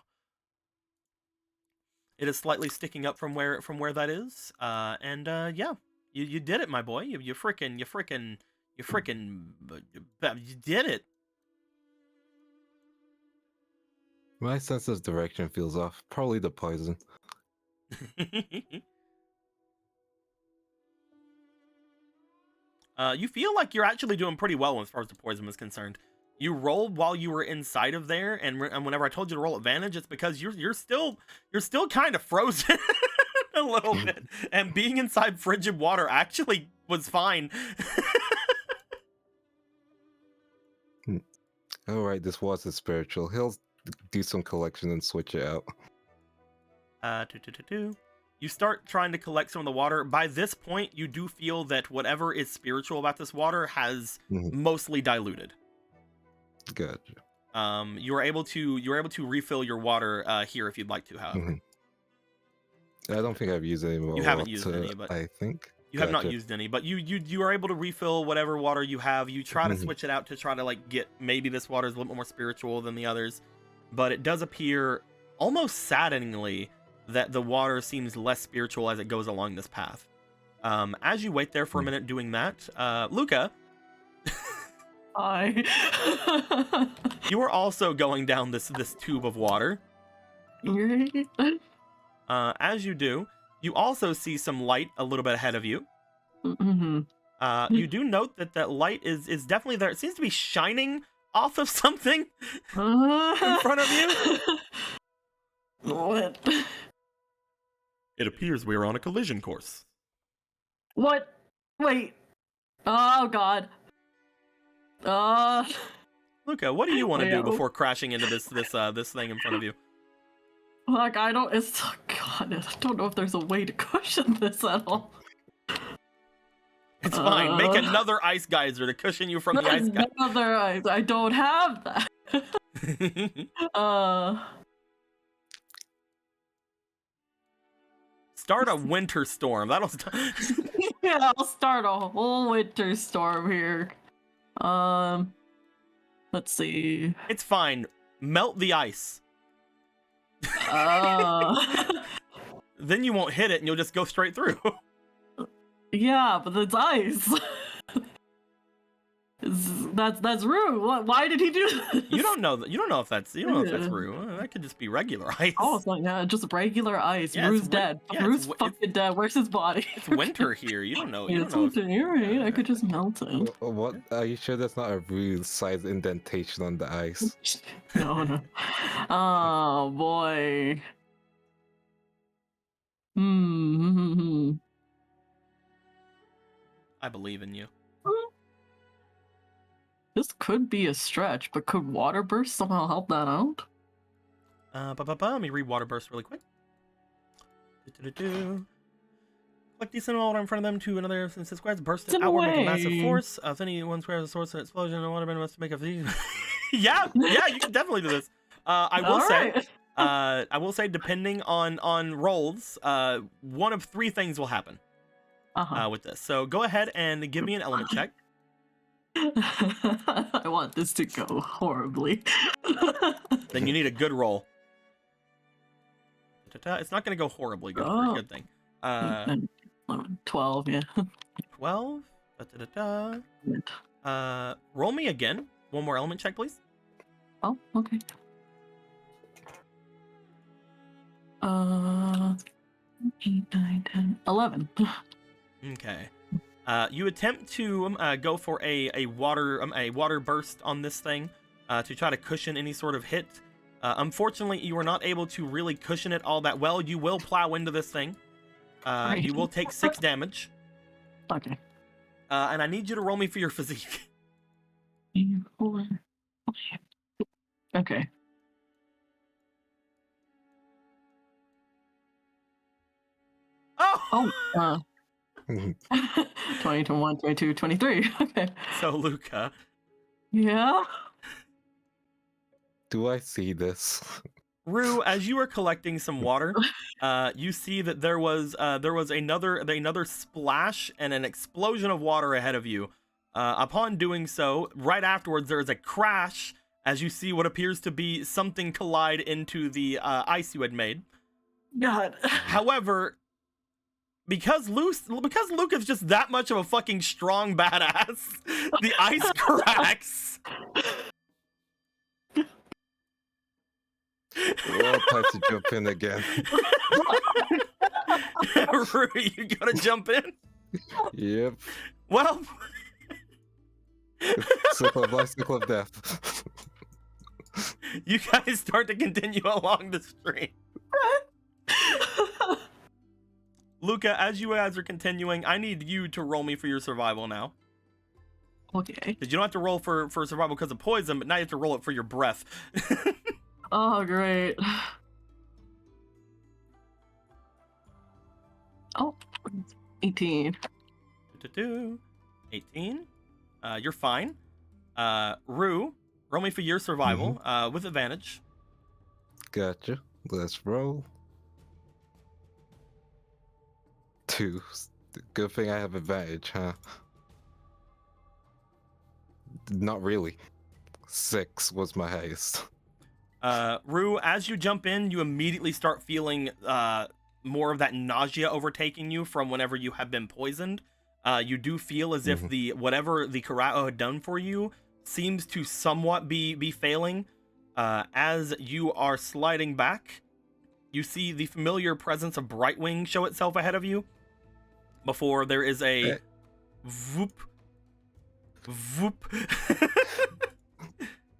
It is slightly sticking up from where that is. Yeah. You did it, my boy. You did it. My sense of direction feels off. Probably the poison. You feel like you're actually doing pretty well as far as the poison is concerned. You rolled while you were inside of there, and whenever I told you to roll advantage, it's because you're still kind of frozen. A little bit, and being inside frigid water actually was fine. All right, this was spiritual. He'll do some collection and switch it out. You start trying to collect some of the water. By this point, you do feel that whatever is spiritual about this water has mostly diluted. Gotcha. You're able to refill your water here if you'd like to, however. I don't think I've used any more. You haven't used any, but I think you have not used any. But you are able to refill whatever water you have. You try to switch it out to try to like get maybe this water is a little bit more spiritual than the others, but it does appear almost saddeningly that the water seems less spiritual as it goes along this path. As you wait there for a minute doing that, Luca, Hi. you are also going down this tube of water. As you do, you also see some light a little bit ahead of you. You do note that that light is definitely there. It seems to be shining off of something in front of you. What? It appears we are on a collision course. What? Wait. Oh God. Luca, what do you want to do before crashing into this thing in front of you? Like I don't. It's oh God. I don't know if there's a way to cushion this at all. It's fine. Make another ice geyser to cushion you from the ice geyser. Another ice. I don't have that. Start a winter storm. That'll start. Yeah, I'll start a whole winter storm here. Let's see. It's fine. Melt the ice. Then you won't hit it and you'll just go straight through. Yeah, but it's ice. That's rude. Why did he do this? You don't know if that's Rue. That could just be regular ice. Oh, it's like just regular ice. Yeah, Rue's dead. yeah, Rue's fucking dead. Where's his body? It's winter here. You don't know. You It's don't know. winter. You're right. I could just melt it. What? Are you sure that's not a real size indentation on the ice? No. Oh boy. I believe in you. This could be a stretch, but could water burst somehow help that out? Let me read water burst really quick. Collect decent water in front of them to another since the squares burst outward with a massive force. If any one square is a source of explosion, the water must make a yeah, you can definitely do this. I will say, depending on rolls, one of three things will happen with this. So go ahead and give me an element check. I want this to go horribly. Then you need a good roll. It's not going to go horribly good for a good thing. 12, yeah. 12. Roll me again. One more element check, please. Oh, okay. 8, 9, 10, 11. Okay. You attempt to go for a water burst on this thing to try to cushion any sort of hit. Unfortunately, you are not able to really cushion it all that well. You will plow into this thing. You will take 6 damage. Okay. And I need you to roll me for your physique. 4. Okay. Oh! 20, 21, 22, 23. Okay. So, Luca. Yeah? Do I see this? Rue, as you are collecting some water, you see that there was another splash and an explosion of water ahead of you. Upon doing so, right afterwards, there is a crash as you see what appears to be something collide into the ice you had made. God. However, because Luke is just that much of a fucking strong badass, the ice cracks. Well, time to jump in again. Rue, you gotta jump in? Yep. Well... Circle of life, circle of death. You guys start to continue along the stream. Luca, as you guys are continuing, I need you to roll me for your survival now. Okay. Because you don't have to roll for survival because of poison, but now you have to roll it for your breath. Oh, great. Oh, 18. 18. You're fine. Rue, roll me for your survival with advantage. Gotcha. Let's roll. 2. Good thing I have advantage, huh? Not really. 6 was my highest. Rue, as you jump in, you immediately start feeling more of that nausea overtaking you from whenever you have been poisoned. You do feel as if whatever the Karao had done for you seems to somewhat be failing. As you are sliding back, you see the familiar presence of Brightwing show itself ahead of you. Before there is a voop, voop.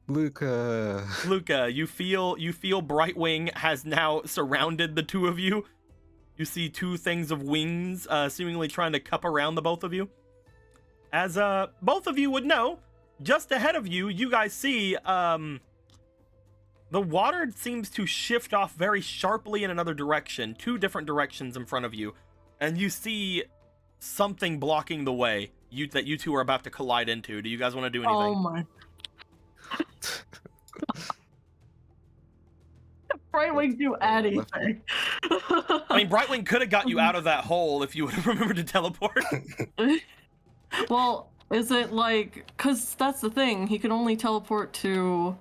Luca, you feel Brightwing has now surrounded the two of you. You see 2 things of wings seemingly trying to cup around the both of you. As both of you would know, just ahead of you, you guys see the water seems to shift off very sharply in another direction, 2 different directions in front of you, and you see something blocking the way that you two are about to collide into. Do you guys want to do anything? Oh my. Brightwing do anything. I mean, Brightwing could have got you out of that hole if you would have remembered to teleport. Well, is it like, because that's the thing, he can only teleport to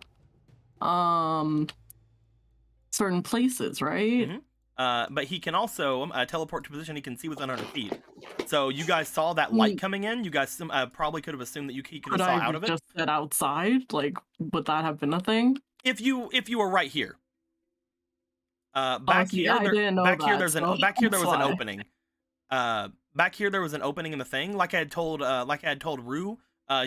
certain places, right? But he can also teleport to a position he can see within 100 feet. So you guys saw that light coming in. You guys probably could have assumed that he could have saw out of it. Just get outside? Like, would that have been a thing? If you were right here. Back here there was an opening. Back here there was an opening in the thing. Like I had told Rue,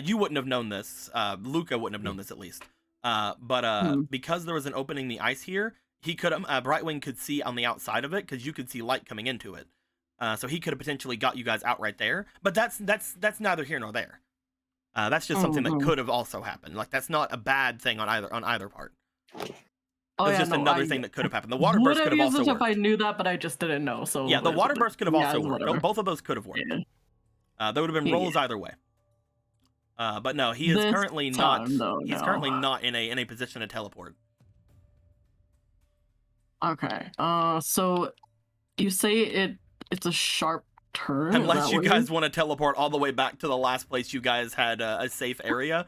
you wouldn't have known this. Luca wouldn't have known this at least. But because there was an opening in the ice here, he could Brightwing could see on the outside of it because you could see light coming into it. So he could have potentially got you guys out right there. But that's neither here nor there. That's just something that could have also happened. Like that's not a bad thing on either part. It's just another thing that could have happened. The water burst could have also worked. If I knew that, but I just didn't know. So yeah, the water burst could have also worked. Both of those could have worked. There would have been rolls either way. But no, he is currently not. He's currently not in a position to teleport. Okay. So you say it's a sharp turn. Unless you guys want to teleport all the way back to the last place you guys had a safe area,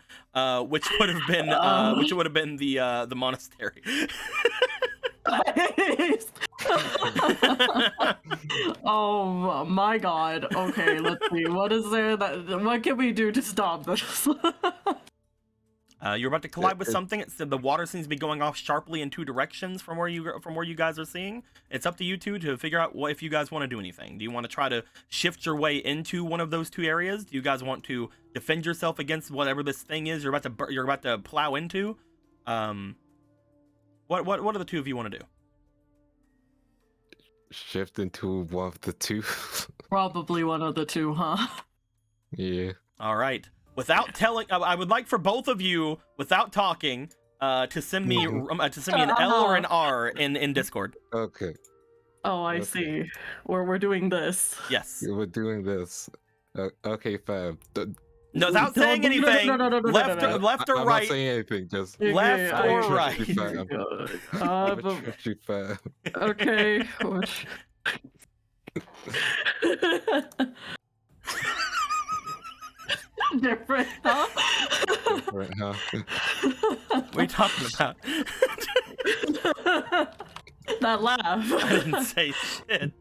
which would have been the monastery. Oh my god. Okay, let's see. What is there what can we do to stop this? You're about to collide with something. The water seems to be going off sharply in two directions from where you guys are seeing. It's up to you two to figure out if you guys want to do anything. Do you want to try to shift your way into one of those two areas? Do you guys want to defend yourself against whatever this thing is you're about to plow into? What do the two of you want to do? Shift into one of the two. Probably one of the two, huh? Yeah. All right. Without telling, I would like for both of you, without talking, to send me an L or an R in Discord. Okay. Oh, I Okay. see. We're doing this. Yes. We're doing this. Okay, fam. No, without saying anything. Left or I'm right. not saying anything. Just Left Okay, or I- right. fam. I'm a trusty fam. Okay. Different, huh? Right, huh? What are you talking about? That laugh. I didn't say shit.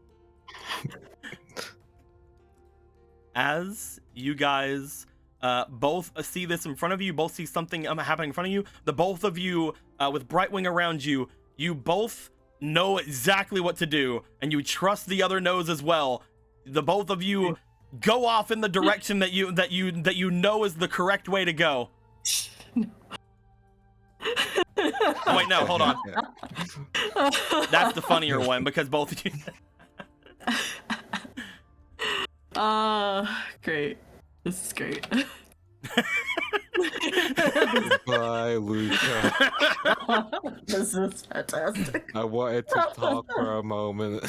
As you guys both see this in front of you, both see something happening in front of you, the both of you with Brightwing around you, you both know exactly what to do, and you trust the other knows as well. The both of you go off in the direction that you know is the correct way to go. Oh, wait, no, hold on. That's the funnier one because both of you. Great. This is great. Bye, Luca. This is fantastic. I wanted to talk for a moment.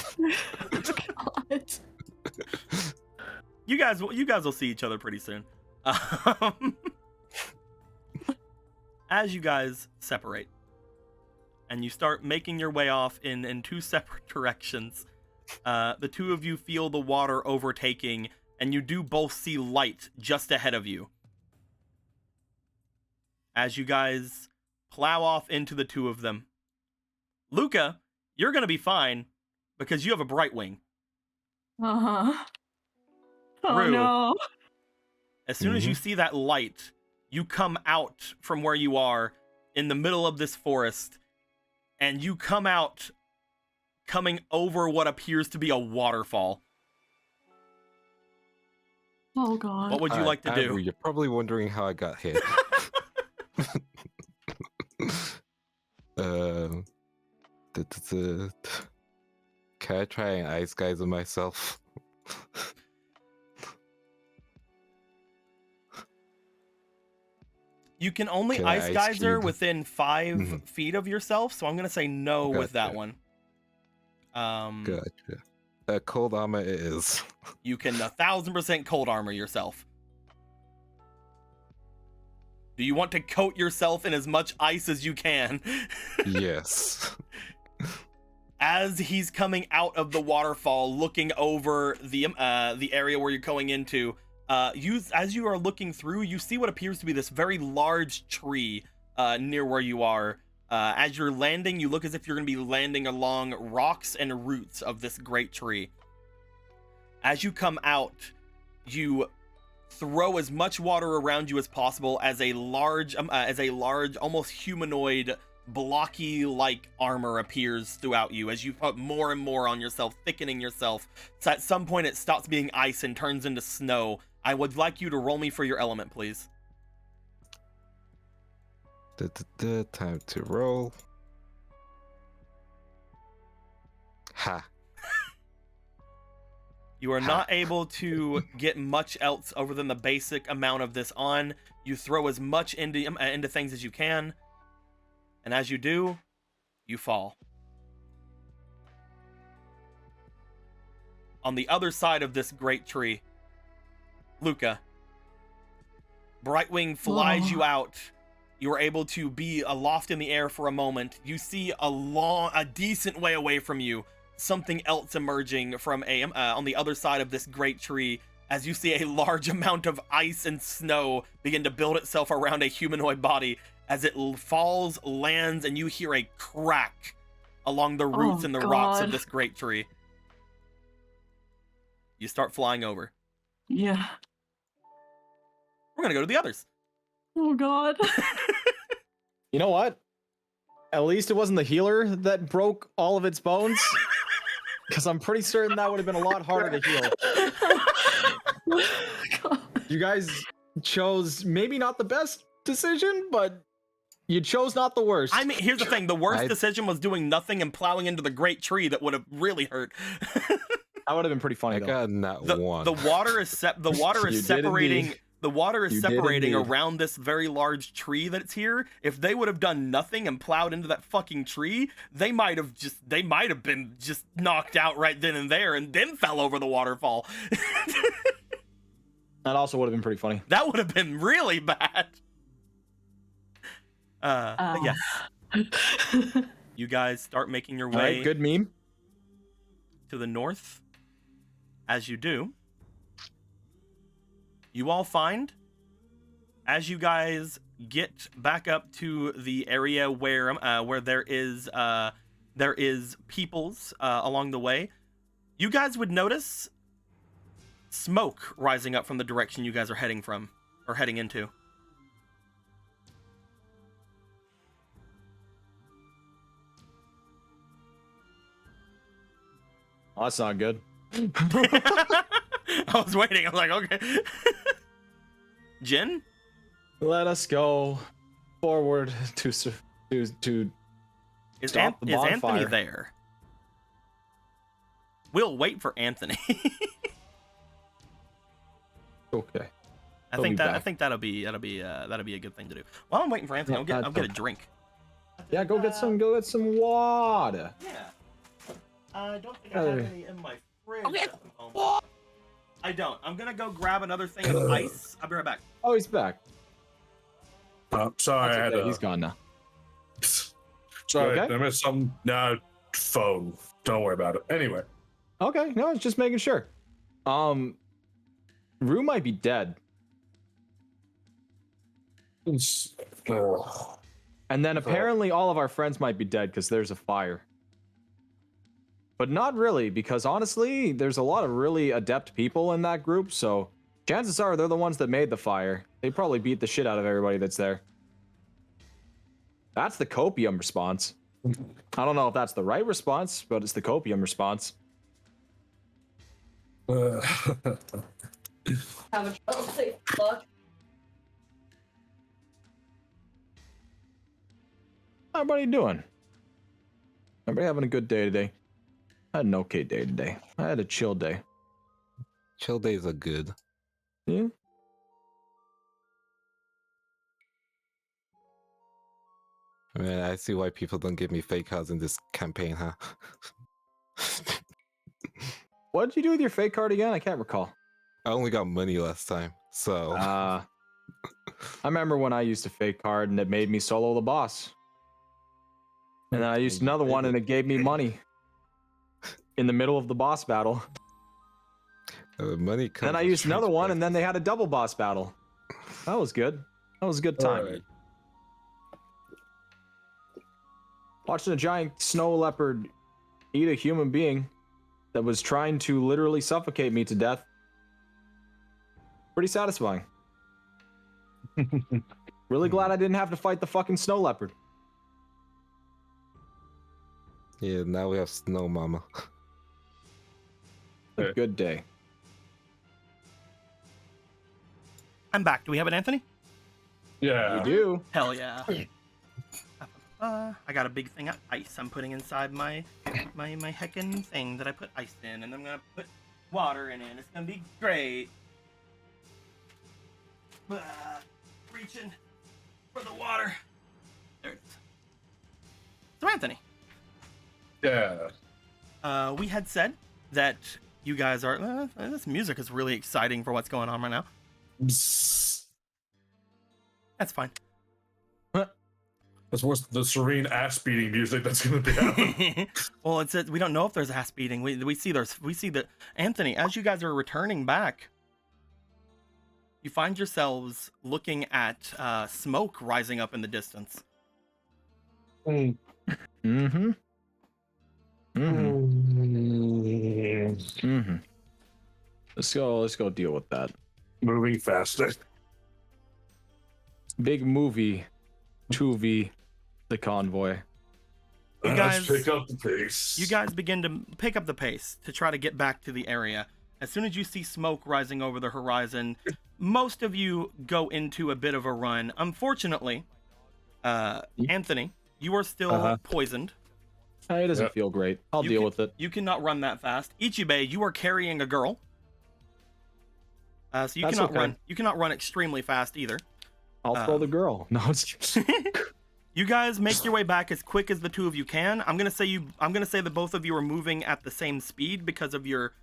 God. You guys will see each other pretty soon. As you guys separate and you start making your way off in two separate directions, the two of you feel the water overtaking, and you do both see light just ahead of you. As you guys plow off into the two of them. Luca, you're going to be fine because you have a Brightwing. Uh-huh. Oh Rue, no. as soon as you see that light, you come out from where you are in the middle of this forest, and you come out coming over what appears to be a waterfall. Oh god. What would you like to do? You're probably wondering how I got here. Can I try and ice geyser myself? You can only Can I ice ice geyser cube? within 5 Mhm. feet of yourself, so I'm gonna say no with that Gotcha. one. Gotcha. Cold armor it is. You can 1,000% cold armor yourself. Do you want to coat yourself in as much ice as you can? Yes. As he's coming out of the waterfall, looking over the area where you're going into, as you are looking through, you see what appears to be this very large tree near where you are. As you're landing, you look as if you're going to be landing along rocks and roots of this great tree. As you come out, you throw as much water around you as possible as a large, almost humanoid, blocky-like armor appears throughout you as you put more and more on yourself, thickening yourself. So at some point it stops being ice and turns into snow. I would like you to roll me for your element, please. Time to roll. Ha. You are not able to get much else over than the basic amount of this on. You throw as much into things as you can, and as you do, you fall. On the other side of this great tree, Luca, Brightwing flies you out. You are able to be aloft in the air for a moment. You see a decent way away from you, something else emerging from on the other side of this great tree, as you see a large amount of ice and snow begin to build itself around a humanoid body. As it falls, lands, and you hear a crack along the roots Oh, and the rocks of God. this great tree. You start flying over. Yeah. We're gonna go to the others. Oh God. You know what? At least it wasn't the healer that broke all of its bones. Because I'm pretty certain that would have been a lot harder to heal. God. You guys chose maybe not the best decision, but you chose not the worst. I mean, here's the thing: the worst I- decision was doing nothing and plowing into the great tree that would have really hurt. That would have been pretty funny I though. got not the, one. the water is You did separating. indeed. The water is You did separating indeed. around this very large tree that's here. If they would have done nothing and plowed into that fucking tree, they might have been just knocked out right then and there, and then fell over the waterfall. That also would have been pretty funny. That would have been really bad. But yes, you guys start making your All way right, good meme. to the north. As you do, you all find, as you guys get back up to the area where there is peoples along the way, you guys would notice smoke rising up from the direction you guys are heading from or heading into. Oh, that's not good. I was waiting. I was like, okay. Jin? Let us go forward to Is, Stop the is Anthony bonfire. there? We'll wait for Anthony. Okay. I He'll think be that back. that'll be a good thing to do. While I'm waiting for Anthony, Yeah, I'll get a drink. Yeah, go get some water. Yeah. I don't think I have any in my fridge at the moment. I don't. I'm gonna go grab another thing of ice. I'll be right back. Oh, he's back. Sorry, I That's had okay, he's gone now. Sorry, okay? I missed some. Nah, phone. Don't worry about it. Anyway, Okay, no, it's just making sure. Rue might be dead. Ugh. And then apparently all of our friends might be dead because there's a fire. But not really, because honestly, there's a lot of really adept people in that group, so chances are they're the ones that made the fire. They probably beat the shit out of everybody that's there. That's the copium response. I don't know if that's the right response, but it's the copium response. Have a trouble say fuck. How everybody doing? Everybody having a good day today? I had an okay day today. I had a chill day. Chill days are good. Yeah. I mean, I see why people don't give me fake cards in this campaign, huh? What did you do with your fake card again? I can't recall. I only got money last time, so I remember when I used a fake card and it made me solo the boss. And then I used another one and it gave me money in the middle of the boss battle. money comes. Then I with used another strings one and then practice. they had a double boss battle. That was good. That was a good time. Alright. Watching a giant snow leopard eat a human being that was trying to literally suffocate me to death. Pretty satisfying. Really glad I didn't have to fight the fucking snow leopard. Yeah, now we have Snow Mama. A good day. I'm back. Do we have an Anthony? Yeah. You do. Hell yeah. I got a big thing of ice I'm putting inside my heckin' thing that I put ice in, and I'm gonna put water in it. It's gonna be great. Reaching for the water. There it is. So Anthony, Yeah. we had said that you guys are. This music is really exciting for what's going on right now. That's fine. That's worse than the serene ass beating music that's gonna be happening. Well, it says we don't know if there's ass beating. We see that Anthony, as you guys are returning back, you find yourselves looking at smoke rising up in the distance. Mm-hmm. Let's go deal with that. Moving faster. Big movie, 2V, the convoy. You guys Let's pick up the pace. You guys begin to pick up the pace to try to get back to the area. As soon as you see smoke rising over the horizon, most of you go into a bit of a run. Unfortunately, Anthony, you are still poisoned. It doesn't feel great. I'll deal with it. You cannot run that fast. Ichibe, you are carrying a girl. So you That's cannot okay. run. You cannot run extremely fast either. I'll throw the girl. No, it's You guys make your way back as quick as the two of you can. I'm gonna say that both of you are moving at the same speed because of your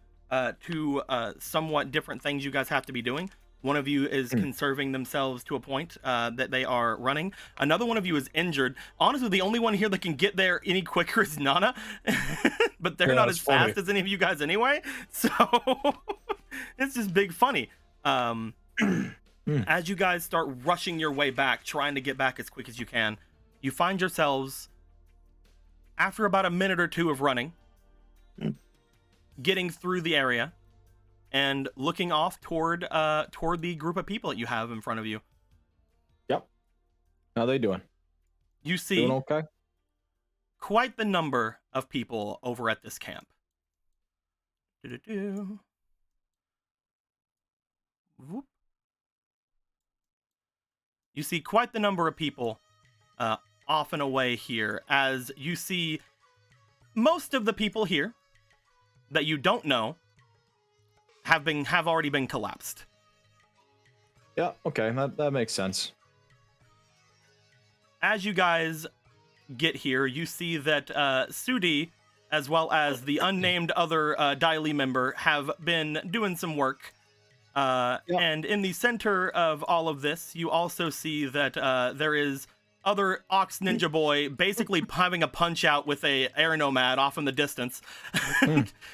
two somewhat different things you guys have to be doing. One of you is conserving themselves to a point that they are running. Another one of you is injured. Honestly, the only one here that can get there any quicker is Nana, but they're not as fast as any of you guys anyway. So it's just big funny. As you guys start rushing your way back, trying to get back as quick as you can, you find yourselves, after about a minute or two of running, getting through the area and looking off toward the group of people that you have in front of you. Yep. How they doing? You see Doing okay? quite the number of people over at this camp. Whoop. You see quite the number of people off and away here, as you see most of the people here that you don't know have already been collapsed. Yeah, okay, that makes sense. As you guys get here, you see that Sudi, as well as the unnamed other Daily member, have been doing some work. And in the center of all of this, you also see that there is other Ox Ninja Boy basically having a punch out with a air nomad off in the distance.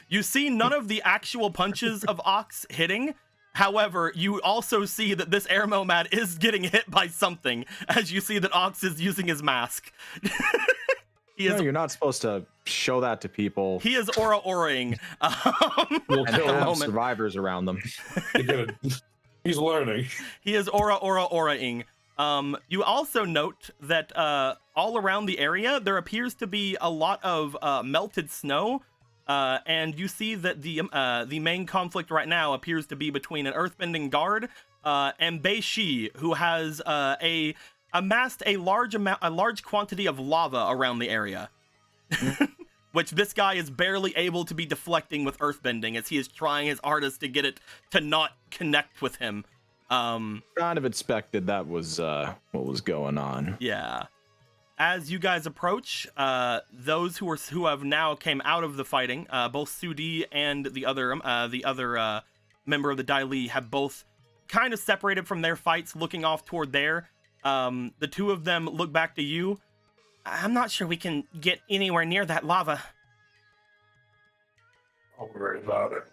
You see none of the actual punches of Ox hitting. However, you also see that this air nomad is getting hit by something, as you see that Ox is using his mask. No, you're not supposed to show that to people. He is aura-oraing. And have survivors around them. He's learning. He is aura-oraing. You also note that all around the area, there appears to be a lot of melted snow, and you see that the main conflict right now appears to be between an earthbending guard and Bei-Shi, who has amassed a large quantity of lava around the area, which this guy is barely able to be deflecting with earthbending, as he is trying his hardest to get it to not connect with him. Kind of expected that was what was going on. Yeah. As you guys approach, those who have now came out of the fighting, both Sudi and the other member of the Dai Li have both kind of separated from their fights, looking off toward there. The two of them look back to you. I'm not sure we can get anywhere near that lava. Don't worry about it.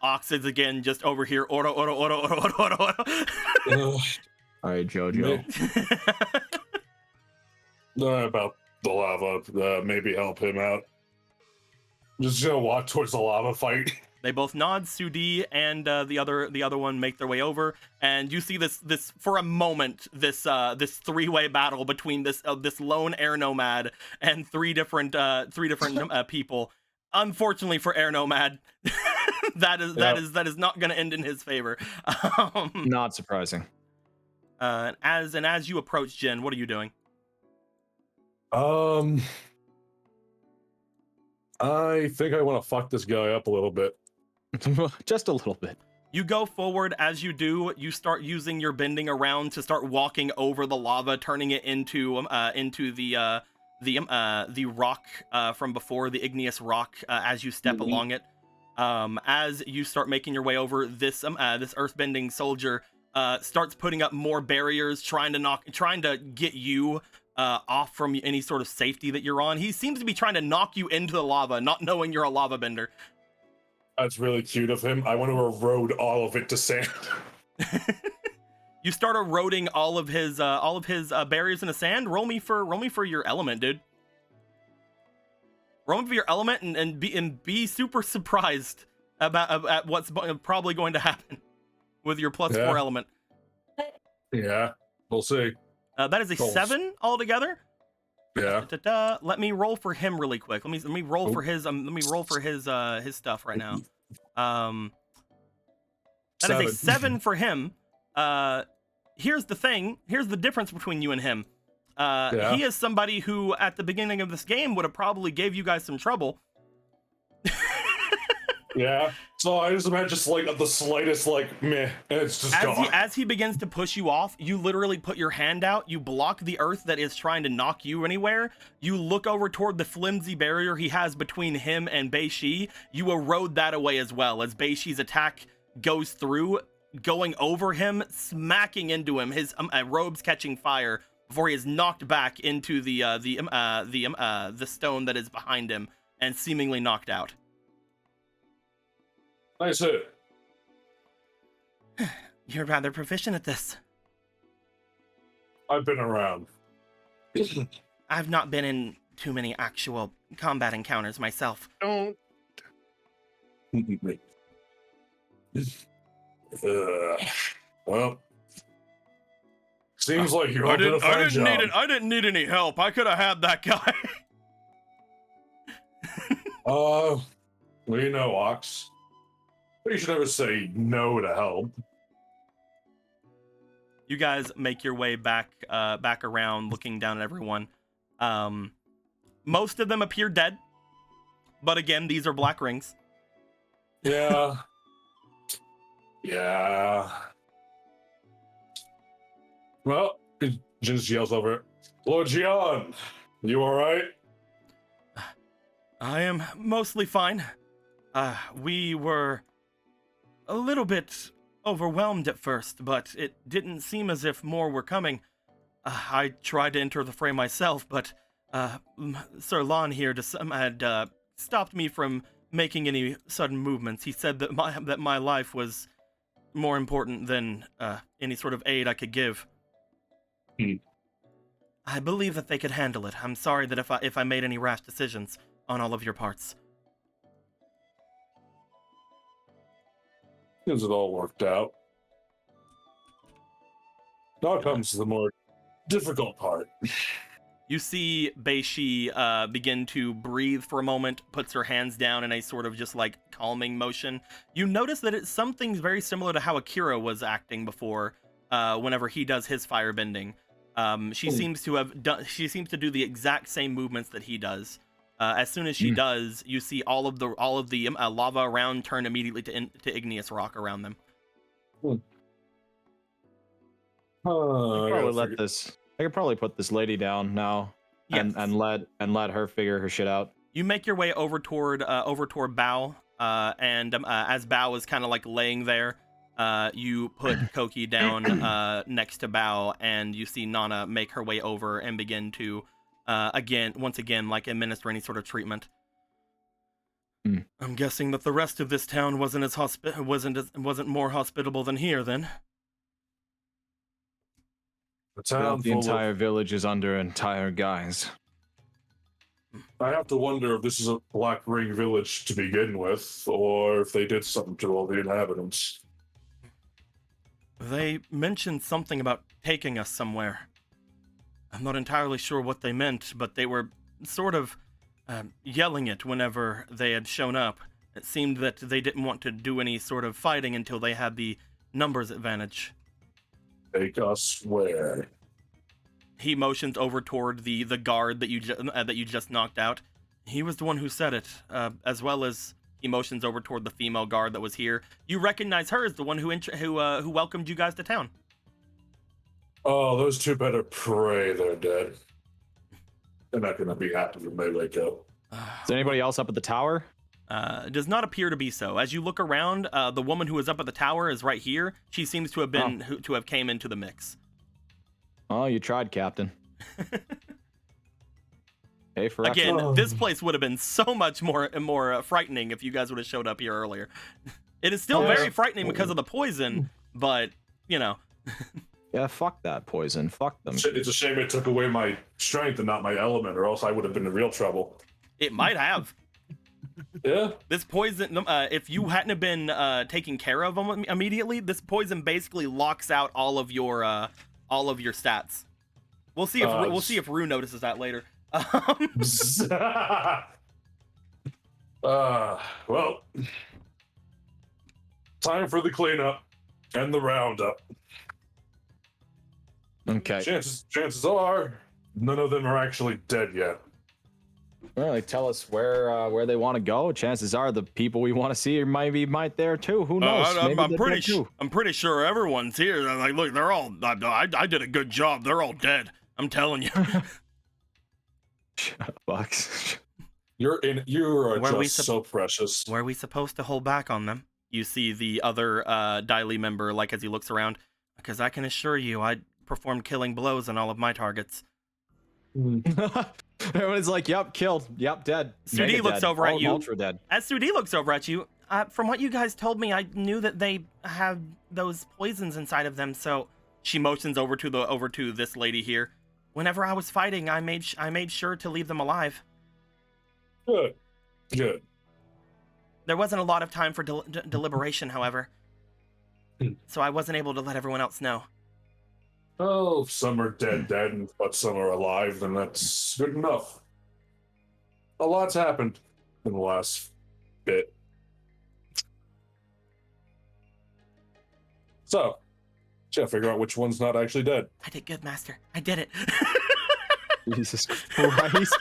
Ox is again just over here. Oro. All right, Jojo. About the lava, maybe help him out. Just gonna walk towards the lava fight. They both nod. Sudi and the other one make their way over, and you see this for a moment this three-way battle between this lone air nomad and three different people. Unfortunately for air nomad, that is not going to end in his favor. Not surprising. As you approach Jin, what are you doing? I think I want to fuck this guy up a little bit. Just a little bit. You go forward. As you do, you start using your bending around to start walking over the lava, turning it into the rock from before, the igneous rock, as you step along it. As you start making your way over, this earthbending soldier starts putting up more barriers, trying to get you off from any sort of safety that you're on. He seems to be trying to knock you into the lava, not knowing you're a lava bender. That's really cute of him. I want to erode all of it to sand. You start eroding all of his barriers in the sand. Roll me for your element, dude. Roll me for your element and be super surprised at what's probably going to happen with your +4 element. Yeah, we'll see. That is a 7 altogether. Yeah. Let me roll for him really quick. Let me roll for his his stuff right now. That is a 7 for him. Here's the thing. Here's the difference between you and him. He is somebody who, at the beginning of this game, would have probably gave you guys some trouble. Yeah. So I just imagine just like the slightest meh, and it's just gone. As he begins to push you off, you literally put your hand out. You block the earth that is trying to knock you anywhere. You look over toward the flimsy barrier he has between him and Bei-Shi. You erode that away as well as Bei-Shi's attack goes through, going over him, smacking into him. His robes catching fire before he is knocked back into the stone that is behind him and seemingly knocked out. Nice hit. You're rather proficient at this. I've been around. I've not been in too many actual combat encounters myself. Don't. Well, seems like you all did a fine job. I didn't need any help. I could have had that guy. We know, Ox. You should never say no to help. You guys make your way back around, looking down at everyone. Most of them appear dead, but again, these are black rings. Yeah. Yeah. Well, he just yells over it. Lord Gian, you alright? I am mostly fine. We were a little bit overwhelmed at first, but it didn't seem as if more were coming. I tried to enter the fray myself, but Sir Lon here had stopped me from making any sudden movements. He said that my life was more important than any sort of aid I could give. I believe that they could handle it. I'm sorry that if I made any rash decisions on all of your parts. Because it all worked out. Now comes the more difficult part. You see Bei-Shi begin to breathe for a moment, puts her hands down in a sort of just like calming motion. You notice that it's something very similar to how Akira was acting before, whenever he does his firebending. She seems to do the exact same movements that he does. As soon as she does, you see all of the lava around turn immediately to igneous rock around them. I could probably put this lady down now, yes. and let her figure her shit out. You make your way over toward Bao, and as Bao is kind of like laying there, you put Koki down next to Bao, and you see Nana make her way over and begin to once again like administer any sort of treatment. I'm guessing that the rest of this town wasn't more hospitable than here then. The entire village is under entire guise. I have to wonder if this is a Black Ring village to begin with, or if they did something to all the inhabitants. They mentioned something about taking us somewhere. I'm not entirely sure what they meant, but they were sort of yelling it whenever they had shown up. It seemed that they didn't want to do any sort of fighting until they had the numbers advantage. Take us where? He motions over toward the guard that you just knocked out. He was the one who said it, as well as he motions over toward the female guard that was here. You recognize her as the one who welcomed you guys to town. Oh, those two better pray they're dead. They're not gonna be happy when they wake up. Is there anybody else up at the tower? It does not appear to be so. As you look around, the woman who is up at the tower is right here. She seems to have been to have came into the mix. Oh, you tried, Captain. Hey, for again, this place would have been so much more frightening if you guys would have showed up here earlier. It is still very frightening because of the poison, but you know. Yeah, fuck that poison. Fuck them. It's a shame it took away my strength and not my element, or else I would have been in real trouble. It might have. Yeah. This poison, if you hadn't have been taking care of them immediately, this poison basically locks out all of your stats. We'll see if Rue notices that later. Well, time for the cleanup and the roundup. Okay. Chances are none of them are actually dead yet. Well, they tell us where they want to go. Chances are the people we want to see might there too. Who knows? I'm pretty sure everyone's here. Like, look, they're all. I did a good job. They're all dead. I'm telling you. Shut up, Bucks. You are just so precious. Were we supposed to hold back on them? You see the other Daily member, like, as he looks around, because I can assure you, I performed killing blows on all of my targets. Everyone's like, "Yep, killed. Yep, dead." Sudi looks over at you. Ultra dead. As Sudi looks over at you, from what you guys told me, I knew that they have those poisons inside of them. So she motions over to this lady here. Whenever I was fighting, I made sure to leave them alive. Good. There wasn't a lot of time for deliberation, however, so I wasn't able to let everyone else know. Oh, if some are dead, but some are alive, then that's good enough. A lot's happened in the last bit. So, gotta figure out which one's not actually dead. I did good, Master. I did it. Jesus Christ.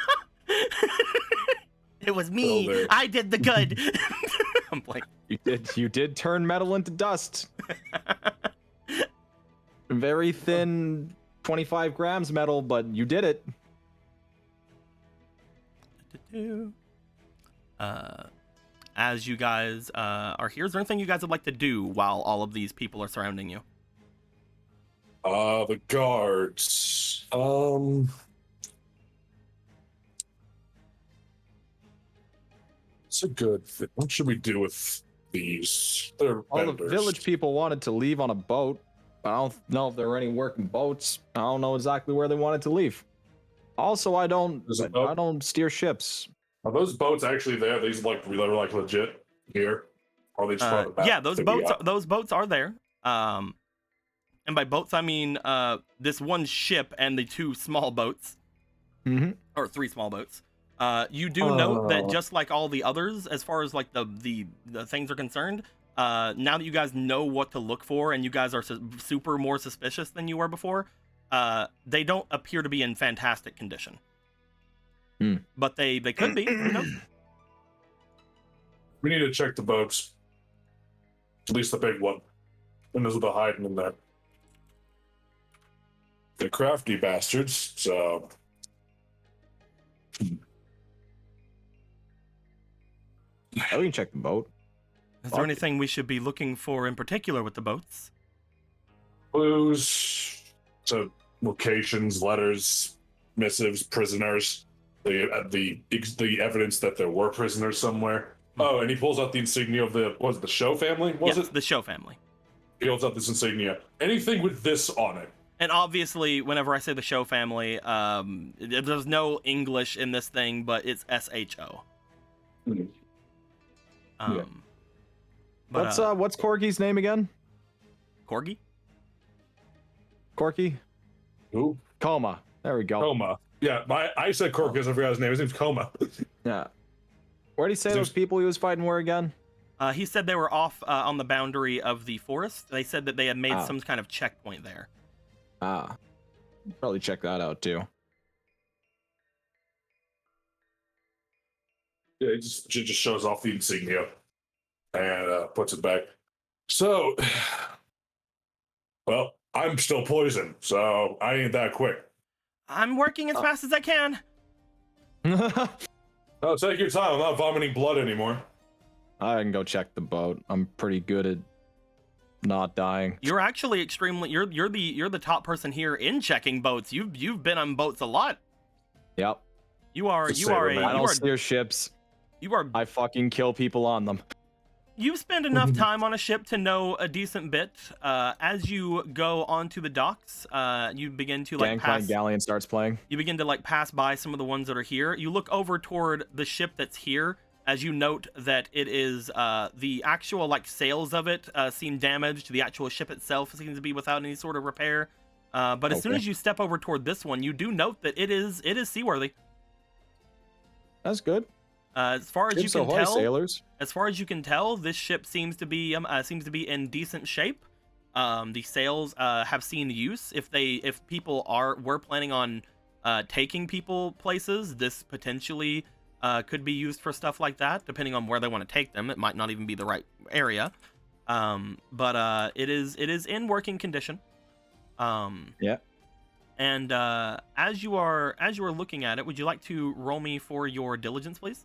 It was me. I did the good. I'm like, You did turn metal into dust. Very thin 25 grams metal, but you did it. As you guys are here, is there anything you guys would like to do while all of these people are surrounding you? The guards. It's a good thing. What should we do with these? They're All the vendors. village people wanted to leave on a boat. I don't know if there were any working boats. I don't know exactly where they wanted to leave. Also, I don't steer ships. Are those boats actually there? These they're like legit here? Or are they just part of the map? Yeah, those boats are there. And by boats I mean this one ship and the two small boats. Mm-hmm. Or three small boats. You do note that just like all the others, as far as like the things are concerned, now that you guys know what to look for and you guys are super more suspicious than you were before, they don't appear to be in fantastic condition. But they could be. You know? We need to check the boats. At least the big one. And there's the hiding in there. They're crafty bastards, so... We can check the boat. Is there anything we should be looking for in particular with the boats? Clues to locations, letters, missives, prisoners, the evidence that there were prisoners somewhere. Oh, and he pulls out the insignia of the Show family? Was it the Show family? He pulls out this insignia. Anything with this on it. And obviously, whenever I say the Show family, there's no English in this thing, but it's SHO. What's Corky's name again? Corgi? Corky? Who? Coma. There we go. Coma. Yeah, I said Corky because I forgot his name. His name's Coma. Yeah. Where did he say those people he was fighting were again? He said they were off on the boundary of the forest. They said that they had made some kind of checkpoint there. Probably check that out too. Yeah, it just shows off the insignia and puts it back. So, well, I'm still poisoned, so I ain't that quick. I'm working as fast as I can. Oh, take your time. I'm not vomiting blood anymore. I can go check the boat. I'm pretty good at not dying. You're actually extremely. You're the top person here in checking boats. You've been on boats a lot. Yep. I don't steer ships. You are. I fucking kill people on them. You've spent enough time on a ship to know a decent bit. As you go onto the docks, you begin to like Gangplank Galleon starts playing. You begin to like pass by some of the ones that are here. You look over toward the ship that's here, as you note that it is the actual like sails of it seem damaged. The actual ship itself seems to be without any sort of repair. But as soon as you step over toward this one, you do note that it is seaworthy. That's good. As far as Ships you can ahoy, tell, sailors. as far as you can tell, this ship seems to be in decent shape. The sails have seen use. If people were planning on taking people places, this potentially could be used for stuff like that, depending on where they want to take them. It might not even be the right area, but it is in working condition. Yeah. And as you are looking at it, would you like to roll me for your diligence, please?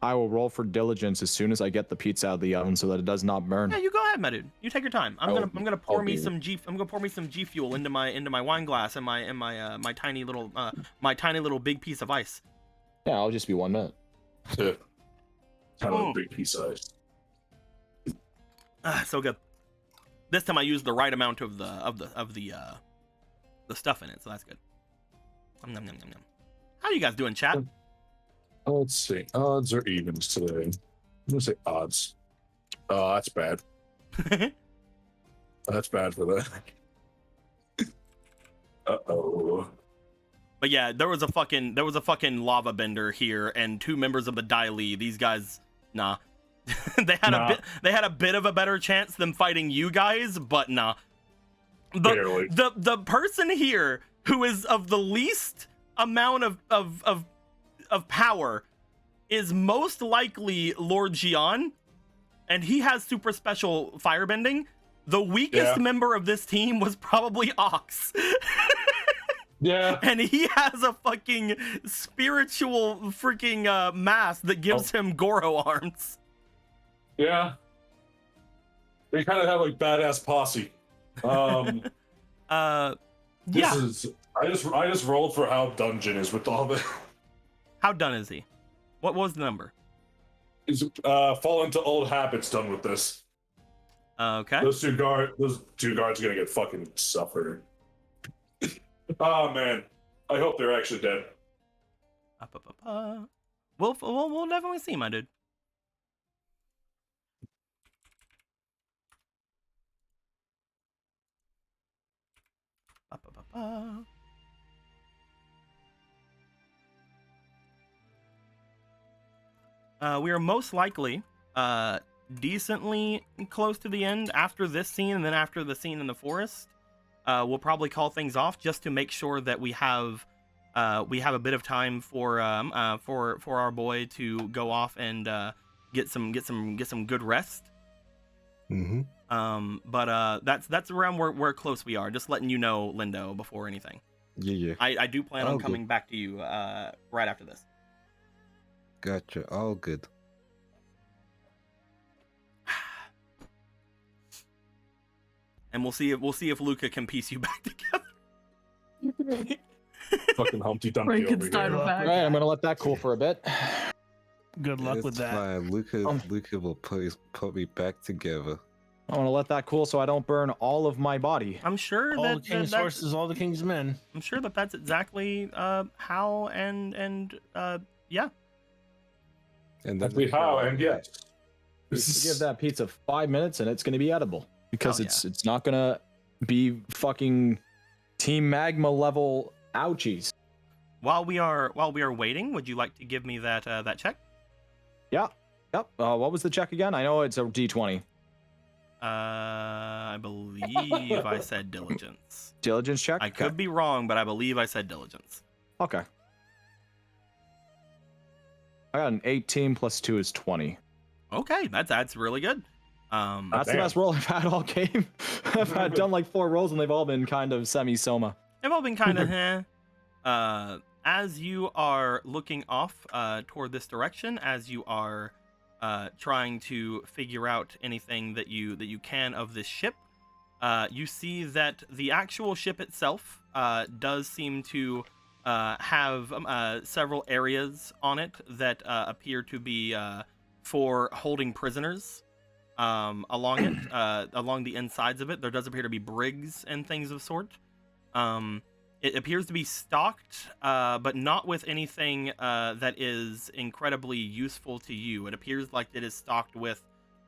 I will roll for diligence as soon as I get the pizza out of the oven so that it does not burn. Yeah, you go ahead, my dude. You take your time. I'm gonna pour me some G fuel into my wine glass and my tiny little big piece of ice. Yeah, I'll just be 1 minute. Yeah. Kind of a big piece of ice. So good. This time I used the right amount of the stuff in it, so that's good. Nom, nom, nom, nom. How you guys doing, chat? Let's see. Odds or evens today? I'm gonna say odds. Oh, that's bad. That's bad for that. Uh-oh. But yeah, there was a fucking lava bender here, and 2 members of the Dai Li. These guys, nah. they had a bit of a better chance than fighting you guys, but nah. The person here who is of the least amount of power is most likely Lord Jian, and he has super special firebending. The weakest member of this team was probably Ox. Yeah. And he has a fucking spiritual freaking mask that gives him Goro arms. Yeah. They kind of have like badass posse. Yeah. I just rolled for how Dungeon is with all the. How done is he? What was the number? He's fall into old habits done with this. Okay. Those two guards are gonna get fucking suffered. Oh man, I hope they're actually dead. We'll definitely see, my dude. We are most likely decently close to the end after this scene, and then after the scene in the forest. We'll probably call things off just to make sure that we have a bit of time for our boy to go off and get some good rest. Mm-hmm. But that's around where close we are. Just letting you know, Lindo, before anything. Yeah. I do plan on coming back to you right after this. Gotcha. All good. And we'll see if Luca can piece you back together. Fucking Humpty Dumpty over here. All right, I'm gonna let that cool for a bit. Good luck with It's that. fine. Luca will put me back together. I want to let that cool so I don't burn all of my body. I'm sure All that the king's that's, horses, all the king's men. I'm sure that's exactly how and yeah. And That's how, and yes. Give that pizza 5 minutes and it's gonna be edible because it's not gonna be fucking Team Magma level ouchies. While we are waiting, would you like to give me that check? Yeah. Yep. What was the check again? I know it's a D20. I believe I said diligence. Diligence check? I could be wrong, but I believe I said diligence. Okay. I got an 18 plus 2 is 20. Okay, that's really good. That's the best roll I've had all game. I've done like 4 rolls and they've all been kind of semi-soma. They've all been kind of as you are looking off toward this direction, as you are trying to figure out anything that you can of this ship, you see that the actual ship itself does seem to have several areas on it that appear to be for holding prisoners. along it, along the insides of it. There does appear to be brigs and things of sort. It appears to be stocked, but not with anything that is incredibly useful to you. It appears like it is stocked with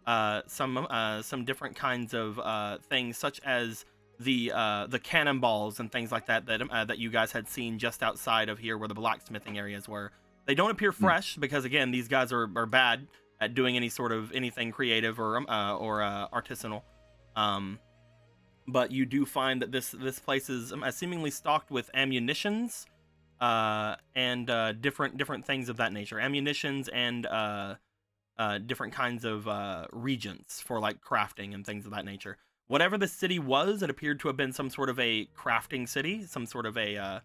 some different kinds of things, such as the cannonballs and things like that that you guys had seen just outside of here, where the blacksmithing areas were. They don't appear fresh because, again, these guys are bad at doing any sort of anything creative or artisanal. But you do find that this place is seemingly stocked with ammunitions and different things of that nature. Ammunitions and different kinds of regents for like crafting and things of that nature. Whatever the city was, it appeared to have been some sort of a crafting city, some sort of a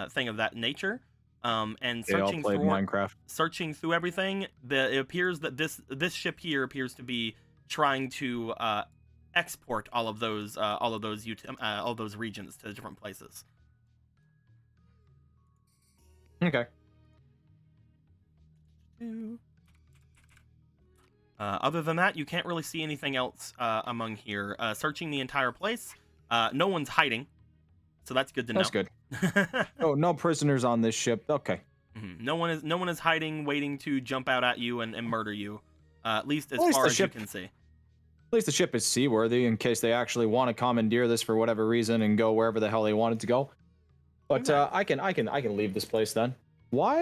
thing of that nature. And searching through Minecraft. Searching through everything, it appears that this ship here appears to be trying to export all of those regions to different places. Okay. Other than that, you can't really see anything else among here. Searching the entire place, no one's hiding, so that's good to know. That's good. Oh, no prisoners on this ship. Okay. Mm-hmm. No one is hiding, waiting to jump out at you and murder you. At least as far as you can see. At least the ship is seaworthy in case they actually want to commandeer this for whatever reason and go wherever the hell they wanted to go. But I can leave this place then. Why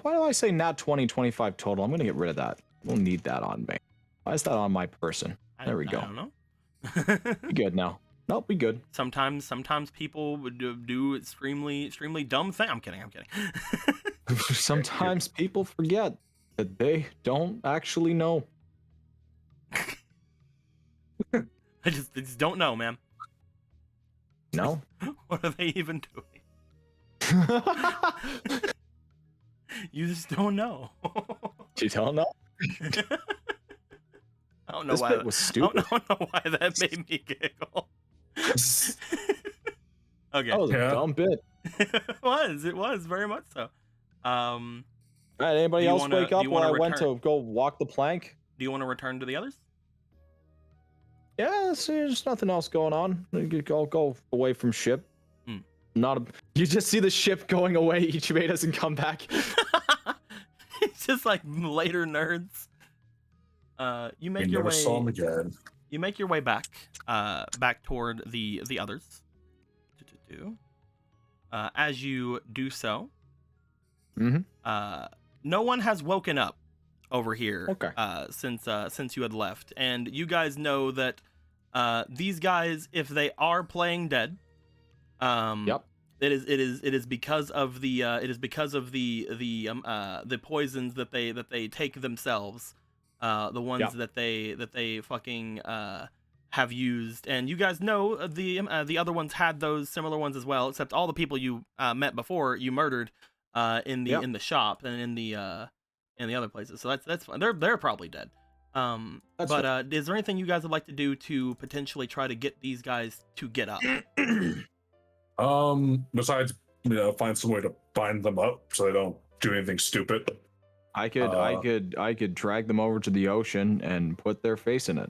do I say nat 20, 25 total? I'm gonna get rid of that. I don't need that on me. Why is that on my person? There we go. I don't know. We good now. Nope, we good. Sometimes people would do extremely dumb things. I'm kidding. Sometimes people forget that they don't actually know. They just don't know, man. No. What are they even doing? You just don't know. You don't know? I don't know this why bit was stupid. I don't know why that made me giggle. Okay. That was a dumb bit. It was very much so. All right, anybody else wake up while I went to go walk the plank? Do you want to return to the others? Yeah, there's nothing else going on. I'll go away from ship. You just see the ship going away. Ichibei doesn't come back. It's just like later nerds. You make your way. Saw him again. You make your way back toward the others. As you do so, no one has woken up over here. Okay. Since you had left, and you guys know that these guys, if they are playing dead, yep. It is because of the poisons that they take themselves, the ones that they fucking have used, and you guys know the other ones had those similar ones as well, except all the people you met before you murdered in the shop and in the other places. So that's fine. They're probably dead. Is there anything you guys would like to do to potentially try to get these guys to get up? Besides, find some way to bind them up so they don't do anything stupid. I could drag them over to the ocean and put their face in it,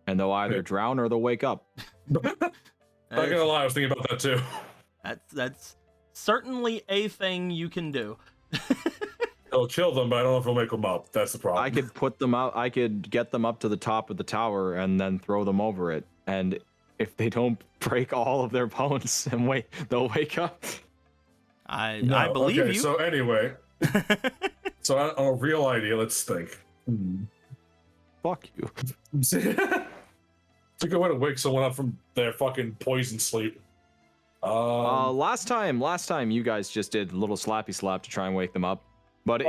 and they'll either drown or they'll wake up. Not gonna lie, I was thinking about that too. That's certainly a thing you can do. It'll kill them, but I don't know if it'll make them up. That's the problem. I could put them out. I could get them up to the top of the tower and then throw them over it. And if they don't break all of their bones and they'll wake up. I believe you. So anyway, so on a real idea, let's think. Fuck you. It's a good way to wake someone up from their fucking poison sleep. Last time you guys just did a little slappy slap to try and wake them up. But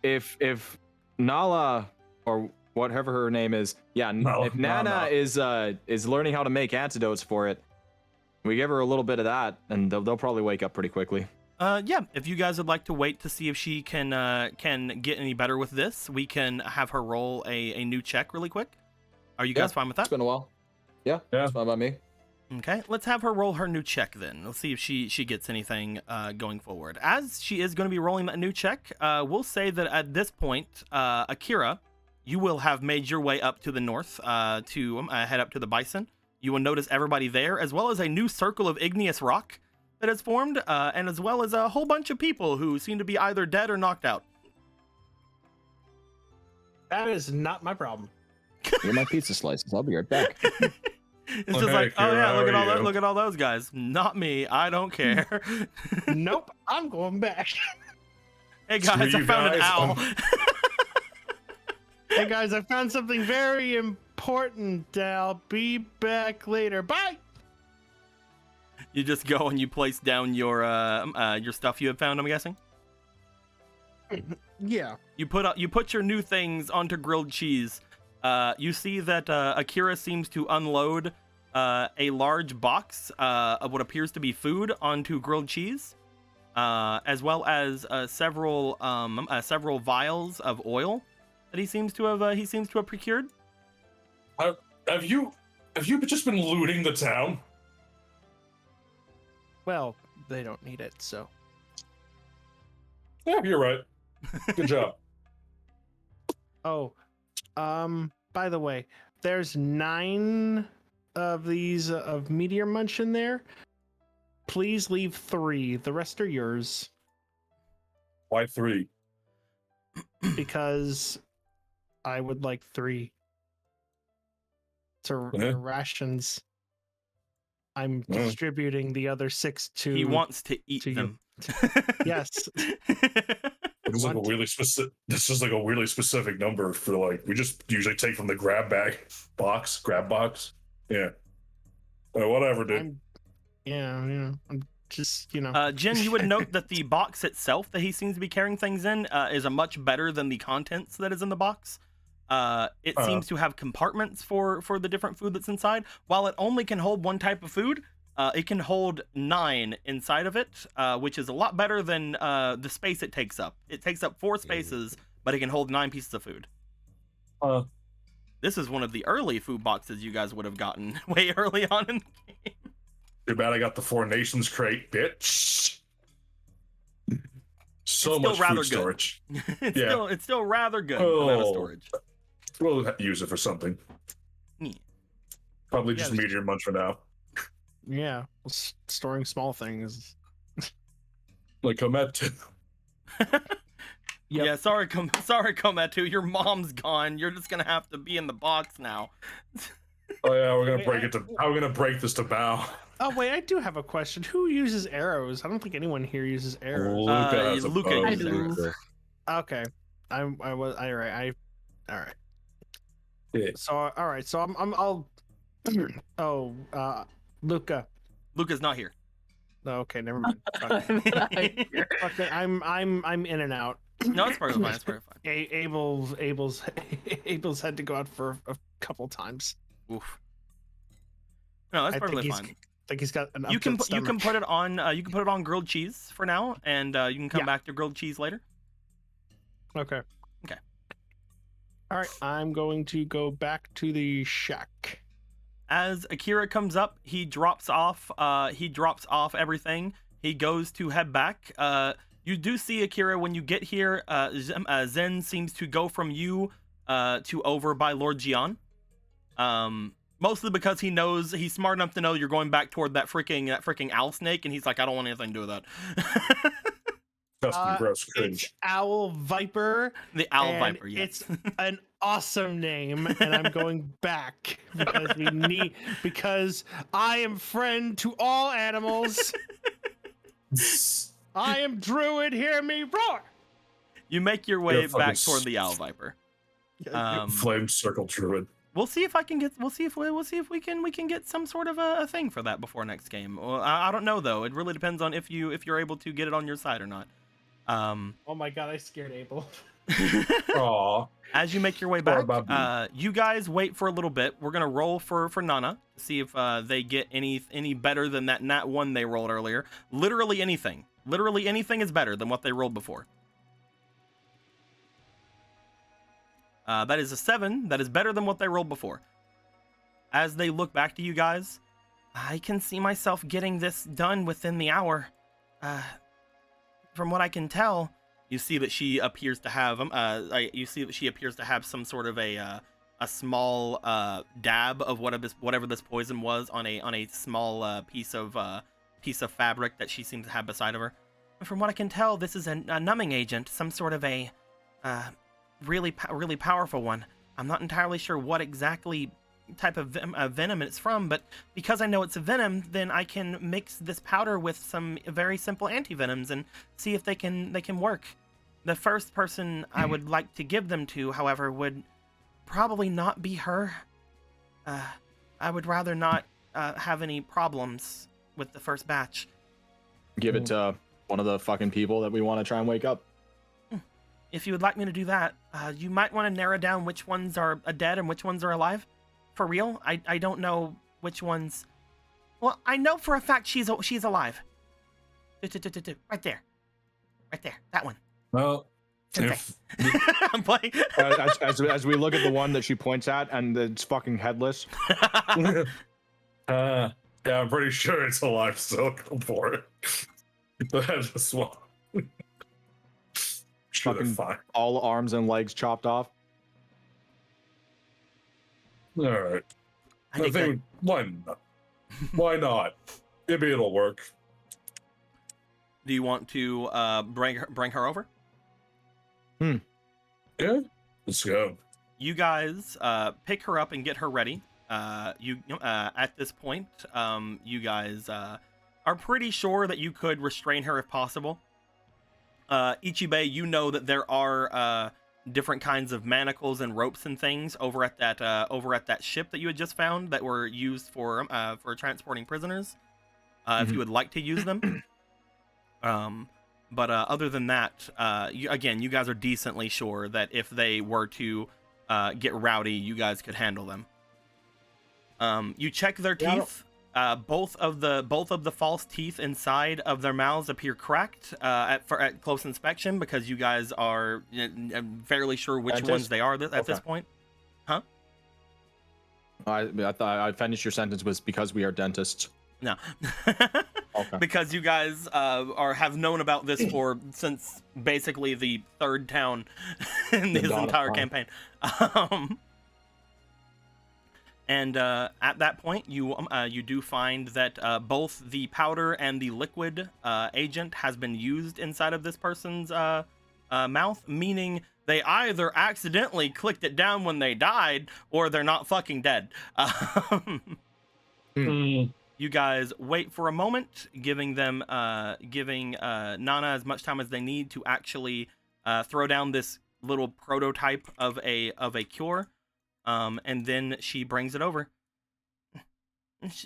if Nala or whatever her name is, if Nana is learning how to make antidotes for it, we give her a little bit of that, and they'll probably wake up pretty quickly. If you guys would like to wait to see if she can get any better with this, we can have her roll a new check really quick. Are you guys fine with that? It's been a while. Yeah, it's fine by me. Okay, let's have her roll her new check then. Let's see if she gets anything going forward. As she is going to be rolling that new check, we'll say that at this point, Akira, you will have made your way up to the north to head up to the Bison. You will notice everybody there, as well as a new circle of igneous rock that has formed, and as well as a whole bunch of people who seem to be either dead or knocked out. That is not my problem. Get my pizza slices. I'll be right back. It's just like, oh yeah, look at all those guys. Not me. I don't care. Nope, I'm going back. Hey guys, I found an owl. Hey guys, I found something very important. I'll be back later. Bye. You just go and you place down your stuff you have found, I'm guessing. Yeah. You put your new things onto grilled cheese. You see that Akira seems to unload a large box of what appears to be food onto grilled cheese, as well as several vials of oil that he seems to have procured. Have you just been looting the town? Well, they don't need it, so. Yeah, you're right. Good job. Oh, by the way, there's 9 of these of Meteor Munch in there. Please leave 3. The rest are yours. Why 3? Because I would like 3. To rations. I'm distributing the other 6 to. He wants to eat them. Yes. It's like a really specific. This is like a really specific number for like we just usually take from the grab box. Yeah. Whatever, dude. I'm just Jen, you would note that the box itself that he seems to be carrying things in is a much better than the contents that is in the box. It seems to have compartments for the different food that's inside. While it only can hold one type of food, it can hold 9 inside of it, which is a lot better than the space it takes up. It takes up 4 spaces, but it can hold 9 pieces of food. This is one of the early food boxes you guys would have gotten way early on in the game. Too bad I got the 4 Nations crate, bitch. So much food storage. It's still rather good amount of storage. We'll use it for something. Yeah. Probably just Meteor Munch for now. Yeah, storing small things. Like Komet. Yep. Yeah, sorry, Kometu, your mom's gone. You're just gonna have to be in the box now. Oh yeah, we're gonna break it to. How are we gonna break this to Bao? Oh wait, I do have a question. Who uses arrows? I don't think anyone here uses arrows. Luca uses arrows. Okay, all right. Yeah. So all right, so I'll. Luca. Luca's not here. Oh, okay, never mind. Okay, I'm in and out. No, it's perfectly fine. It's perfectly fine. Abel's had to go out for a couple times. Oof. No, that's perfectly fine. I think he's got an. You can put it on grilled cheese for now, and you can come back to grilled cheese later. Okay. Okay. All right, I'm going to go back to the shack. As Akira comes up, he drops off everything. He goes to head back. You do see Akira when you get here. Zen seems to go from you to over by Lord Jian. Mostly because he knows he's smart enough to know you're going back toward that freaking owl snake, and he's like, I don't want anything to do with that. Gross cringe. It's Owl Viper. The Owl Viper, yes. It's an awesome name, and I'm going back because I am friend to all animals. I am Druid, hear me roar. You make your way back toward the Owl Viper. Flame Circle Druid. We'll see if we can get some sort of a thing for that before next game. Well, I don't know though. It really depends on if you're able to get it on your side or not. Oh my god, I scared Abel. Aww. As you make your way back, you guys wait for a little bit. We're gonna roll for Nana, see if they get any better than that nat 1 they rolled earlier. Literally anything. Literally anything is better than what they rolled before. That is a 7. That is better than what they rolled before. As they look back to you guys, I can see myself getting this done within the hour. From what I can tell, You see that she appears to have some sort of a small dab of whatever this poison was on a small piece of fabric that she seems to have beside of her. From what I can tell, this is a numbing agent, some sort of a really powerful one. I'm not entirely sure what exactly type of venom it's from, but because I know it's a venom, then I can mix this powder with some very simple anti-venoms and see if they can work. The first person I would like to give them to, however, would probably not be her. I would rather not have any problems with the first batch. Give it to one of the fucking people that we want to try and wake up. If you would like me to do that, you might want to narrow down which ones are dead and which ones are alive. For real, I don't know which ones. Well, I know for a fact she's alive. Right there, that one. Well, if... I'm playing. As we look at the one that she points at and it's fucking headless. Yeah, I'm pretty sure it's alive, so go for it. The headless one. Sure, they're fine. All arms and legs chopped off. All right. I think why not? Why not? Maybe it'll work. Do you want to bring her over? Yeah. Let's go. You guys pick her up and get her ready. At this point, you guys are pretty sure that you could restrain her if possible. Ichibei, you know that there are different kinds of manacles and ropes and things over at that ship that you had just found that were used for transporting prisoners. If you would like to use them. But other than that, you guys are decently sure that if they were to get rowdy, you guys could handle them. You check their teeth. Both of the false teeth inside of their mouths appear cracked at close inspection because you guys are fairly sure which ones they are at this point. Huh? I thought I finished your sentence was because we are dentists. No. Okay. Because you guys have known about this since basically the third town in this entire campaign. And at that point, you do find that both the powder and the liquid agent has been used inside of this person's mouth, meaning they either accidentally clicked it down when they died, or they're not fucking dead. You guys wait for a moment, giving Nana as much time as they need to actually throw down this little prototype of a cure. And then she brings it over.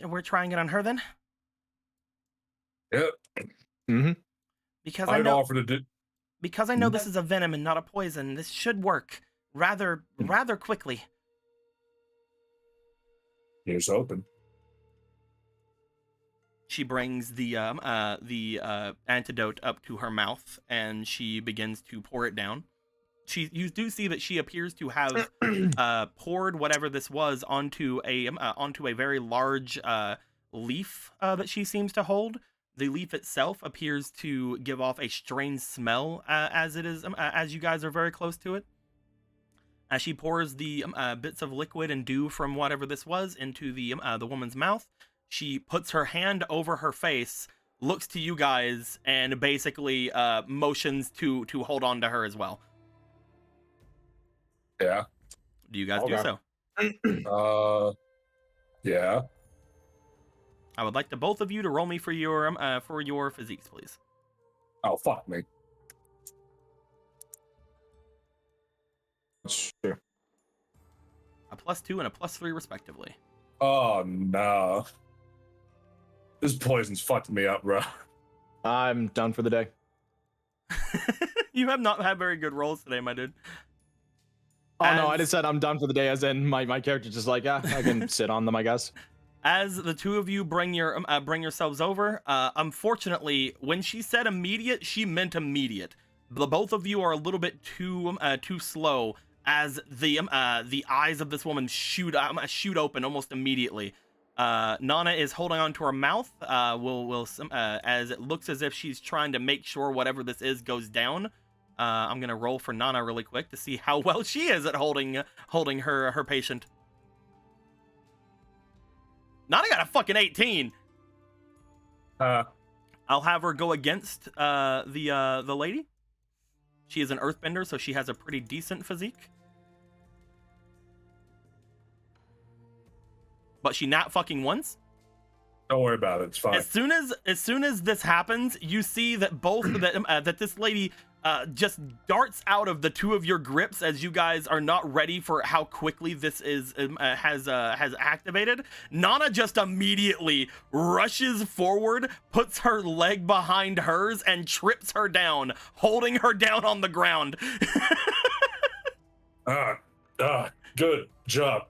We're trying it on her then? Yep. Mm-hmm. Because I know this is a venom and not a poison, this should work rather quickly. Here's open. She brings the antidote up to her mouth and she begins to pour it down. You do see that she appears to have poured whatever this was onto a very large leaf that she seems to hold. The leaf itself appears to give off a strange smell as you guys are very close to it. As she pours the bits of liquid and dew from whatever this was into the woman's mouth, she puts her hand over her face, looks to you guys, and basically motions to hold on to her as well. Yeah. Do you guys do so? Yeah. I would like both of you to roll me for your physiques, please. Oh, fuck me. Sure. A +2 and a +3 respectively. Oh no. This poison's fucked me up, bro. I'm done for the day. You have not had very good rolls today, my dude. No, I just said I'm done for the day, as in my character's just like, I can sit on them, I guess. As the two of you bring yourselves over, unfortunately, when she said immediate, she meant immediate. The both of you are a little bit too slow, as the eyes of this woman shoot open almost immediately. Nana is holding on to her mouth. As it looks as if she's trying to make sure whatever this is goes down. I'm gonna roll for Nana really quick to see how well she is at holding her patient. Nana got a fucking 18. I'll have her go against the lady. She is an earthbender, so she has a pretty decent physique. But she not fucking once. Don't worry about it. It's fine. As soon as this happens, you see that that this lady just darts out of the two of your grips as you guys are not ready for how quickly this has activated. Nana just immediately rushes forward, puts her leg behind hers, and trips her down, holding her down on the ground. Good job.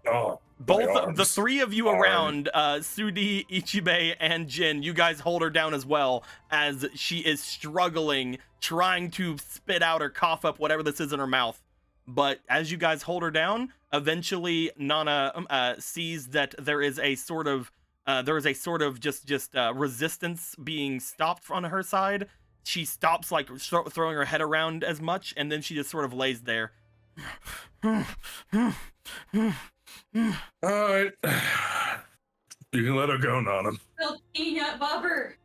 Both the three of you around, Sudi, Ichibe, and Jin, you guys hold her down as well as she is struggling, trying to spit out or cough up whatever this is in her mouth. But as you guys hold her down, eventually Nana sees that there is a sort of resistance being stopped on her side. She stops like throwing her head around as much, and then she just sort of lays there. Alright. You can let her go, Nana. Little peanut butter.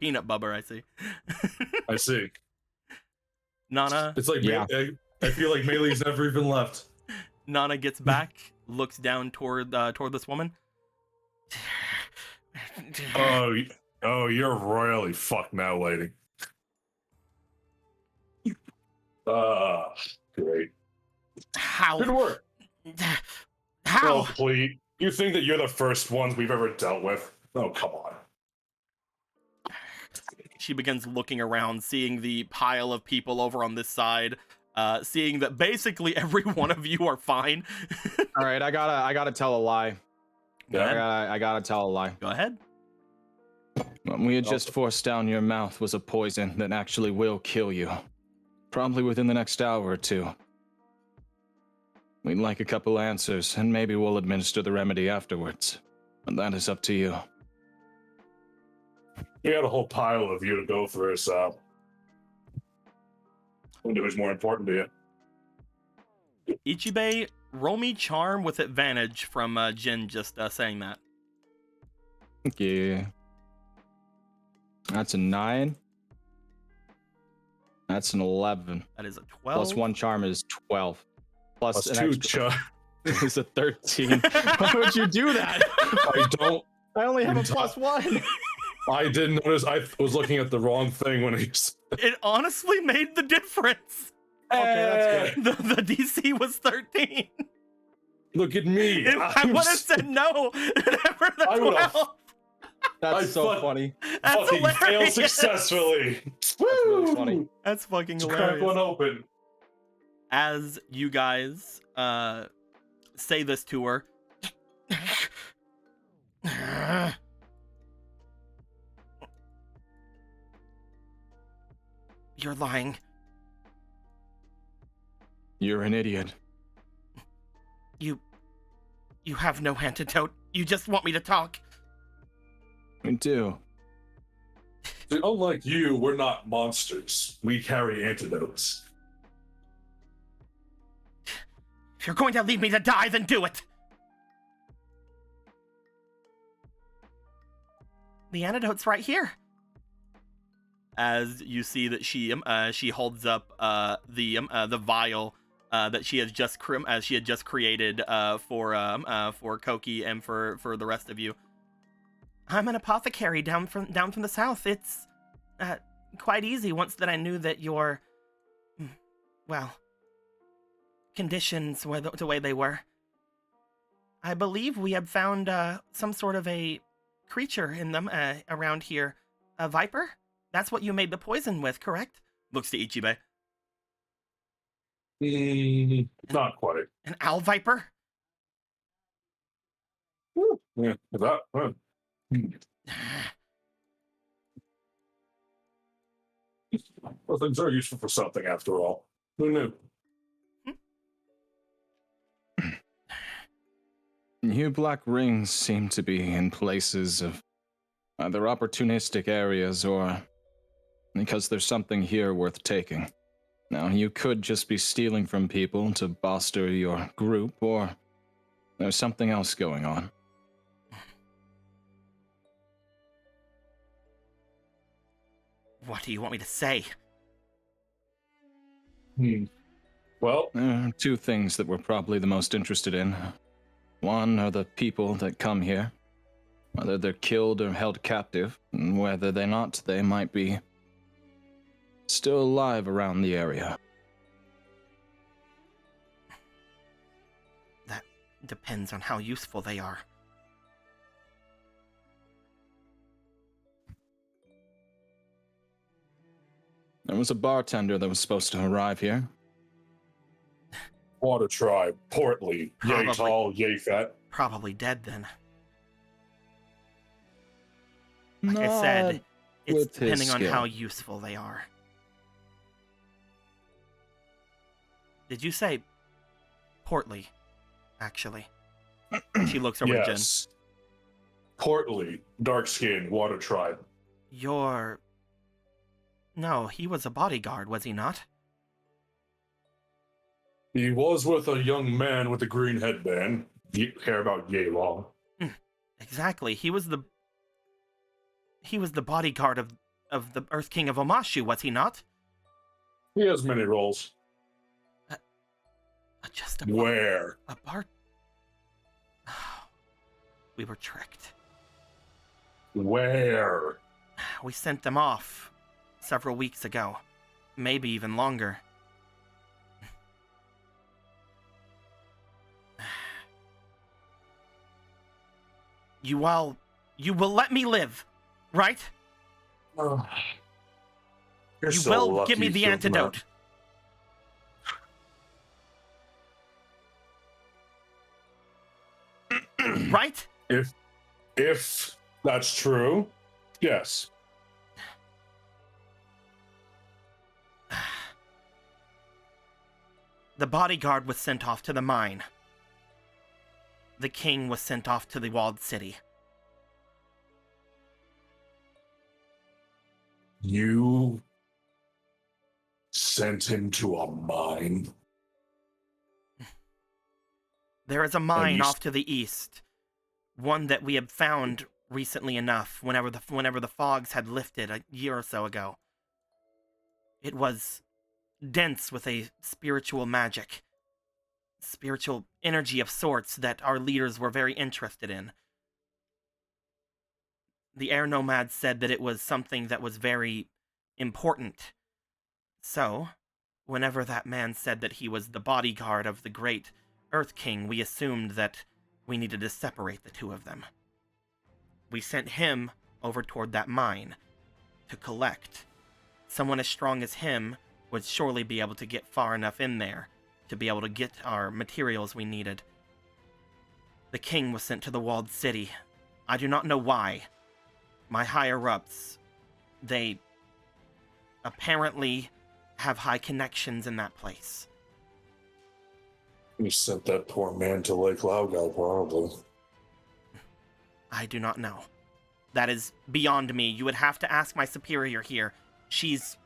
Peanut butter, I see. I see. Nana. It's like, Yeah. I feel like Melee's never even left. Nana gets back, looks down toward this woman. Oh, you're royally fucked now, lady. Great. How? Good work. How? Oh, please. You think that you're the first ones we've ever dealt with? Oh, come on. She begins looking around, seeing the pile of people over on this side, seeing that basically every one of you are fine. All right, I gotta tell a lie. Go ahead. I gotta tell a lie. Go ahead. What we had just forced down your mouth was a poison that actually will kill you. Probably within the next hour or two. We'd like a couple answers, and maybe we'll administer the remedy afterwards. But that is up to you. You had a whole pile of you to go through, so I wonder who's more important to you. Ichibe, roll me charm with advantage from Jin just saying that. Thank you. That's a 9. That's an 11. That is a 12. Plus 1 charm is 12. Plus an 2 extra is a 13. Why would you do that? I don't. I only have a plus 1. I didn't notice. I was looking at the wrong thing when he's. It honestly made the difference. Okay, that's good. The DC was 13. Look at me. I would have said no. Never the I would've- 12. That's so funny. That's fucking failed hilarious. successfully. That's really funny. That's fucking Let's crack hilarious. one open. As you guys say this to her, you're lying. You're an idiot. You have no antidote. You just want me to talk. We do. See, unlike you, we're not monsters. We carry antidotes. If you're going to leave me to die, then do it. The antidote's right here. As you see that she holds up the vial that she has just created for Koki and for the rest of you. I'm an apothecary down from the south. It's quite easy once that I knew that your conditions were the way they were. I believe we have found some sort of a creature in them around here. A viper? That's what you made the poison with, correct? Looks to Ichibe. Not quite. An owl viper? Yeah, that. Well, things are useful for something after all. Who knew? You black rings seem to be in places of either opportunistic areas or because there's something here worth taking. Now, you could just be stealing from people to bolster your group, or there's something else going on. What do you want me to say? Well, There are two things that we're probably the most interested in. One are the people that come here, whether they're killed or held captive, and whether they're not, they might be still alive around the area. That depends on how useful they are. There was a bartender that was supposed to arrive here. Water tribe, portly, yay Probably. tall, yay fat. Probably dead then. Like I said, it's with his depending on skill. how useful they are. Did you say portly, actually? She looks over at Jen. Yes. Portly, dark skin, water tribe. No, he was a bodyguard, was he not? He was with a young man with a green headband. Hair about yay long. Exactly. He was the bodyguard of the Earth King of Omashu, was he not? He has many roles. Just Where? a bard. We were tricked. Where? We sent them off several weeks ago, maybe even longer. You will let me live, right? You're You so will lucky, give me the Silkman. antidote. Right? If that's true, yes. The bodyguard was sent off to the mine. The king was sent off to the walled city. You sent him to a mine. There is a mine off to the east, one that we had found recently enough, whenever the fogs had lifted a year or so ago. It was dense with a spiritual magic, spiritual energy of sorts that our leaders were very interested in. The air nomads said that it was something that was very important. So, whenever that man said that he was the bodyguard of the great Earth King, we assumed that we needed to separate the two of them. We sent him over toward that mine to collect. Someone as strong as him would surely be able to get far enough in there to be able to get our materials we needed. The king was sent to the walled city. I do not know why. My higher-ups, they apparently have high connections in that place. You sent that poor man to Lake Laogai, probably. I do not know. That is beyond me. You would have to ask my superior here. She's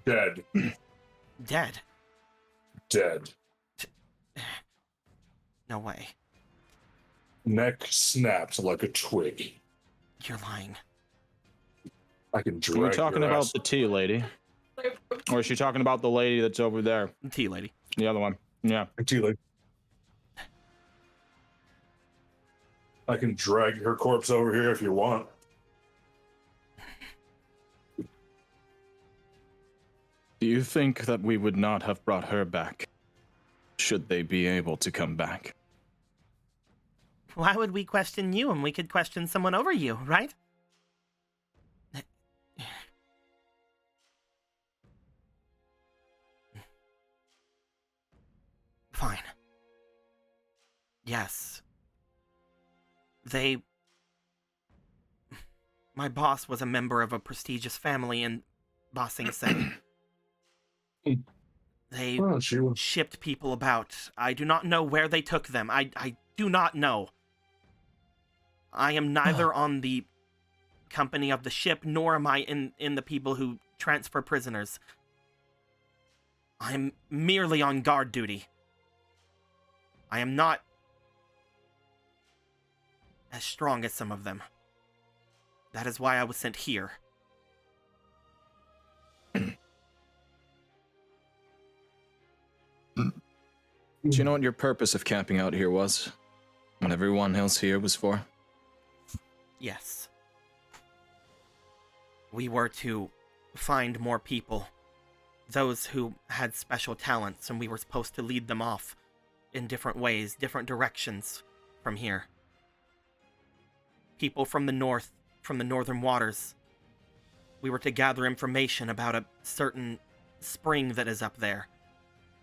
Dead. dead. Dead. No way. Neck snapped like a twig. You're lying. I can drag Are we talking your about ass. the tea lady? Or is she talking about the lady that's over there? Tea lady. The other one. Yeah. Tila. I can drag her corpse over here if you want. Do you think that we would not have brought her back, should they be able to come back? Why would we question you when we could question someone over you, right? Fine. Yes. My boss was a member of a prestigious family in Ba Sing Se. They Oh, she was. shipped people about. I do not know where they took them. I do not know. I am neither on the company of the ship, nor am I in the people who transfer prisoners. I'm merely on guard duty. I am not as strong as some of them. That is why I was sent here. Do you know what your purpose of camping out here was? What everyone else here was for? Yes. We were to find more people. Those who had special talents, and we were supposed to lead them off in different ways, different directions from here. People from the north, from the northern waters. We were to gather information about a certain spring that is up there.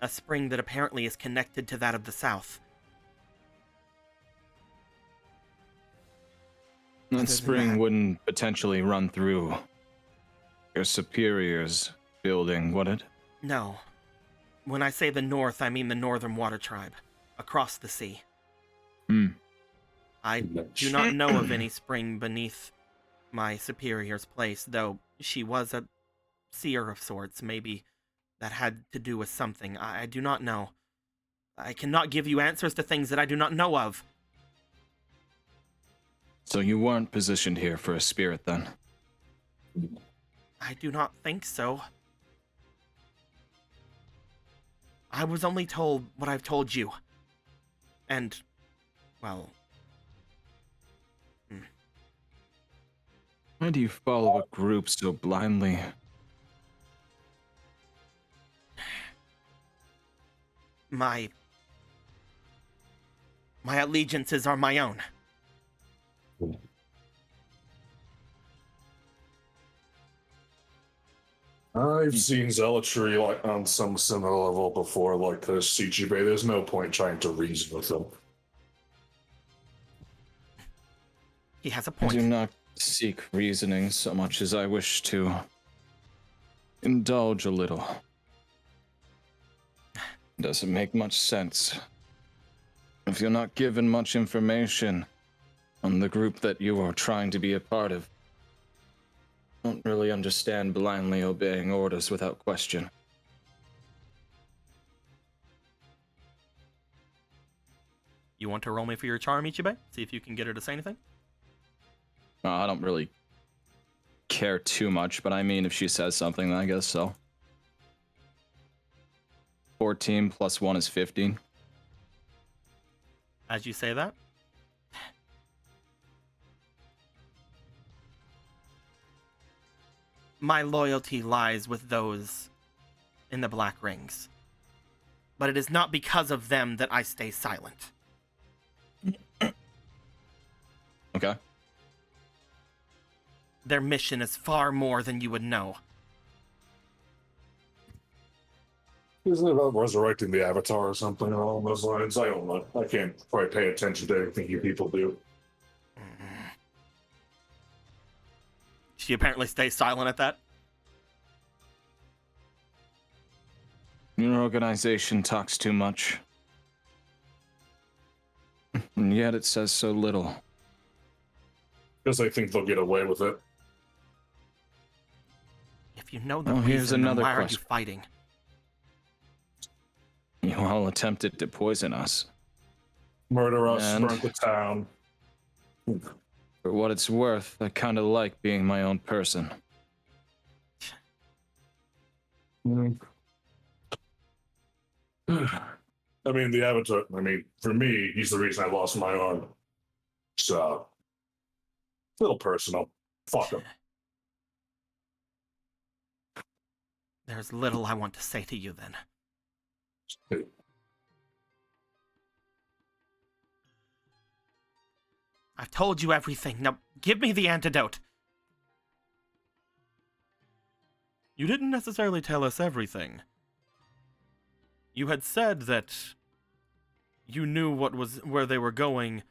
A spring that apparently is connected to that of the south. That spring wouldn't potentially run through your superior's building, would it? No. When I say the north, I mean the northern water tribe. Across the sea. I do not know of any spring beneath my superior's place, though she was a seer of sorts. Maybe that had to do with something. I do not know. I cannot give you answers to things that I do not know of. So you weren't positioned here for a spirit, then? I do not think so. I was only told what I've told you. And, well... Why do you follow a group so blindly? My allegiances are my own. I've seen zealotry like on some similar level before, like this CGB. There's no point trying to reason with them. He has a I point. do not seek reasoning so much as I wish to indulge a little. Doesn't make much sense. If you're not given much information on the group that you are trying to be a part of, I don't really understand blindly obeying orders without question. You want to roll me for your charm, Ichibe? See if you can get her to say anything? I don't really care too much, but I mean, if she says something, then I guess so. 14 plus 1 is 15. As you say that? My loyalty lies with those in the Black Rings. But it is not because of them that I stay silent. Okay. Their mission is far more than you would know. Isn't it about resurrecting the Avatar or something along those lines? I don't know. I can't quite pay attention to everything you people do. She apparently stays silent at that. Your organization talks too much. And yet it says so little. Because they think they'll get away with it. If you know the Oh, here's reason, then another why are you question. fighting? You all attempted to poison us. Murder us, And- burn the town. For what it's worth, I kind of like being my own person. I mean, the Avatar, for me, he's the reason I lost my arm. So, a little personal. Fuck him. There's little I want to say to you then. I've told you everything. Now, give me the antidote. You didn't necessarily tell us everything. You had said that you knew where they were going,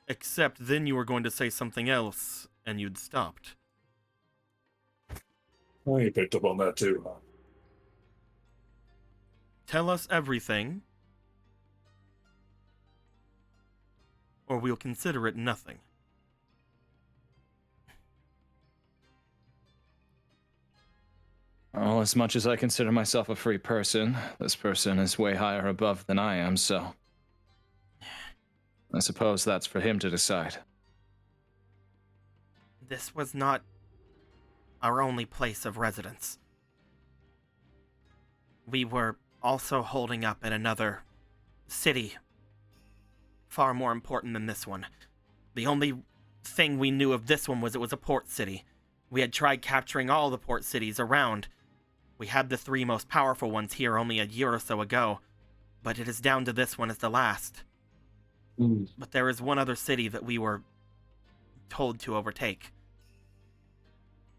except then you were going to say something else, and you'd stopped. Oh, you picked up on that too, huh? Tell us everything, or we'll consider it nothing. Well, as much as I consider myself a free person, this person is way higher above than I am, so I suppose that's for him to decide. This was not our only place of residence. We were also holding up at another city, far more important than this one. The only thing we knew of this one was it was a port city. We had tried capturing all the port cities around. We had the 3 most powerful ones here only a year or so ago, but it is down to this one as the last. But there is one other city that we were told to overtake.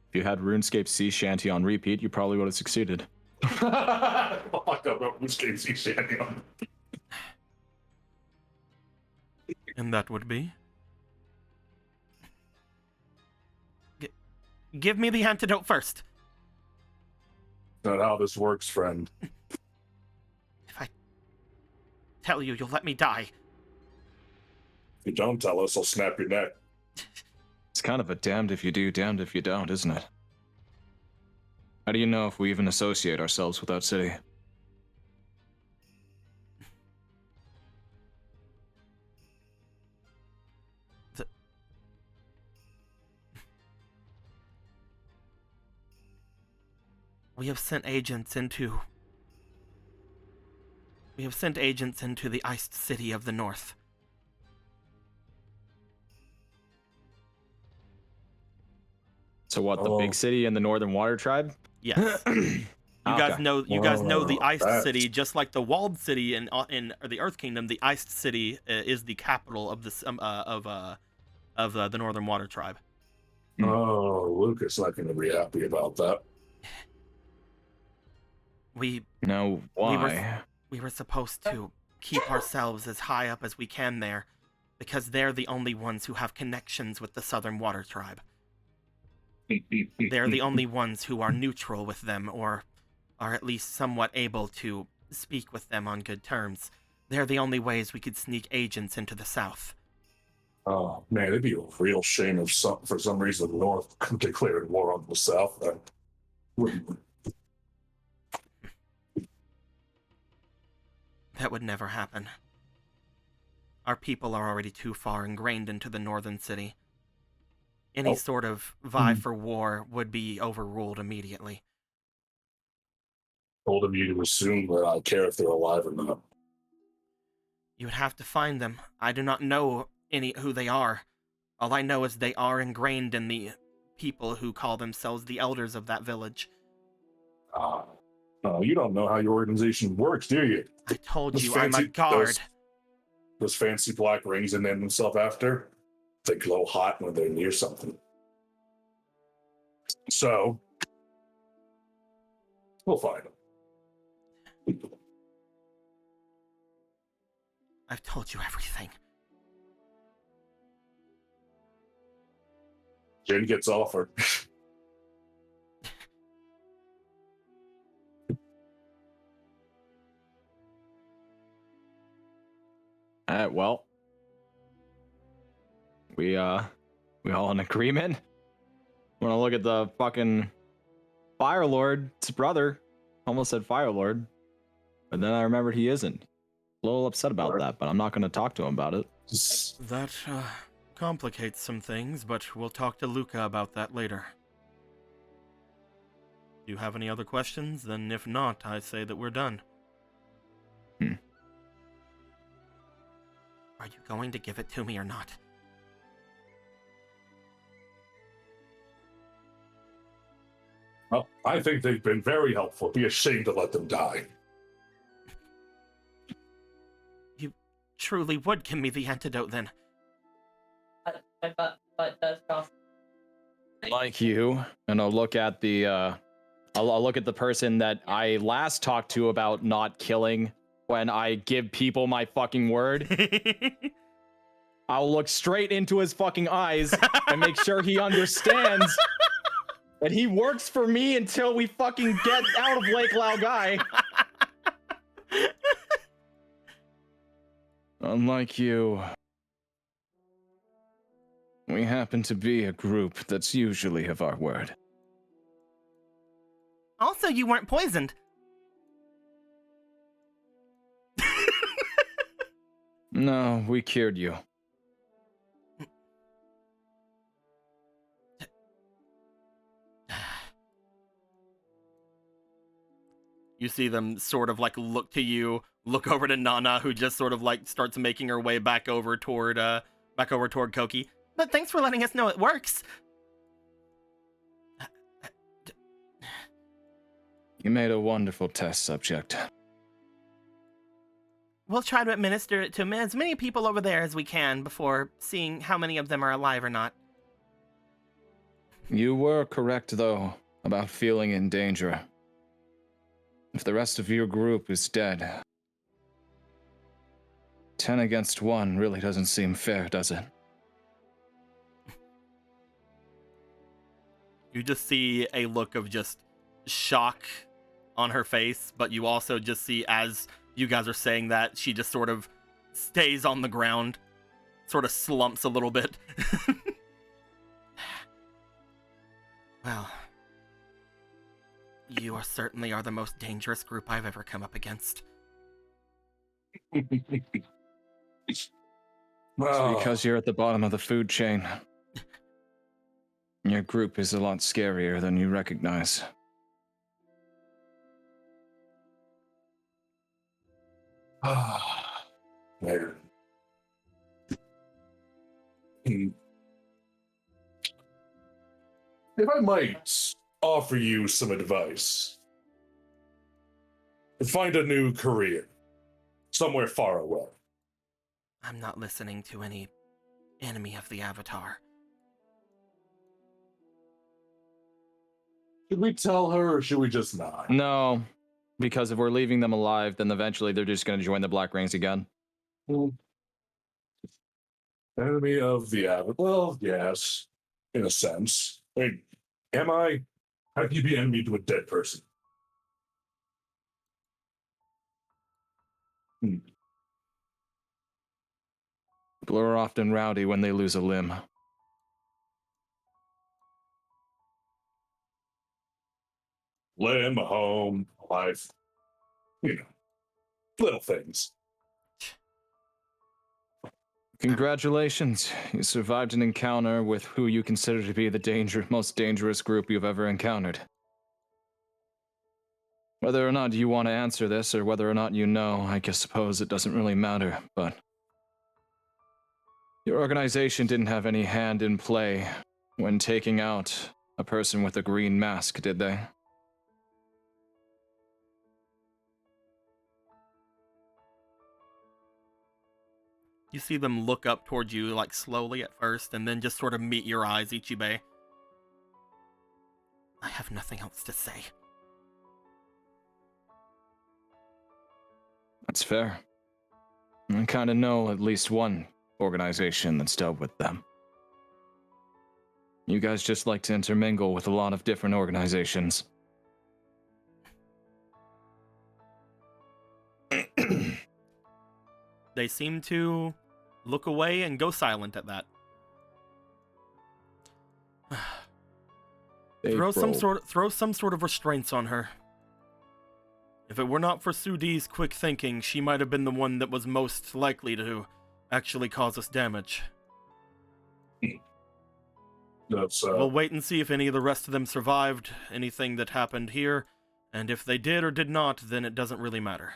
If you had RuneScape Sea Shanty on repeat, you probably would have succeeded. Fuck up RuneScape Sea Shanty on. And that would be? Give me the antidote first. Not how this works, friend. If I tell you, you'll let me die. If you don't tell us, I'll snap your neck. It's kind of a damned if you do, damned if you don't, isn't it? How do you know if we even associate ourselves with that city? We have sent agents into the iced city of the north. So what, the big city in the Northern Water Tribe? Yes. You guys know the iced city, just like the walled city in the Earth Kingdom. The iced city is the capital of the Northern Water Tribe. Oh, Lucas not going to be happy about that. No, why? We were supposed to keep ourselves as high up as we can there, because they're the only ones who have connections with the Southern Water Tribe. They're the only ones who are neutral with them, or are at least somewhat able to speak with them on good terms. They're the only ways we could sneak agents into the South. Oh man, it'd be a real shame if for some reason the North declared war on the South. That wouldn't. That would never happen. Our people are already too far ingrained into the northern city. Any sort of vie for war would be overruled immediately. Told of you to assume that I care if they're alive or not. You would have to find them. I do not know who they are. All I know is they are ingrained in the people who call themselves the elders of that village. You don't know how your organization works, do you? I told you, I'm a guard. Those fancy black rings they name themselves after, they glow hot when they're near something. So, we'll find them. I've told you everything. Jen gets offered. Well, we all in agreement? Want to look at the fucking Fire Lord's brother? Almost said Fire Lord, but then I remembered he isn't. A little upset about that, but I'm not going to talk to him about it. That complicates some things, but we'll talk to Luca about that later. Do you have any other questions? Then if not, I say that we're done. Are you going to give it to me or not? Well, I think they've been very helpful. It'd be a shame to let them die. You truly would give me the antidote then. But does cost. Like you, and I'll look at the I'll look at the person that I last talked to about not killing when I give people my fucking word. I'll look straight into his fucking eyes and make sure he understands that he works for me until we fucking get out of Lake Laogai. Unlike you, we happen to be a group that's usually of our word. Also, you weren't poisoned. No, we cured you. You see them sort of like look to you, look over to Nana, who just sort of like starts making her way back over toward Koki. But thanks for letting us know it works. You made a wonderful test subject. We'll try to administer it to as many people over there as we can before seeing how many of them are alive or not. You were correct, though, about feeling in danger. If the rest of your group is dead, 10 against 1 really doesn't seem fair, does it? You just see a look of just shock on her face, but you also just see, as you guys are saying that, she just sort of stays on the ground, sort of slumps a little bit. Well, you certainly are the most dangerous group I've ever come up against. It's because you're at the bottom of the food chain. Your group is a lot scarier than you recognize. Man. If I might offer you some advice, find a new career somewhere far away. I'm not listening to any enemy of the Avatar. Should we tell her or should we just not? No, because if we're leaving them alive, then eventually they're just going to join the Black Rings again. Enemy of the Avatar. Well, yes, in a sense. Wait, am I? How can you be enemy to a dead person? People are often rowdy when they lose a limb. Limb, home, life. You know, little things. Congratulations. You survived an encounter with who you consider to be the most dangerous group you've ever encountered. Whether or not you want to answer this, or whether or not you know, I suppose it doesn't really matter, but your organization didn't have any hand in play when taking out a person with a green mask, did they? You see them look up towards you, like slowly at first, and then just sort of meet your eyes, Ichibei. I have nothing else to say. That's fair. I kind of know at least one organization that's dealt with them. You guys just like to intermingle with a lot of different organizations. They seem to look away and go silent at that. Throw some sort of restraints on her. If it were not for Sudi's quick thinking, she might have been the one that was most likely to actually cause us damage. We'll wait and see if any of the rest of them survived anything that happened here, and if they did or did not, then it doesn't really matter.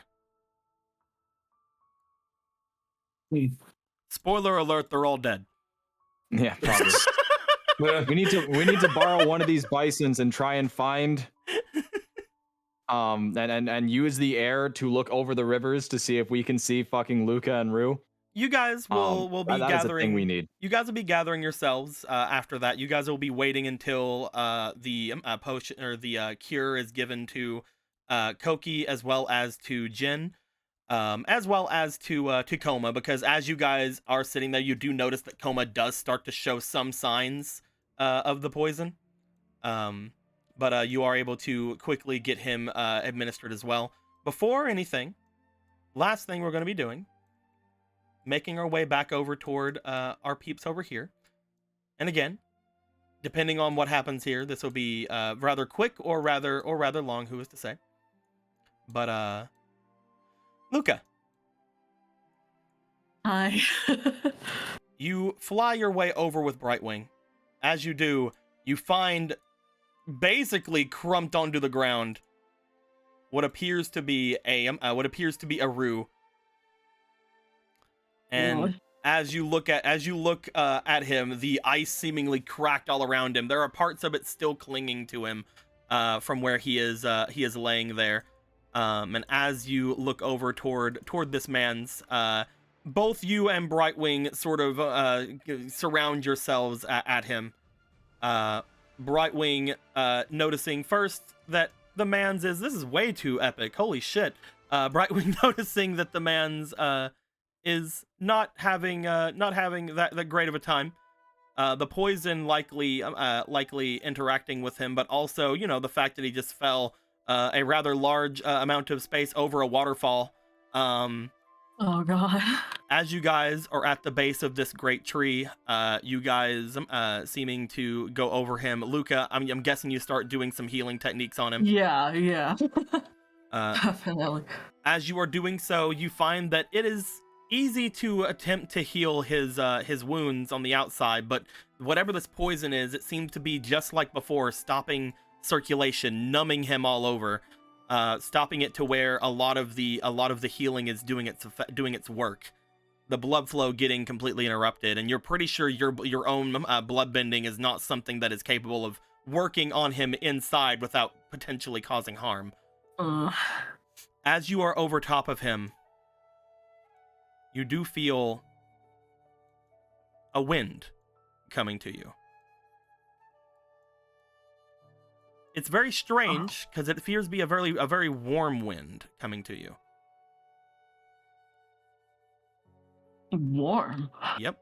Spoiler alert, they're all dead. Yeah, probably. we need to borrow one of these bisons and try and find and use the air to look over the rivers to see if we can see fucking Luca and Rue. You guys will be that gathering. is a thing we need. You guys will be gathering yourselves after that. You guys will be waiting until the potion or the cure is given to Koki as well as to Jin, as well as to Koma, because as you guys are sitting there, you do notice that Koma does start to show some signs of the poison. But you are able to quickly get him administered as well. Before anything, last thing we're going to be doing, making our way back over toward our peeps over here. And again, depending on what happens here, this will be rather quick or rather long. Who is to say? But Luca, Hi. you fly your way over with Brightwing. As you do, you find basically crumped onto the ground what appears to be a Rue. And Lord. as you look at him, the ice seemingly cracked all around him. There are parts of it still clinging to him from where he is laying there. And as you look over toward this man's, both you and Brightwing sort of surround yourselves at him. Brightwing noticing first that the man's this is way too epic. Holy shit. Brightwing noticing that the man's is not having that great of a time. The poison likely interacting with him, but also, you know, the fact that he just fell a rather large amount of space over a waterfall. Oh god. As you guys are at the base of this great tree, you guys seeming to go over him. Luca, I'm guessing you start doing some healing techniques on him. Yeah. Definitely. As you are doing so, you find that it is easy to attempt to heal his wounds on the outside, but whatever this poison is, it seems to be just like before, stopping circulation, numbing him all over, stopping it to where a lot of the healing is doing its work. The blood flow getting completely interrupted, and you're pretty sure your own blood bending is not something that is capable of working on him inside without potentially causing harm. As you are over top of him, you do feel a wind coming to you. It's very strange because it appears to be a very warm wind coming to you. Warm? Yep.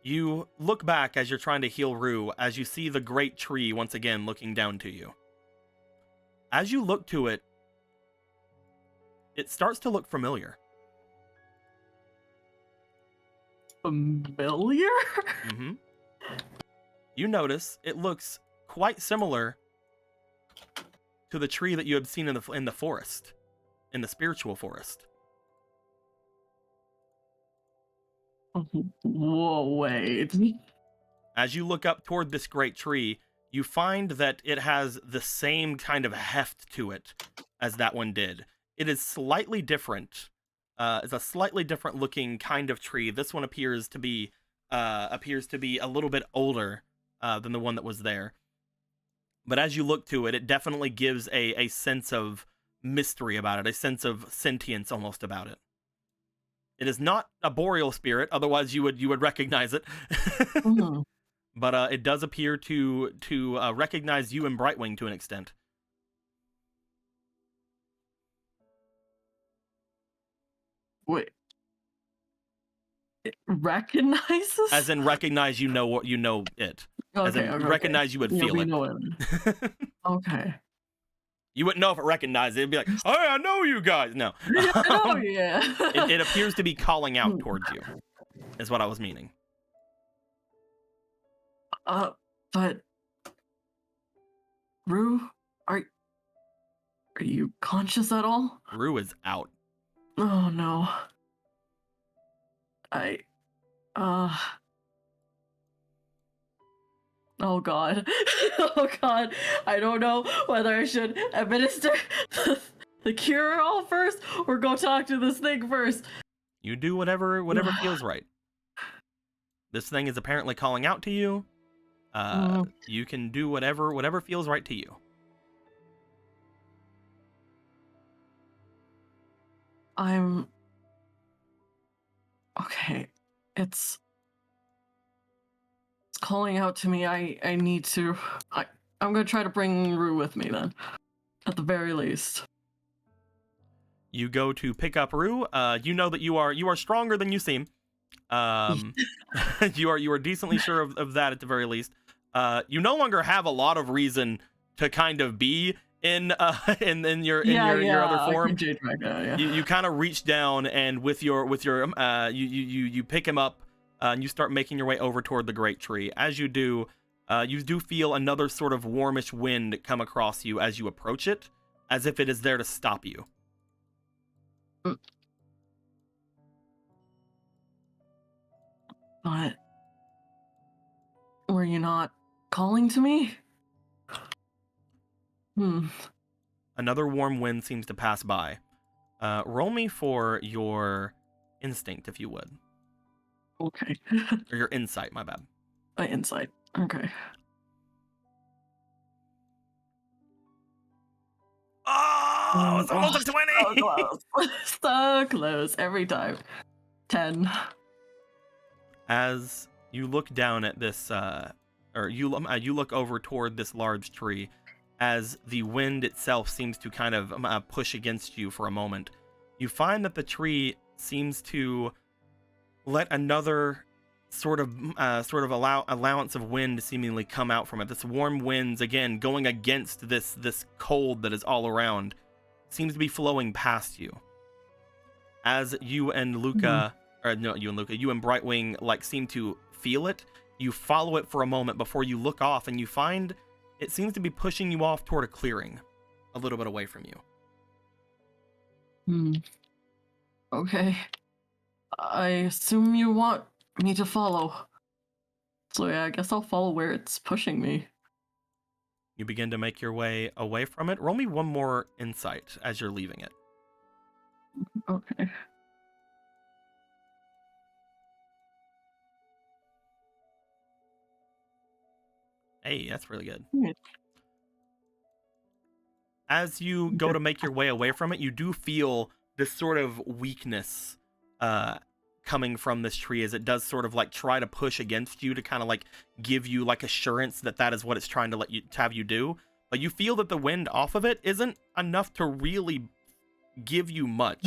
You look back as you're trying to heal Rue, as you see the great tree once again looking down to you. As you look to it, it starts to look familiar. Familiar? Mm-hmm. You notice it looks quite similar to the tree that you had seen in the forest, in the spiritual forest. Whoa, wait. As you look up toward this great tree, you find that it has the same kind of heft to it as that one did. It is slightly different. It's a slightly different looking kind of tree. This one appears to be a little bit older than the one that was there. But as you look to it, it definitely gives a sense of mystery about it, a sense of sentience almost about it. It is not a boreal spirit, otherwise you would recognize it. Mm-hmm. But it does appear to recognize you and Brightwing to an extent. Wait. It recognizes? As in recognize you know it. Okay, As in recognize you would feel we it. know it. Okay. You wouldn't know if it recognized it. It'd be like, oh, I know you guys. No. Oh, yeah. It appears to be calling out towards you, is what I was meaning. But Rue, are you conscious at all? Rue is out. Oh no. Oh god. Oh god. I don't know whether I should administer the cure all first or go talk to this thing first. You do whatever feels right. This thing is apparently calling out to you. You can do whatever feels right to you. I'm okay. It's calling out to me. I need to. I'm gonna try to bring Rue with me then, at the very least. You go to pick up Rue. You know that you are stronger than you seem. You are decently sure of that at the very least. You no longer have a lot of reason to kind of be in your other form. Yeah. You kind of reach down and with your you pick him up and you start making your way over toward the great tree. As you do feel another sort of warmish wind come across you as you approach it, as if it is there to stop you. But were you not calling to me? Another warm wind seems to pass by. Roll me for your instinct, if you would. Okay. Or your insight, my bad. My insight. Okay. Oh, it's almost a 20! So close. So close every time. 10. As you look down at this, or you look over toward this large tree, as the wind itself seems to kind of push against you for a moment, you find that the tree seems to let another sort of allowance of wind seemingly come out from it. This warm winds, again, going against this cold that is all around, seems to be flowing past you. As you and Luca, you and Brightwing, like, seem to feel it, you follow it for a moment before you look off, and you find it seems to be pushing you off toward a clearing, a little bit away from you. Okay. I assume you want me to follow. So yeah, I guess I'll follow where it's pushing me. You begin to make your way away from it. Roll me one more insight as you're leaving it. Okay. Hey, that's really good. Yeah. As you go to make your way away from it, you do feel this sort of weakness coming from this tree, as it does sort of like try to push against you to kind of like give you like assurance that is what it's trying to have you do. But you feel that the wind off of it isn't enough to really give you much.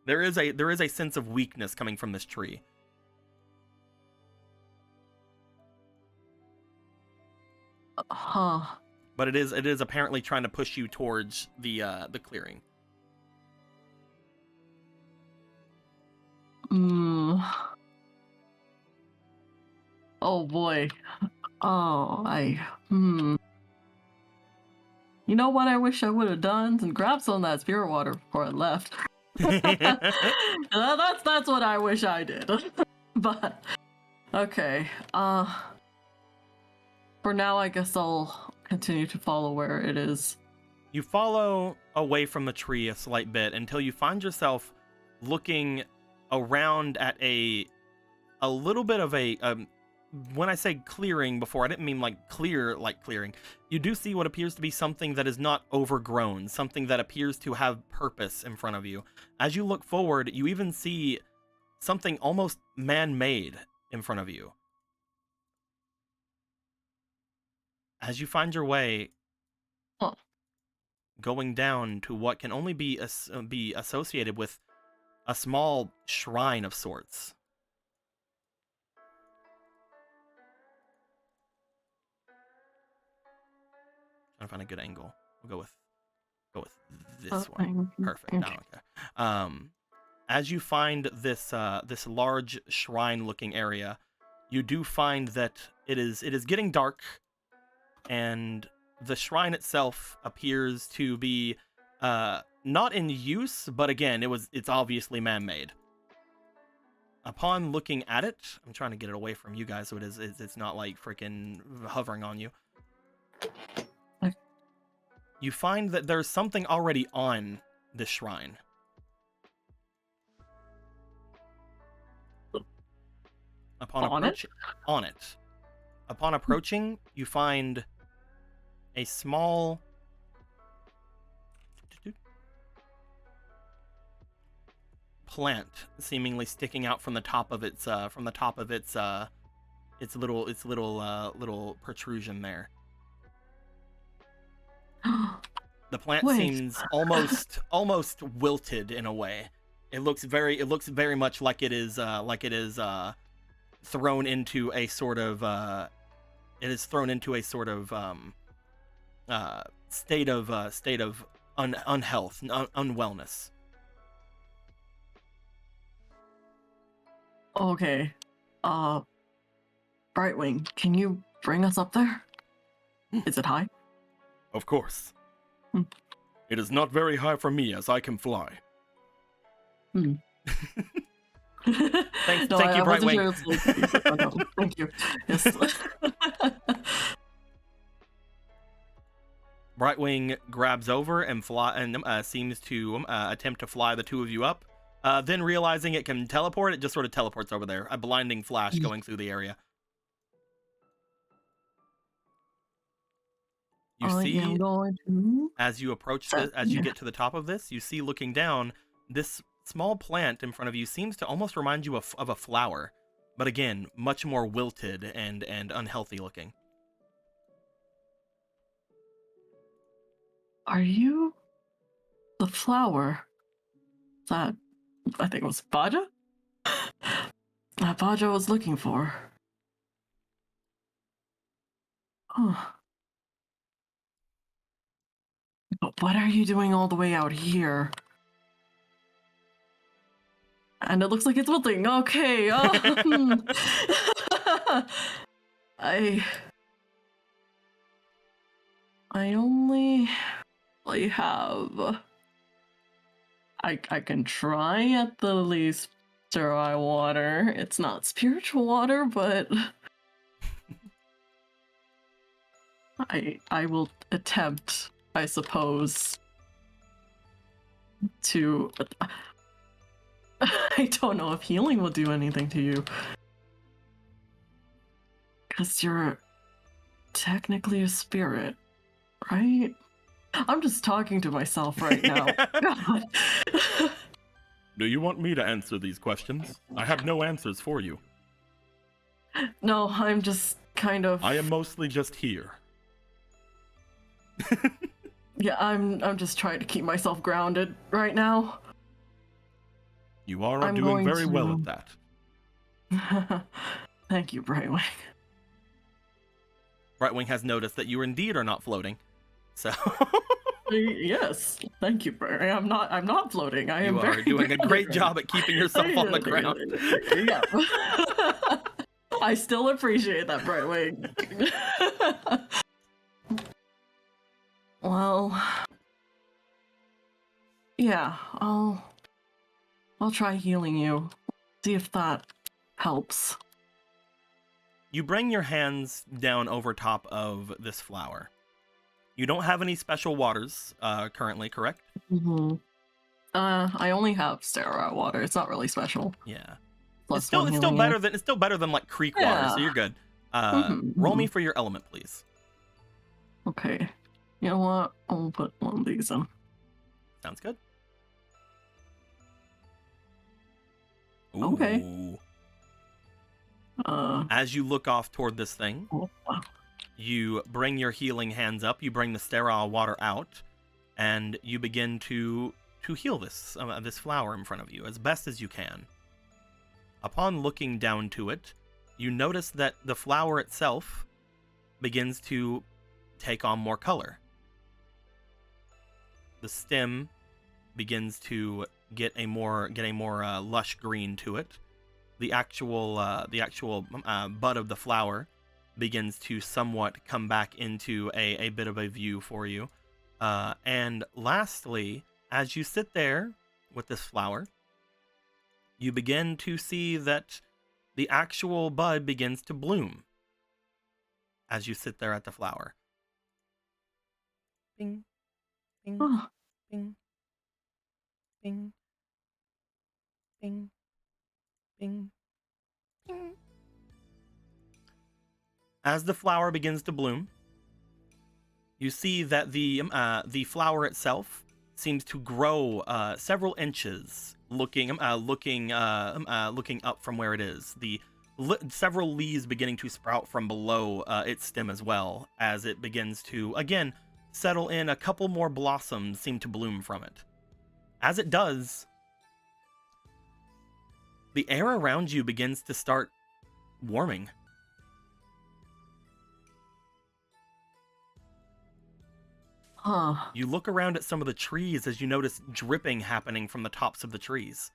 There is a sense of weakness coming from this tree. But it is apparently trying to push you towards the clearing. Oh boy. You know what I wish I would have done? And grabbed some of that spirit water before I left. That's what I wish I did. But okay. For now, I guess I'll continue to follow where it is. You follow away from the tree a slight bit until you find yourself looking around at a little bit of a when I say clearing before, I didn't mean like clear like clearing. You do see what appears to be something that is not overgrown, something that appears to have purpose in front of you. As you look forward, you even see something almost man-made in front of you. As you find your way going down to what can only be associated with a small shrine of sorts. Trying to find a good angle. We'll go with this one. Perfect. Okay. Okay. As you find this this large shrine-looking area, you do find that it is getting dark, and the shrine itself appears to be not in use, but again, it's obviously man-made. Upon looking at it, I'm trying to get it away from you guys so it's not like freaking hovering on you. You find that there's something already on this shrine. Upon approaching, you find a small plant seemingly sticking out from the top of its little protrusion there. The plant seems almost wilted in a way. It looks very much like it is thrown into a sort of state of unhealth, unwellness. Okay. Brightwing, can you bring us up there? Is it high? Of course. Hmm. It is not very high for me, as I can fly. Hmm. Thank No, you, I wasn't Brightwing. sure it's like, oh, no, thank you. Yes. Brightwing grabs over and seems to attempt to fly the two of you up. Then realizing it can teleport, it just sort of teleports over there. A blinding flash going through the area. You I see, am going to... as you approach this, as you get to the top of this, you see looking down, this small plant in front of you seems to almost remind you of a flower, but again, much more wilted and unhealthy looking. Are you the flower that I think it was Baja? That Baja was looking for. Huh. But what are you doing all the way out here? And it looks like it's wilting. Okay. I only have... I can try at the least sterile water. It's not spiritual water, but I will attempt, I suppose, to... I don't know if healing will do anything to you. Because you're technically a spirit, right? I'm just talking to myself right now. God. Do you want me to answer these questions? I have no answers for you. No, I'm just kind of... I am mostly just here. Yeah, I'm just trying to keep myself grounded right now. You are I'm doing going very well to- at that. Thank you, Brightwing. Brightwing has noticed that you indeed are not floating, so Yes, thank you, Brightwing. I'm not floating. I am you are very doing a great grounded. job at keeping yourself on the ground. Yeah. I still appreciate that, Brightwing. Well, yeah, I'll try healing you. See if that helps. You bring your hands down over top of this flower. You don't have any special waters currently, correct? Mm-hmm. I only have sterile water. It's not really special. Yeah. Plus It's still healing better than like creek water, so Yeah. you're good. Mhm, Roll me mhm. for your element, please. Okay. You know what? I'll put one of these in. Sounds good. Okay. Ooh. Uh, As you look off toward this thing, oh, wow. you bring your healing hands up, you bring the sterile water out, and you begin to heal this flower in front of you as best as you can. Upon looking down to it, you notice that the flower itself begins to take on more color. The stem begins to get a more lush green to it. The actual bud of the flower begins to somewhat come back into a bit of a view for you. And lastly, as you sit there with this flower, you begin to see that the actual bud begins to bloom as you sit there at the flower. Bing, bing, Oh, bing, bing, bing, bing, bing. As the flower begins to bloom, you see that the flower itself seems to grow several inches, looking up from where it is. Several leaves beginning to sprout from below its stem as well, as it begins to again settle in. A couple more blossoms seem to bloom from it. As it does, the air around you begins to start warming. huh. You look around at some of the trees as you notice dripping happening from the tops of the trees.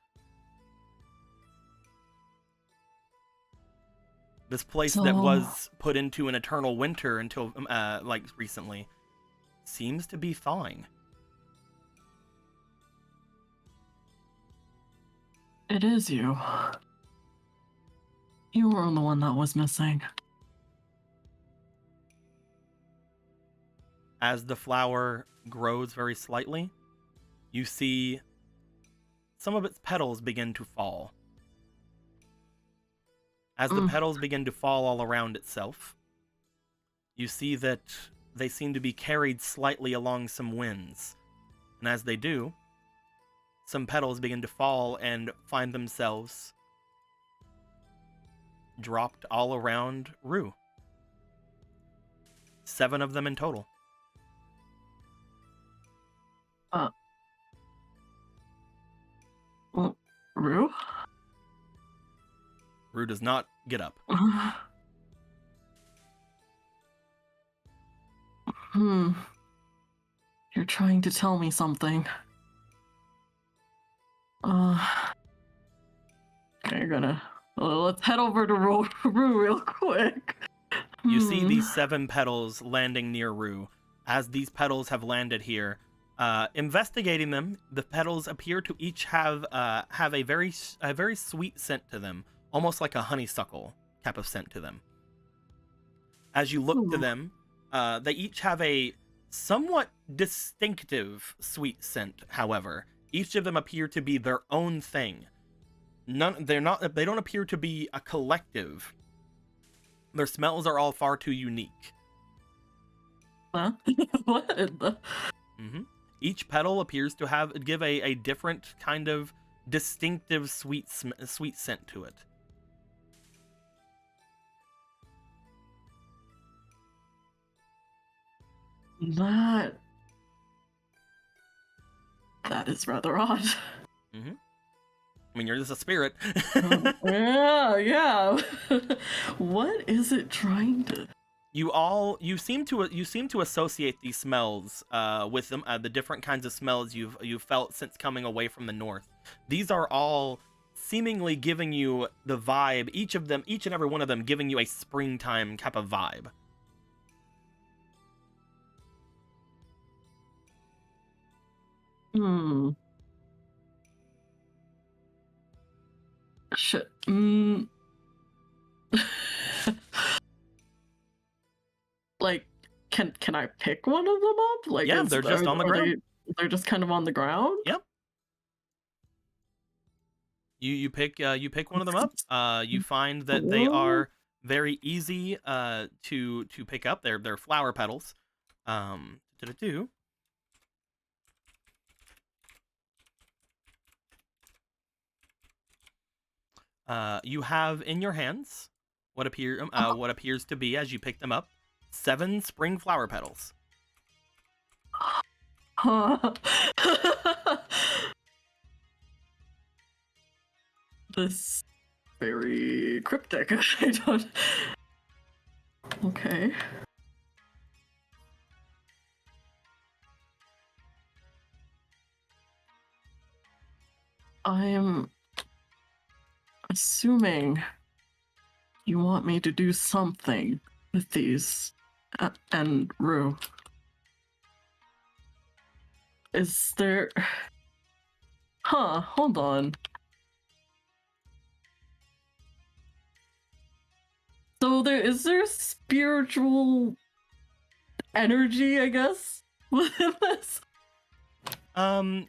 This place that was put into an eternal winter until like recently seems to be thawing. It is you. You were the one that was missing. As the flower grows very slightly, you see some of its petals begin to fall. As the petals begin to fall all around itself, you see that they seem to be carried slightly along some winds. And as they do, some petals begin to fall and find themselves dropped all around Rue. 7 of them in total. Well, Rue? Rue does not get up. You're trying to tell me something. Okay, let's head over to Rue real quick. You see these 7 petals landing near Rue. As these petals have landed here, investigating them, the petals appear to each have a very sweet scent to them, almost like a honeysuckle type of scent to them. As you look to them, they each have a somewhat distinctive sweet scent. However, each of them appear to be their own thing. They don't appear to be a collective. Their smells are all far too unique. Huh? What? Each petal appears to give a different kind of distinctive sweet scent to it. That is rather odd. I mean, you're just a spirit. Yeah. What is it trying to? You seem to associate these smells with them, the different kinds of smells you've felt since coming away from the north. These are all seemingly giving you the vibe. Each and every one of them giving you a springtime type of vibe. Shit. Like, can I pick one of them up? Like, yeah, they're just on the ground. They're just kind of on the ground. Yep. You pick one of them up. You find that they are very easy to pick up. They're flower petals. You have in your hands what appears to be, as you pick them up, 7 spring flower petals. This very cryptic. I don't. Okay. I am assuming you want me to do something with these, and Rue. Is there... hold on. So is there spiritual energy, I guess, within this?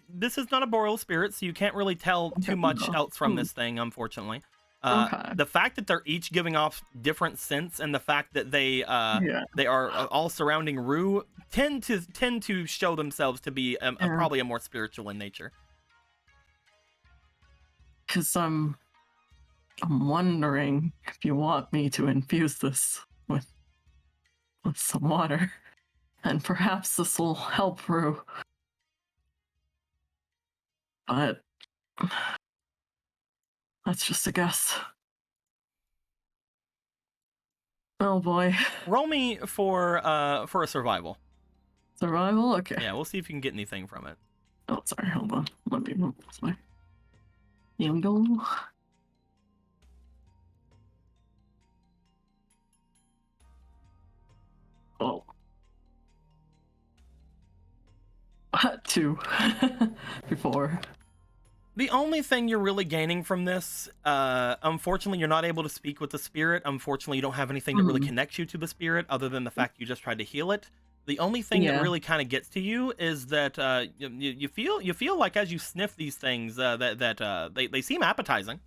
This is not a boreal spirit, so you can't really tell too much else from this thing, unfortunately. The fact that they're each giving off different scents, and the fact that they are all surrounding Rue tend to show themselves to be probably a more spiritual in nature. Because I'm wondering if you want me to infuse this with some water, and perhaps this will help Rue. But that's just a guess. Oh boy. Roll me for a survival. Survival? Okay. Yeah, we'll see if you can get anything from it. Oh, sorry, hold on. Let me move this way. Here we go. 2 before. The only thing you're really gaining from this, unfortunately, you're not able to speak with the spirit. Unfortunately, you don't have anything that really connects you to the spirit other than the fact you just tried to heal it. The only thing that really kind of gets to you is that you feel like as you sniff these things that they seem appetizing.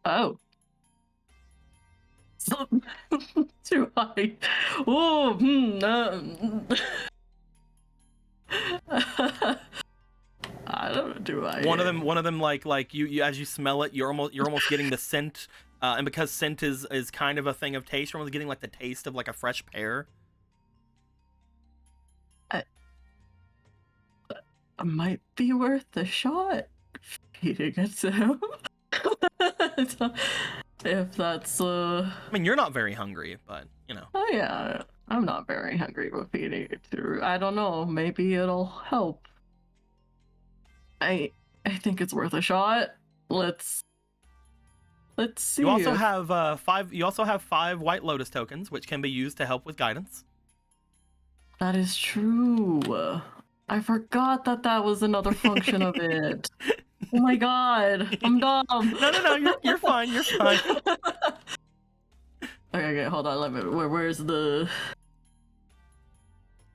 Oh. So, do I? Oh, I don't know. Do I? One of them, like you as you smell it, you're almost getting the scent, and because scent is kind of a thing of taste, you're almost getting like the taste of like a fresh pear. It might be worth a shot feeding it to him. If that's I mean, you're not very hungry, but you know. Oh yeah, I'm not very hungry, but feeding it to, I don't know, maybe it'll help. I think it's worth a shot. Let's see. You also have 5. You also have 5 White Lotus tokens, which can be used to help with guidance. That is true. I forgot that was another function of it. Oh my god, I'm dumb. No, you're fine. You're fine. Okay, hold on. Let me. Where's the?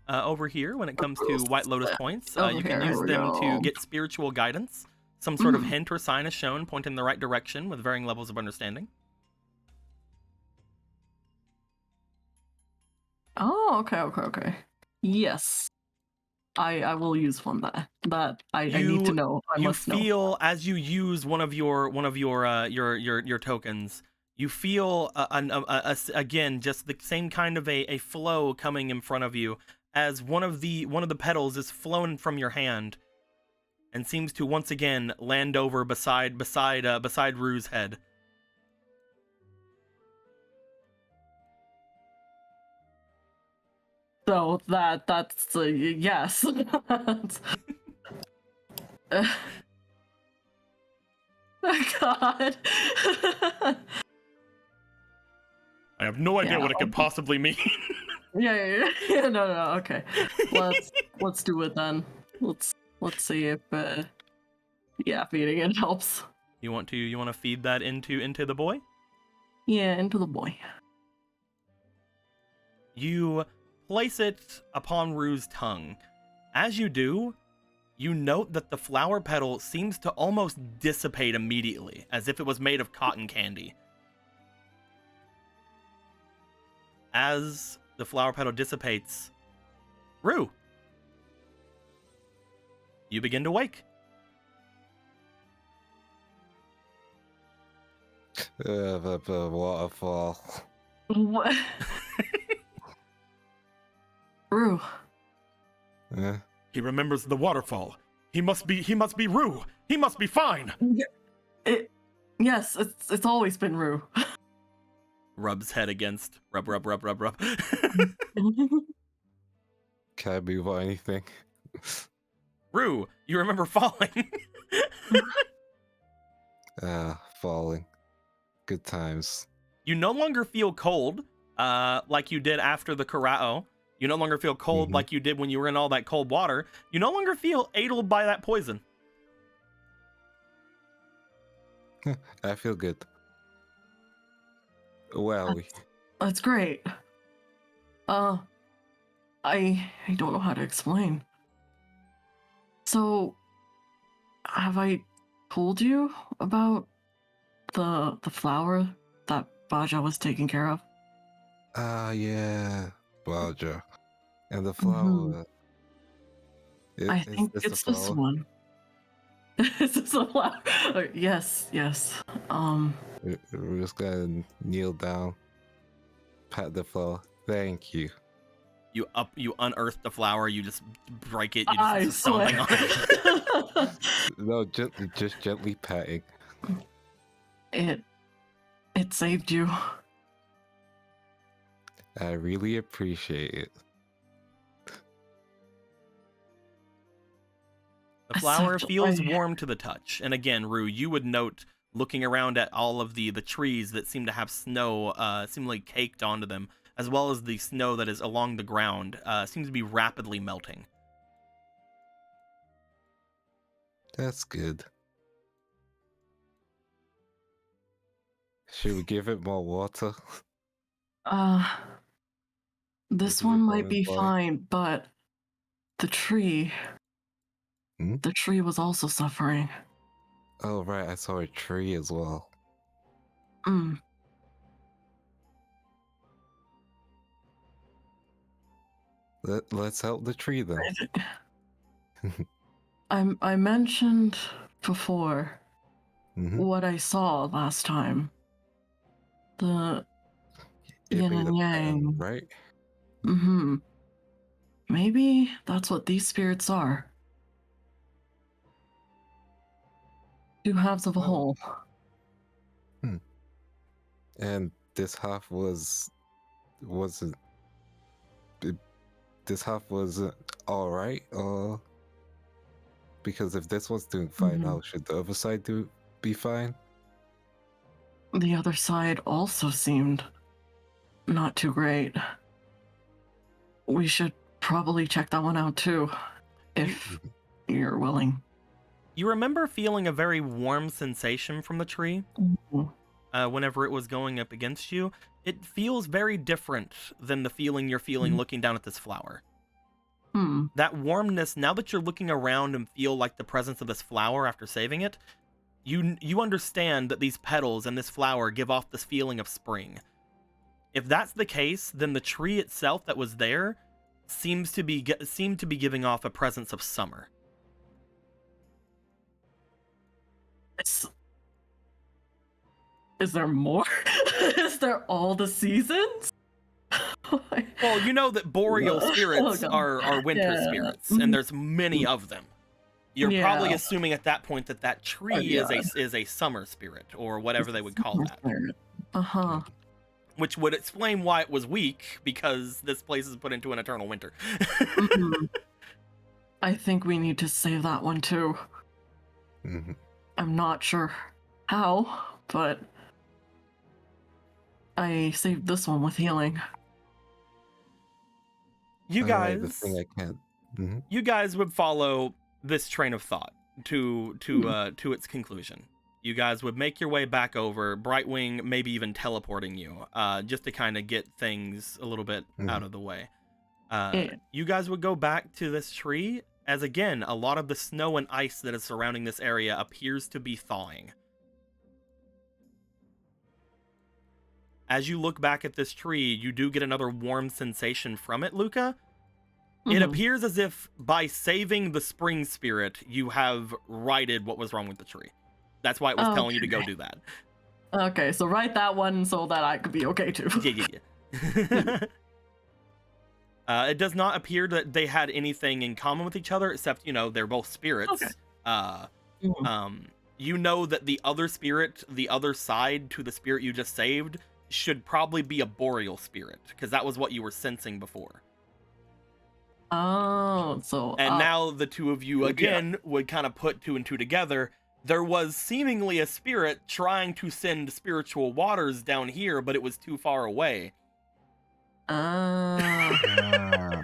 Over here, when it comes to White Lotus points, you can use them go. to get spiritual guidance. Some sort of hint or sign is shown, pointing in the right direction with varying levels of understanding. Oh, okay. Yes. I will use one that I need to know. I must know. You feel as you use one of your tokens, you feel again just the same kind of a flow coming in front of you as one of the petals is flown from your hand and seems to once again land over beside Rue's head. So that's yes. God. I have no idea what it could possibly mean. Yeah. No. Okay. Let's do it then. Let's see if feeding it helps. You want to feed that into the boy? Yeah, into the boy. You place it upon Rue's tongue. As you do, you note that the flower petal seems to almost dissipate immediately, as if it was made of cotton candy. As the flower petal dissipates, Rue, you begin to wake. The waterfall. What? Rue. He remembers the waterfall. He must be Rue. He must be fine. Yes, it's always been Rue. Rubs head against. Rub. Can I move or anything? Rue, you remember falling. Falling. Good times. You no longer feel cold, like you did after the Karao. You no longer feel cold like you did when you were in all that cold water. You no longer feel aided by that poison. I feel good. Well, That's great. I don't know how to explain. So, have I told you about the flower that Baja was taking care of? Yeah, Baja. And the flower. I think it's this one. Is this a flower? Yes. We're just gonna kneel down, pat the flower. Thank you. You unearth the flower. You just break it. You I just stomping on it. No, just gently patting. It saved you. I really appreciate it. The flower feels warm to the touch. And again, Rue, you would note, looking around at all of the trees that seem to have snow seemingly caked onto them, as well as the snow that is along the ground, seems to be rapidly melting. That's good. Should we give it more water? This Maybe one you're might going be by. fine, but the tree, Hmm? the tree was also suffering. Oh, right, I saw a tree as well. Mm. Let's help the tree then. I mentioned before Mm-hmm. what I saw last time. The It yin being the and pattern, yang. right? Mm-hmm. Maybe that's what these spirits are. Two halves of a Oh. whole. And this half wasn't. This half was all right. Because if this one's doing fine, how should the other side be fine? The other side also seemed not too great. We should probably check that one out too, if you're willing. You remember feeling a very warm sensation from the tree whenever it was going up against you. It feels very different than the feeling you're feeling looking down at this flower. That warmness, now that you're looking around and feel like the presence of this flower after saving it, you understand that these petals and this flower give off this feeling of spring. If that's the case, then the tree itself that was there seemed to be giving off a presence of summer. Is there more? Is there all the seasons? Well, you know that boreal spirits are winter spirits, and there's many of them. You're probably assuming at that point that tree is a summer spirit, or whatever they would call that. Which would explain why it was weak, because this place is put into an eternal winter. I think we need to save that one too. I'm not sure how, but I saved this one with healing. You guys, the thing I can't. You guys would follow this train of thought to its conclusion. You guys would make your way back over, Brightwing maybe even teleporting you, just to kind of get things a little bit out of the way. You guys would go back to this tree, as again, a lot of the snow and ice that is surrounding this area appears to be thawing. As you look back at this tree, you do get another warm sensation from it, Luca. It appears as if by saving the spring spirit, you have righted what was wrong with the tree. That's why it was telling you to go do that. Okay, so write that one so that I could be okay too. Yeah. It does not appear that they had anything in common with each other, except, they're both spirits. You know that the other spirit, the other side to the spirit you just saved, should probably be a boreal spirit, because that was what you were sensing before. And now the two of you again would kind of put two and two together. There was seemingly a spirit trying to send spiritual waters down here, but it was too far away. I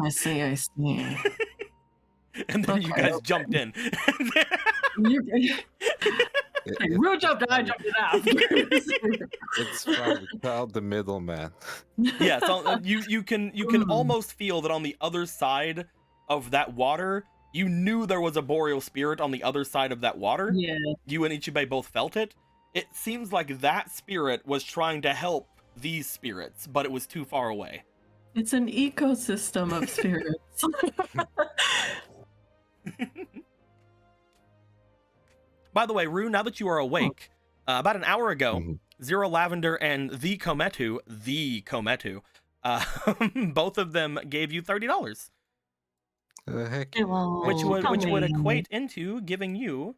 see. And then you guys jumped in. Real jumped in, I jumped in after. It's fine. We called the middleman. Yeah, so you can almost feel that on the other side of that water, you knew there was a boreal spirit on the other side of that water. Yeah. You and Ichibei both felt it. It seems like that spirit was trying to help these spirits, but it was too far away. It's an ecosystem of spirits. By the way, Rue, now that you are awake, about an hour ago, Zero Lavender and the Kometu, both of them gave you $30. Heck, which would equate into giving you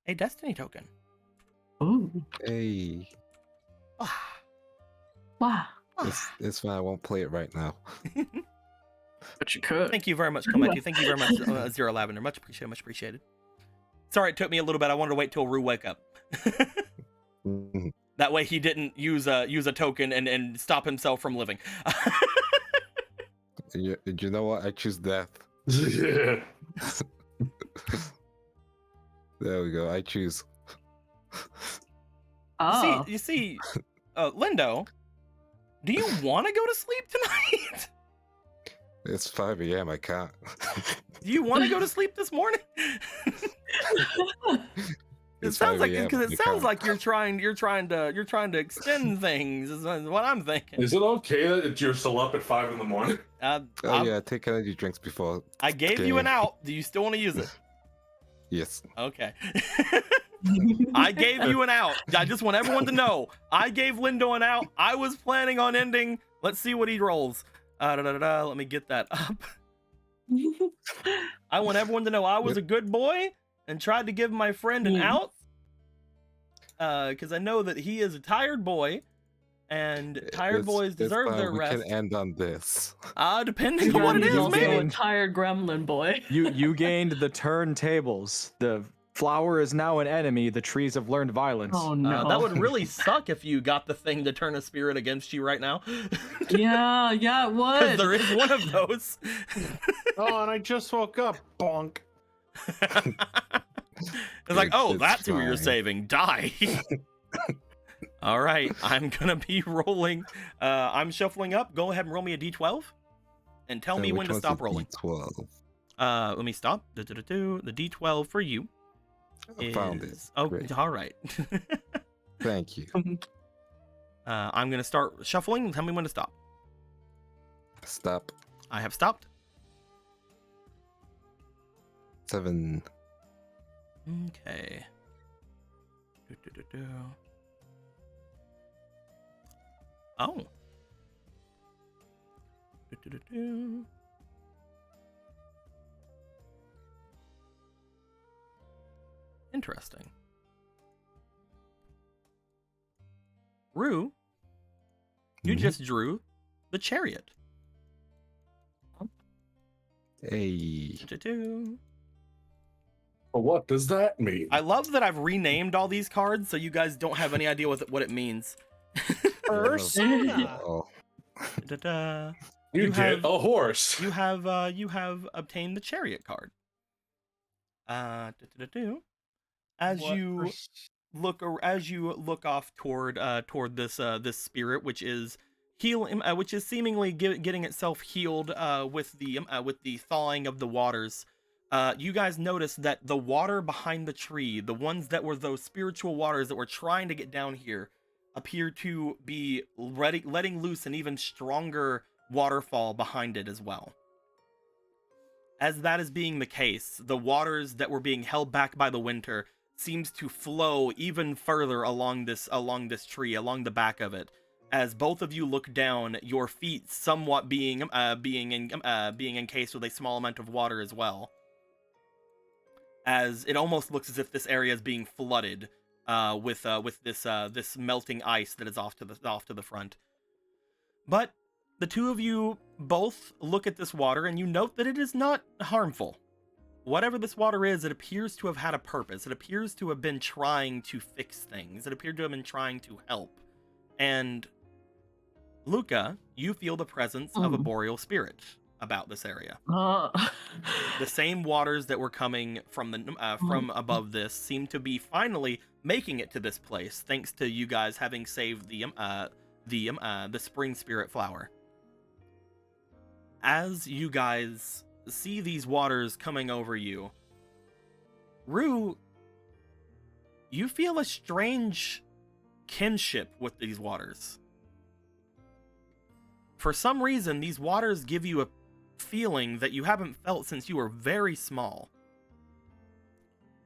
a Destiny token. Ooh. Hey. Wow. It's fine. I won't play it right now. But you could. Thank you very much, Kometu. Thank you very much, Zero Lavender. Much appreciated. Sorry, it took me a little bit. I wanted to wait till Rue wake up. That way he didn't use a token and stop himself from living. You know what? I choose death. Yeah. There we go. I choose. Oh. You see, Lindo, do you want to go to sleep tonight? It's 5 a.m. I can't. Do you want to go to sleep this morning? It sounds like you're trying to extend things. Is what I'm thinking. Is it okay that you're still up at 5 in the morning? Yeah, take energy drinks before. I gave you an out. Do you still want to use it? Yes. Okay. I gave you an out. I just want everyone to know. I gave Lindo an out. I was planning on ending. Let's see what he rolls. Let me get that up. I want everyone to know I was a good boy and tried to give my friend an out. Because I know that he is a tired boy. And tired boys deserve their rest. We can end on this. Depending on what it is, maybe. A tired gremlin boy. You gained the turntables. The flower is now an enemy. The trees have learned violence. Oh no. That would really suck if you got the thing to turn a spirit against you right now. Yeah, it would. Because there is one of those. Oh, and I just woke up. Bonk. It's like, oh, that's who you're saving. Die. All right, I'm gonna be rolling. I'm shuffling up. Go ahead and roll me a d12, and tell me when to stop rolling. D12. Let me stop. The d12 for you. I found it. Oh, Great. all right. Thank you. I'm gonna start shuffling. And tell me when to stop. Stop. I have stopped. 7. Okay. Oh. Interesting. Rue, you just drew the chariot. Hey. Well, what does that mean? I love that I've renamed all these cards so you guys don't have any idea what it means. Persona. Oh. You get a horse. You have obtained the chariot card. As you look off toward this spirit, which is which is seemingly getting itself healed with the thawing of the waters. You guys notice that the water behind the tree, the ones that were those spiritual waters that were trying to get down here, appear to be letting loose an even stronger waterfall behind it as well. As that is being the case, the waters that were being held back by the winter seems to flow even further along this tree, along the back of it. As both of you look down, your feet somewhat being encased with a small amount of water as well. As it almost looks as if this area is being flooded with this melting ice that is off to the front. But the two of you both look at this water and you note that it is not harmful. Whatever this water is, it appears to have had a purpose. It appears to have been trying to fix things. It appeared to have been trying to help. And Luca, you feel the presence of a boreal spirit about this area. The same waters that were coming from above this seem to be finally making it to this place, thanks to you guys having saved the spring spirit flower. As you guys see these waters coming over you, Rue, you feel a strange kinship with these waters. For some reason, these waters give you a feeling that you haven't felt since you were very small.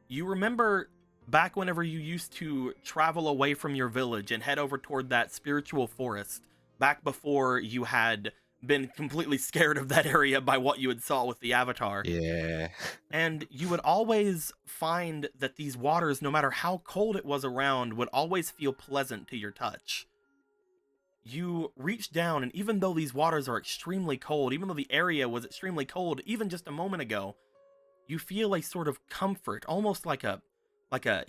You remember back whenever you used to travel away from your village and head over toward that spiritual forest, back before you had been completely scared of that area by what you had saw with the Avatar. Yeah. And you would always find that these waters, no matter how cold it was around, would always feel pleasant to your touch. You reach down, and even though these waters are extremely cold, even though the area was extremely cold even just a moment ago, you feel a sort of comfort, almost like a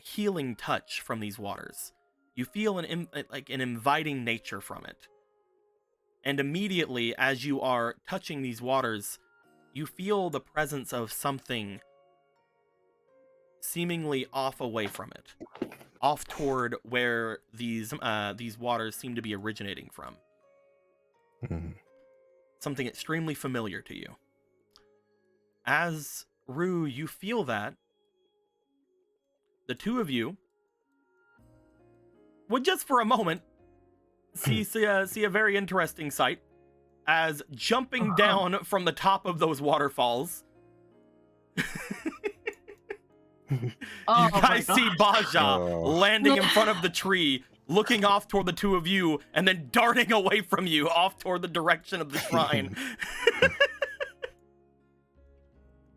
healing touch from these waters. You feel an inviting nature from it. And immediately, as you are touching these waters, you feel the presence of something seemingly off away from it, off toward where these waters seem to be originating from. Something extremely familiar to you. As Rue, you feel that the two of you would just for a moment see a very interesting sight as jumping down from the top of those waterfalls. You guys see Baja landing in front of the tree, looking off toward the two of you, and then darting away from you off toward the direction of the shrine.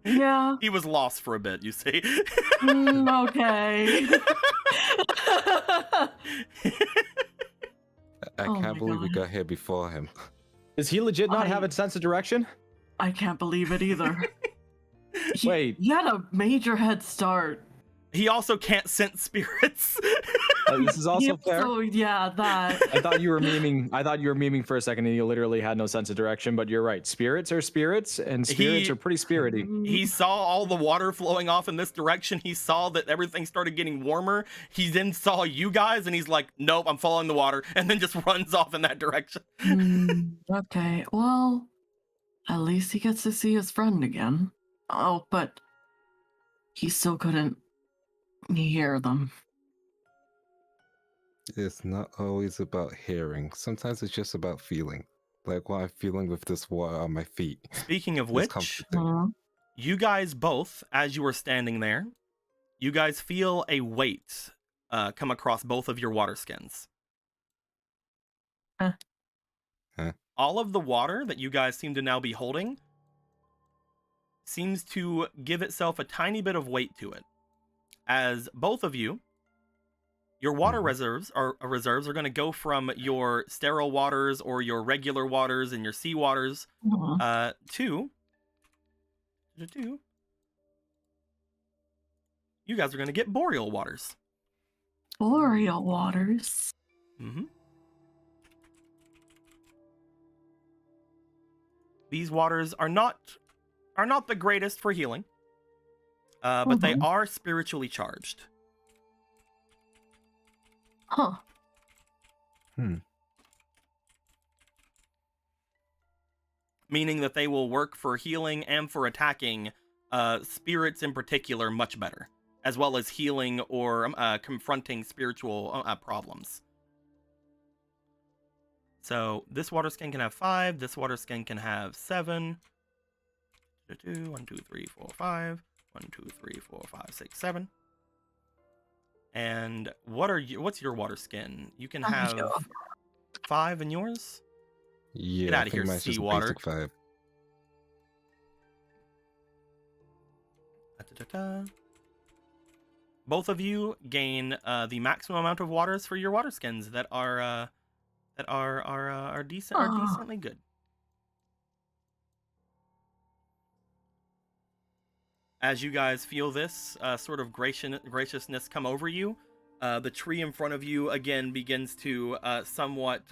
Yeah. He was lost for a bit, you see. Okay. I can't believe we got here before him. Does he legit not have a sense of direction? I can't believe it either. Wait. He had a major head start. He also can't sense spirits. This is also fair. So yeah, that. I thought you were memeing for a second, and you literally had no sense of direction. But you're right. Spirits are spirits, and spirits are pretty spirity. He saw all the water flowing off in this direction. He saw that everything started getting warmer. He then saw you guys, and he's like, "Nope, I'm following the water," and then just runs off in that direction. Okay, well, at least he gets to see his friend again. Oh, but he still couldn't hear them. It's not always about hearing. Sometimes it's just about feeling. Like what I'm feeling with this water on my feet. Speaking of which, you guys both, as you were standing there, you guys feel a weight come across both of your water skins. All of the water that you guys seem to now be holding seems to give itself a tiny bit of weight to it. As both of you, your water reserves are going to go from your sterile waters or your regular waters and your sea waters to you guys are going to get boreal waters. Boreal waters. These waters are not the greatest for healing, but they are spiritually charged. Meaning that they will work for healing and for attacking spirits in particular much better, as well as healing or confronting spiritual problems. So this water skin can have 5. This water skin can have 7. 1, 2, 3, 4, 5. 1, 2, 3, 4, 5, 6, 7. And what's your water skin? You can have 5 in yours? Yeah, get out of here, seawater. 5. Both of you gain the maximum amount of waters for your water skins that are decently good. As you guys feel this sort of graciousness come over you, the tree in front of you again begins to somewhat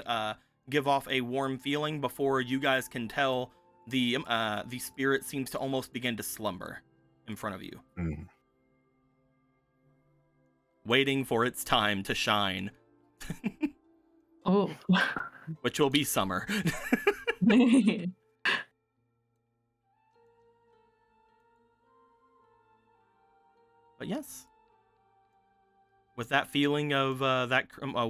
give off a warm feeling before you guys can tell the spirit seems to almost begin to slumber in front of you. Waiting for its time to shine. Which will be summer. But yes, with that feeling of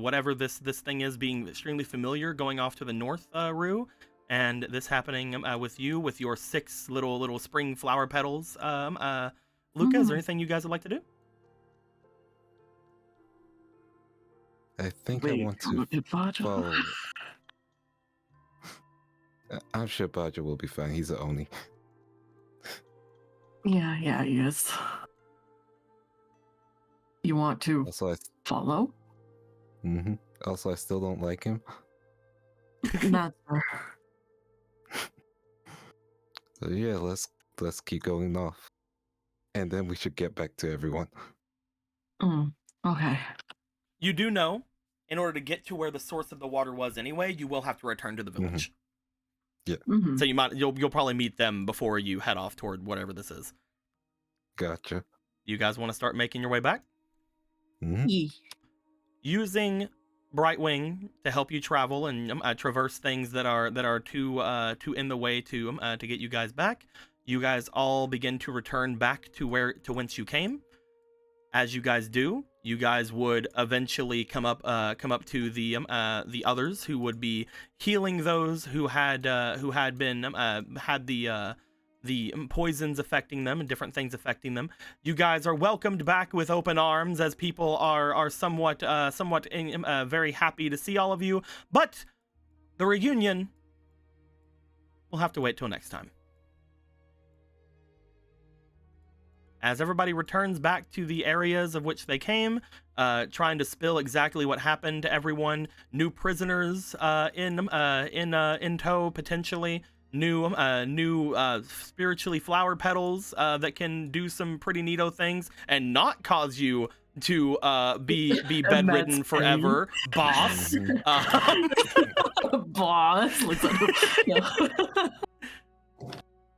whatever this thing is being extremely familiar, going off to the north, Rue, and this happening with you with your 6 little spring flower petals, Luca, is there anything you guys would like to do? I think I want to follow. I'm sure Baja will be fine. He's the Oni. Yeah, he is. You want to follow? Also, I still don't like him. That's fair. So yeah, let's keep going north, and then we should get back to everyone. Okay. You do know, in order to get to where the source of the water was anyway, you will have to return to the village. Yeah. So you'll probably meet them before you head off toward whatever this is. Gotcha. You guys want to start making your way back? Mhm. Using Brightwing to help you travel and traverse things that are too in the way to get you guys back. You guys all begin to return back to whence you came. As you guys do, you guys would eventually come up to the others who would be healing those who had been had the poisons affecting them and different things affecting them. You guys are welcomed back with open arms, as people are somewhat very happy to see all of you. But the reunion will have to wait till next time. As everybody returns back to the areas of which they came, trying to spill exactly what happened to everyone. New prisoners in tow, potentially. New spiritually flower petals that can do some pretty neato things and not cause you to be bedridden forever, boss. Boss.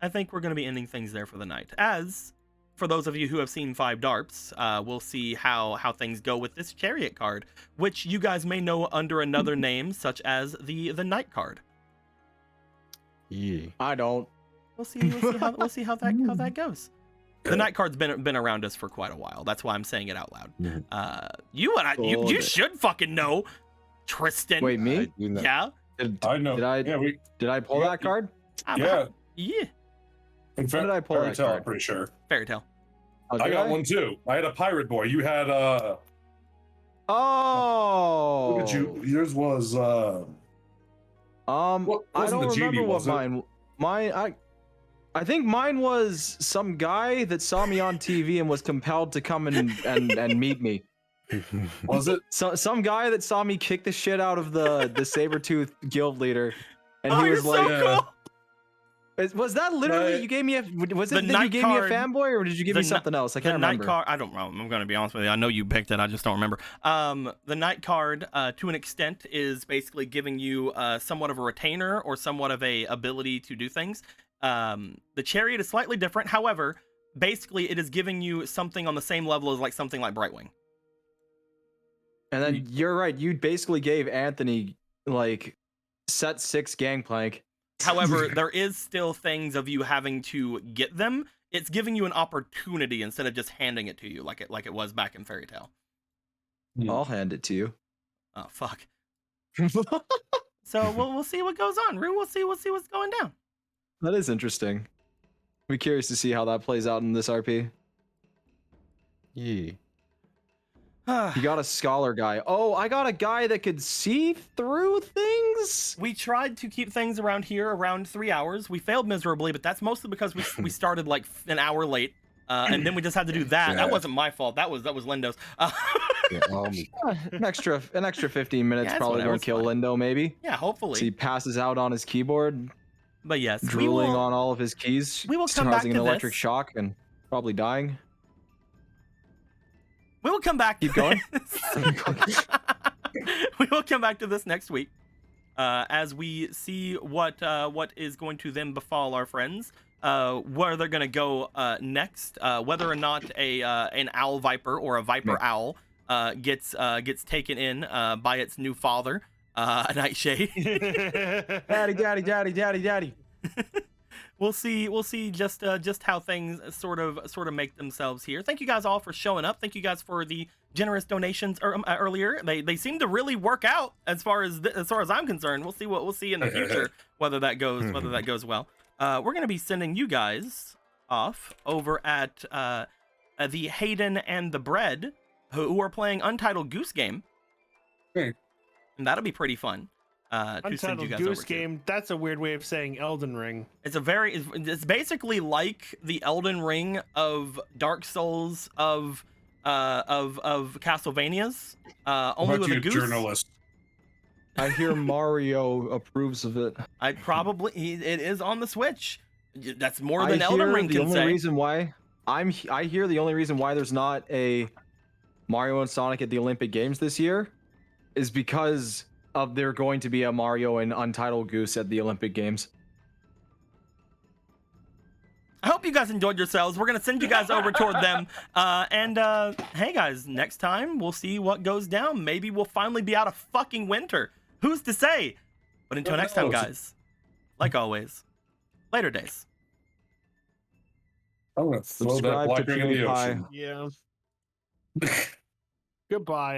I think we're going to be ending things there for the night. As for those of you who have seen 5 Darps, we'll see how things go with this chariot card, which you guys may know under another name, such as the Knight card. Yeah. I don't. We'll see how that goes. The Knight card's been around us for quite a while. That's why I'm saying it out loud. You should fucking know, Tristan. Wait, me? I do know. Yeah. I know. Did I pull that card? Yeah. Yeah. In When did I pull that card? I'm pretty sure. Fairy tale. Oh, I did got one too. I had a pirate boy. You had Oh. What did you? Yours was I wasn't don't the genie, remember what was it? mine. I think mine was some guy that saw me on TV and was compelled to come and meet me. Was it? Some guy that saw me kick the shit out of the Sabretooth guild leader, and Oh, he you're was so like, cool. Was that literally Right. you gave me a? Was The it that you Knight gave card- me a fanboy, or did you give the me something else? I can't the Knight remember. card, I don't know. I'm going to be honest with you. I know you picked it. I just don't remember. The Knight card, to an extent, is basically giving you somewhat of a retainer or somewhat of a ability to do things. The Chariot is slightly different. However, basically, it is giving you something on the same level as something like Brightwing. And then you're right. You basically gave Anthony like set 6 gangplank. However, there is still things of you having to get them. It's giving you an opportunity instead of just handing it to you like it was back in Fairy Tale. I'll hand it to you. Oh fuck. So we'll see what goes on. Rue, we'll see what's going down. That is interesting. I'll be curious to see how that plays out in this RP. Yeah. You got a scholar guy. Oh, I got a guy that could see through things. We tried to keep things around here around 3 hours. We failed miserably, but that's mostly because we started like an hour late, and then we just had to do that. Yeah. That wasn't my fault. That was Lindo's. Yeah, An extra 15 minutes Yeah, it's probably whatever, won't it's kill fine. Lindo, maybe. Yeah, hopefully. So he passes out on his keyboard, But yes, drooling on all of his keys, we will come back causing to an electric this. shock and probably dying. We will come back. Keep going. We will come back to this next week, as we see what is going to then befall our friends. Where they're going to go next. Whether or not an owl viper or a viper owl gets taken in by its new father, a Nightshade. Daddy. We'll see just how things sort of make themselves here. Thank you guys all for showing up. Thank you guys for the generous donations earlier. They seem to really work out as far as I'm concerned. We'll see in the future whether that goes well. We're gonna be sending you guys off over at the Hayden and the Bread, who are playing Untitled Goose Game, Hey. and that'll be pretty fun. To send you Untitled guys Goose over to. Game. That's a weird way of saying Elden Ring. It's basically like the Elden Ring of Dark Souls of Castlevania's, only with a goose. Journalist. I hear Mario approves of it. It is on the Switch. That's more I than Elden hear Ring the can only say. reason why I hear the only reason why there's not a Mario and Sonic at the Olympic Games this year is because of there going to be a Mario and Untitled Goose at the Olympic Games. I hope you guys enjoyed yourselves. We're gonna send you guys over toward them. Hey guys, next time we'll see what goes down. Maybe we'll finally be out of fucking winter. Who's to say? But until next time, guys, like always, later days. I'm gonna throw that Subscribe to black ring in the PewDiePie. ocean. Yeah. Goodbye.